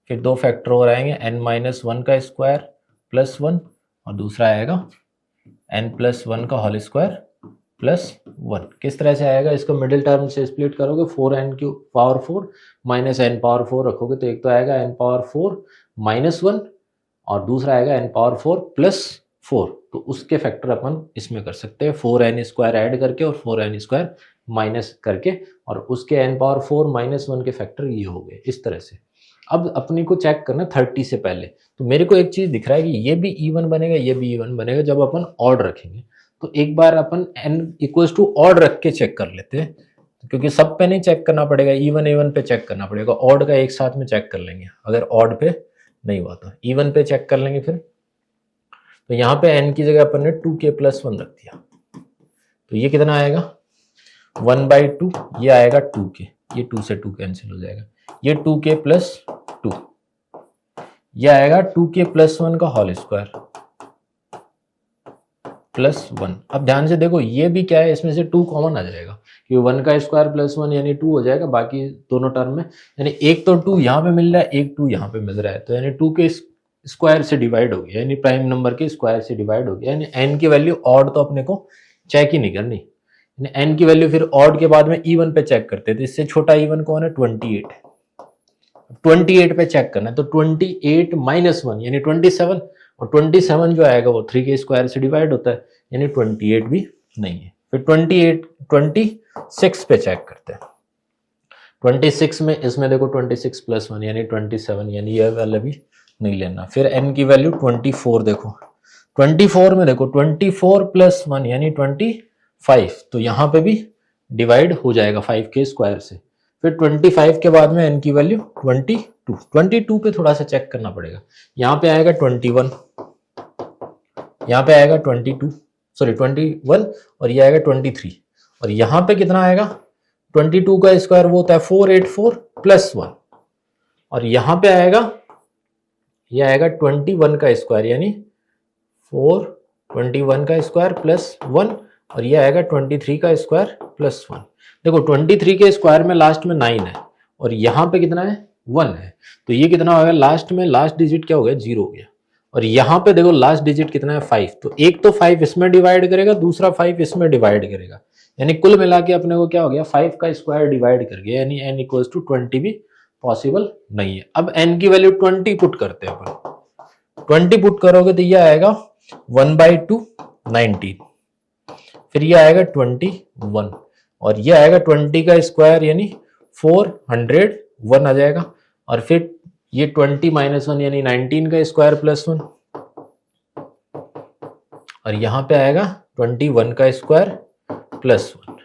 फिर 2 फैक्टर और आएंगे, n-1 का स्क्वायर +1 और दूसरा आएगा n+1 का होल स्क्वायर +1। किस तरह से आएगा, इसको मिडिल टर्म से स्प्लिट करोगे, 4n⁴ -n⁴ रखोगे, तो एक तो आएगा n⁴ -1 और दूसरा आएगा n⁴ +4। तो उसके फैक्टर अपन इसमें कर सकते हैं, 4n² ऐड करके और 4n² माइनस करके, और उसके n⁴ -1 के फैक्टर ये हो गए इस तरह से। अब अपनी को चेक करना 30 से पहले, तो मेरे को एक चीज दिख रहा है कि ये भी इवन बनेगा, ये भी इवन बनेगा जब अपन ऑड रखेंगे। तो एक बार अपन n = ऑड रख के चेक कर लेते हैं, क्योंकि सब पे नहीं चेक करना पड़ेगा, इवन पे चेक करना पड़ेगा। ऑड का एक साथ में चेक कर लेंगे, अगर ऑड पे नहीं हुआ तो इवन पे चेक कर लेंगे। फिर तो यहाँ पे n की जगह अपन ने 2k + 1 रख दिया, तो ये कितना आएगा, 1/2, ये आएगा 2k, ये 2 से 2 कैंसिल हो जाएगा, ये 2k + 2, ये आएगा 2k + 1 का होल स्क्वायर +1। अब ध्यान से देखो, ये भी क्या है, इसमें से 2 कॉमन आ जाएगा, क्योंकि 1 का स्क्वायर +1 यानी 2 हो जाएगा, बाकी दोनों टर्म में, यानी एक तो 2 यहाँ पे मिल रहा है, एक 2 यहाँ पे मिल रहा है, तो यानी 2 के स्क्वायर से डिवाइड हो गया, यानी प्राइम नंबर के स्क्वायर से डिवाइड हो गया, यानी n की वैल्यू ऑड तो अपने को चेक ही नहीं करनी, n की वैल्यू फिर ऑड के बाद में इवन पे चेक करते थे। इससे छोटा इवन कौन है, 28 है, 28 पे चेक करना है, तो 28 - 1 यानी 27, और 27 जो आएगा वो 3 के स्क्वायर से डिवाइड होता है, यानी 28 भी नहीं है। फिर 26 पे चेक करते हैं, 26 में इसमें देखो 26 + 1 यानी 27, यानी ये वाला भी नहीं लेना। फिर n की वैल्यू 24, देखो 24 में देखो 24 + 1 यानी 25, तो यहाँ पे भी डिवाइड हो जाएगा 5 के स्क्वायर से। फिर 25 के बाद में n की वैल्यू 22 पे थोड़ा सा चेक करना पड़ेगा, यहाँ पे आएगा 21, यहाँ पे आएगा 21 और ये आएगा 23, और यहाँ पे कितना आएगा, 22 का स्क्वायर वो होता है 484 + 1, और यहाँ पे आएगा, ये आएगा 21 का स्क्वायर यानी 421 का स्क्वायर +1, और ये आएगा 23 का स्क्वायर +1। देखो 23 के स्क्वायर में लास्ट में 9 है, और यहाँ पे कितना है 1 है, तो ये कितना हो गया लास्ट में, लास्ट डिजिट क्या हो गया 0 हो गया। और यहाँ पे देखो लास्ट डिजिट कितना है 5, तो एक तो 5 इसमें डिवाइड करेगा, दूसरा 5 इसमें डिवाइड करेगा, यानी कुल मिला के अपने को क्या हो गया 5 का स्क्वायर डिवाइड कर गया, यानी n इक्वल्स टू 20 भी पॉसिबल नहीं है। अब n की वैल्यू 20 पुट करते हैं अपन, 20 पुट करोगे तो ये आएगा 1/2 19, फिर ये आएगा 21 और ये आएगा 20 का स्क्वायर यानी 401 आ जाएगा, और फिर ये 20 माइनस 1 यानी 19 का स्क्वायर प्लस 1, और यहां पे आएगा 21 का स्क्वायर प्लस 1।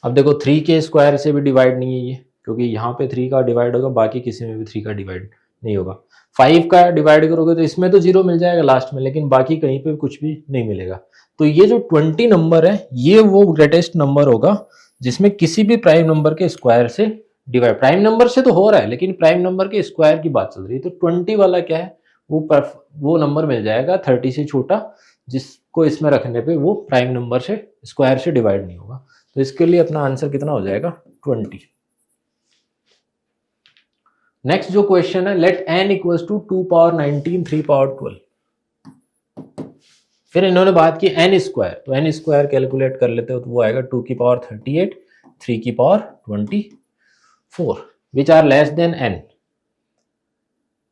अब देखो 3 के स्क्वायर से भी डिवाइड नहीं है ये, क्योंकि यहाँ पे 3 का डिवाइड होगा, बाकी किसी में भी 3 का डिवाइड नहीं होगा। 5 का डिवाइड करोगे तो इसमें तो 0 मिल जाएगा लास्ट में, लेकिन बाकी कहीं पे कुछ भी नहीं मिलेगा। तो ये जो 20 नंबर है ये वो ग्रेटेस्ट नंबर होगा जिसमें किसी भी प्राइम नंबर के स्क्वायर से डिवाइड, प्राइम नंबर से तो हो रहा है लेकिन प्राइम नंबर के स्क्वायर की बात चल रही है। तो 20 वाला क्या है, वो नंबर मिल जाएगा 30 से छोटा, जिसको इसमें रखने पे वो प्राइम नंबर से स्क्वायर से डिवाइड नहीं होगा। तो इसके लिए अपना आंसर कितना हो जाएगा 20। नेक्स्ट जो क्वेश्चन है, let n equals to 2 power 19 3 power 12। फिर इन्होंने बात की n स्क्वायर, तो n स्क्वायर कैलकुलेट कर लेते हो तो वो आएगा 2 की पावर 38 3 की power 24 which are less than n।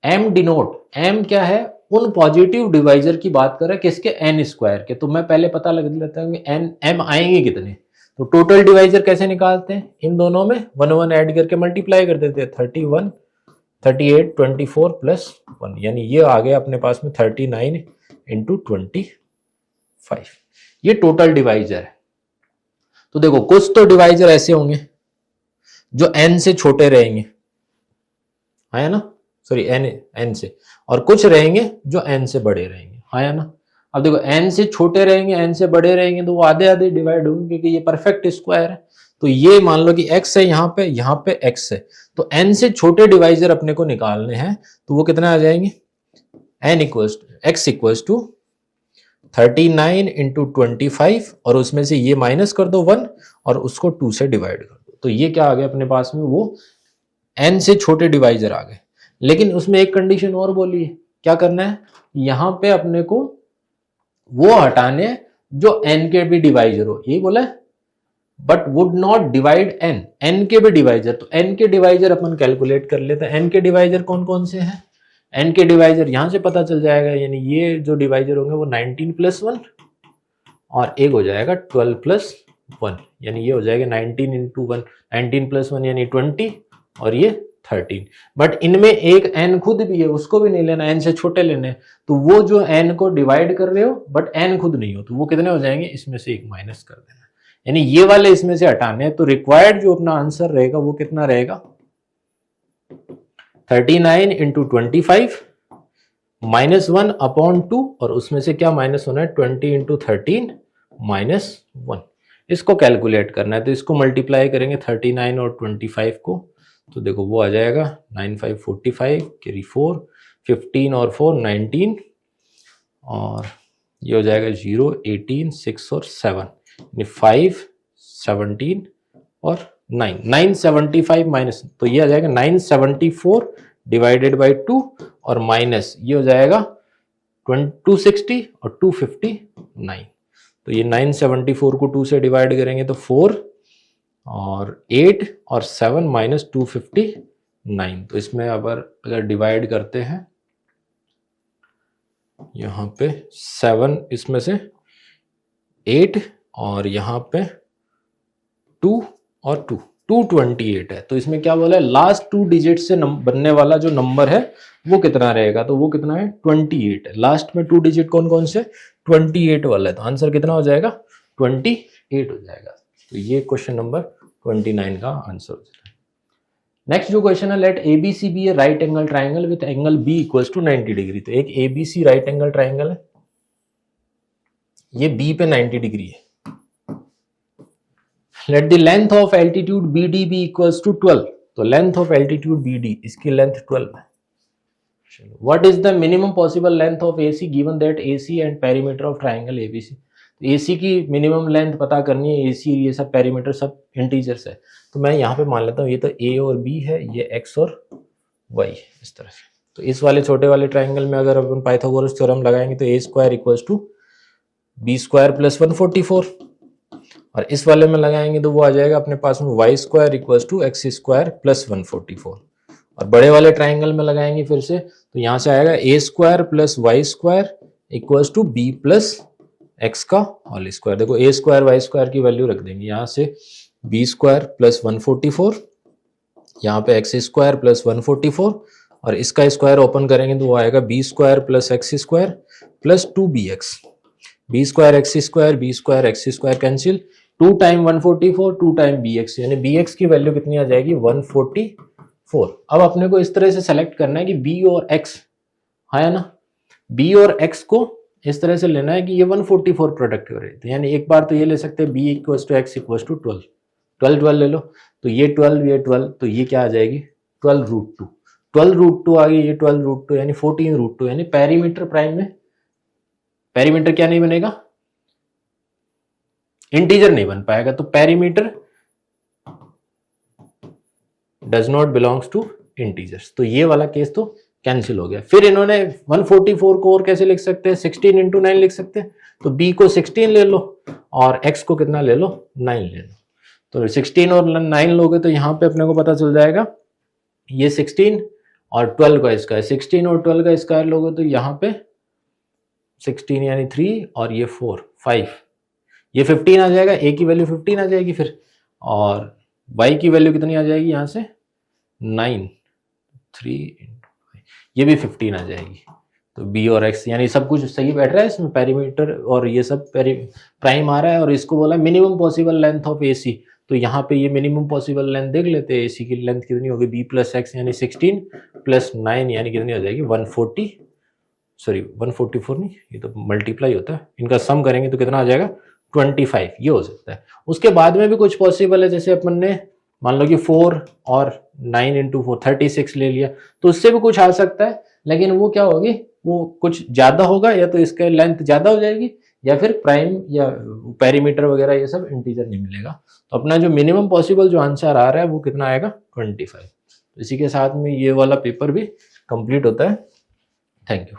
m denote, m क्या है, उन पॉजिटिव डिवाइजर की बात कर रहा है किसके, n स्क्वायर के। तो मैं पहले पता लग लेता हूँ कि m आएंगे कितने। तो टोटल डिवाइजर कैसे निकालते हैं, इन दोनों में 1 1 ऐड करके मल्टीप्लाई कर देते हैं, 31 38 24 प्लस 1, यानी ये आ गया अपने पास में 39 इंटू 25। ये टोटल डिवाइजर है। तो देखो कुछ तो डिवाइजर ऐसे होंगे जो n से छोटे रहेंगे, है ना, सॉरी n से, और कुछ रहेंगे जो n से बड़े रहेंगे, है ना। अब देखो n से छोटे रहेंगे n से बड़े रहेंगे तो वो आधे आधे डिवाइड होंगे, क्योंकि ये परफेक्ट स्क्वायर है। तो ये मान लो कि x है, यहाँ पे x है, तो n से छोटे डिवाइजर अपने को निकालने हैं, तो वो कितना आ जाएंगे, x इक्वल्स टू 39 इंटू 25, और उसमें से ये माइनस कर दो 1 और उसको 2 से डिवाइड कर दो। तो ये क्या आ गया अपने पास में, वो n से छोटे डिवाइजर आ गए। लेकिन उसमें एक कंडीशन और बोली है, क्या करना है, यहां पे अपने को वो हटाने जो n के भी डिवाइजर हो, ये बोला है, but would not divide n के भी डिवाइजर। तो n के डिवाइजर अपन कैलकुलेट कर लेते हैं। n के डिवाइजर कौन कौन से हैं, n के डिवाइजर यहां से पता चल जाएगा, यानी ये जो डिवाइजर होंगे वो 19 प्लस 1 और एक हो जाएगा 12 प्लस 1, यानी ये हो जाएगा 19 इंटू 1, 19 प्लस 1 यानी 20 और ये 13। बट इनमें एक n खुद भी है, उसको भी नहीं लेना, n से छोटे लेने। तो वो जो n को डिवाइड कर रहे हो बट n खुद नहीं हो, तो वो कितने हो जाएंगे, इसमें से एक माइनस कर देना, यानी ये वाले इसमें से हटाने हैं। तो रिक्वायर्ड जो अपना आंसर रहेगा वो कितना रहेगा, 39 इंटू 25 माइनस 1 अपॉन 2, और उसमें से क्या माइनस होना है 20 इंटू 13 माइनस 1। इसको कैलकुलेट करना है, तो इसको मल्टीप्लाई करेंगे 39 और 25 को, तो देखो वो आ जाएगा 9 5 45 कैरी 4 15 और 4 19, और ये हो जाएगा 0 18 6 और 7 5 17 और 9 975 माइनस, तो ये आ जाएगा 974 डिवाइडेड बाई 2 और माइनस ये हो जाएगा 260 और 259। तो ये 974 को 2 से डिवाइड करेंगे तो 4 और 8 और 7 माइनस 259। तो इसमें अगर डिवाइड करते हैं, यहाँ पे 7 इसमें से 8 और यहाँ पे 2 और 2 228 है। तो इसमें क्या बोला है, लास्ट 2 डिजिट से बनने वाला जो नंबर है वो कितना रहेगा, तो वो कितना है 28 है। लास्ट में 2 डिजिट कौन कौन से, 28 वाला है। तो आंसर कितना हो जाएगा 28 हो जाएगा। तो ये क्वेश्चन नंबर 29 का आंसर हो जाएगा। नेक्स्ट जो क्वेश्चन है, let ABC be a right angle triangle with angle B equals to 90 degree. तो एक एबीसी राइट एंगल ट्राइंगल है, ये बी पे 90 डिग्री है। Let the length of altitude B D be equals to 12। तो length of altitude B D, इसकी लेंथ 12 है। What is the minimum possible length of AC given that AC and perimeter of triangle ABC. AC की मिनिमम लेंथ पता करनी है, एसी ये सब पेरीमीटर सब इंटीजर्स है। तो मैं यहाँ पे मान लेता हूँ ये तो ए और बी है, ये एक्स और y इस तरह से। तो इस वाले छोटे वाले ट्राइंगल में अगर अपन पाइथागोरस थ्योरम लगाएंगे तो a square equals to b square plus 144, और इस वाले में लगाएंगे तो वो आ जाएगा अपने पास में y square equals to x square plus 144, और बड़े वाले ट्राइंगल में लगाएंगे फिर से तो यहाँ से आएगा a square plus y square equals to b plus x का होल स्क्वायर। देखो a स्क्वायर वाई स्क्वायर की वैल्यू रख देंगे यहाँ से, बी स्क्वायर प्लस 144, यहाँ पे एक्स स्क्वायर प्लस 144, और इसका स्क्वायर ओपन करेंगे तो वो आएगा b square plus x square plus 2bx, b square x square cancel, 2 time 144 2 time bx, यानी bx की वैल्यू कितनी आ जाएगी 144। अब अपने को इस तरह से सेलेक्ट करना है कि b और x है ना, b और x को इस तरह से लेना है कि ये 144 प्रोडक्ट हो रहे थे, यानी एक बार तो ये ले सकते हैं b equals to x equals to 12, 12 ले लो, तो ये 12 तो ये क्या आ जाएगी 12√2, 12√2 आ गई, ये 12√2 यानी 14√2, यानी पेरीमीटर प्राइम में पेरीमीटर क्या नहीं बनेगा, इंटीजर नहीं बन पाएगा, तो perimeter does not belongs to integers, तो ये वाला केस तो कैंसिल हो गया। फिर इन्होंने 144 को और कैसे लिख सकते हैं, 16 इंटू 9 लिख सकते हैं, तो b को 16 ले लो और x को कितना ले लो 9 ले लो, तो 16 और 9 लोगे तो यहाँ पे अपने को पता चल जाएगा ये 16 और 12 का स्क्वायर, 16 और 12 का स्क्वायर लोगे तो यहाँ पे 16 यानी 3 और ये 4 5, ये 15 आ जाएगा, a की वैल्यू 15 आ जाएगी फिर, और y की वैल्यू कितनी आ जाएगी यहाँ से 9, 3 ये भी 15 आ जाएगी, तो b और x यानी सब कुछ सही बैठ रहा है इसमें, पेरीमीटर और ये सब प्राइम आ रहा है, और इसको बोला minimum possible length of AC, तो यहाँ पे ये मिनिमम पॉसिबल लेंथ देख लेते हैं, AC की लेंथ कितनी होगी b प्लस एक्स यानी 16 प्लस 9 यानी कितनी हो जाएगी 144 नहीं, ये तो मल्टीप्लाई होता है, इनका सम करेंगे तो कितना आ जाएगा 25, ये हो सकता है। उसके बाद में भी कुछ पॉसिबल है, जैसे अपन ने मान लो कि 4 और 9 इंटू 4 36 ले लिया, तो उससे भी कुछ आ सकता है, लेकिन वो क्या होगी, वो कुछ ज्यादा होगा, या तो इसका लेंथ ज्यादा हो जाएगी, या फिर प्राइम या पेरीमीटर वगैरह ये सब इंटीजर नहीं मिलेगा। तो अपना जो मिनिमम पॉसिबल जो आंसर आ रहा है वो कितना आएगा 25। तो इसी के साथ में ये वाला पेपर भी कंप्लीट होता है। Thank you.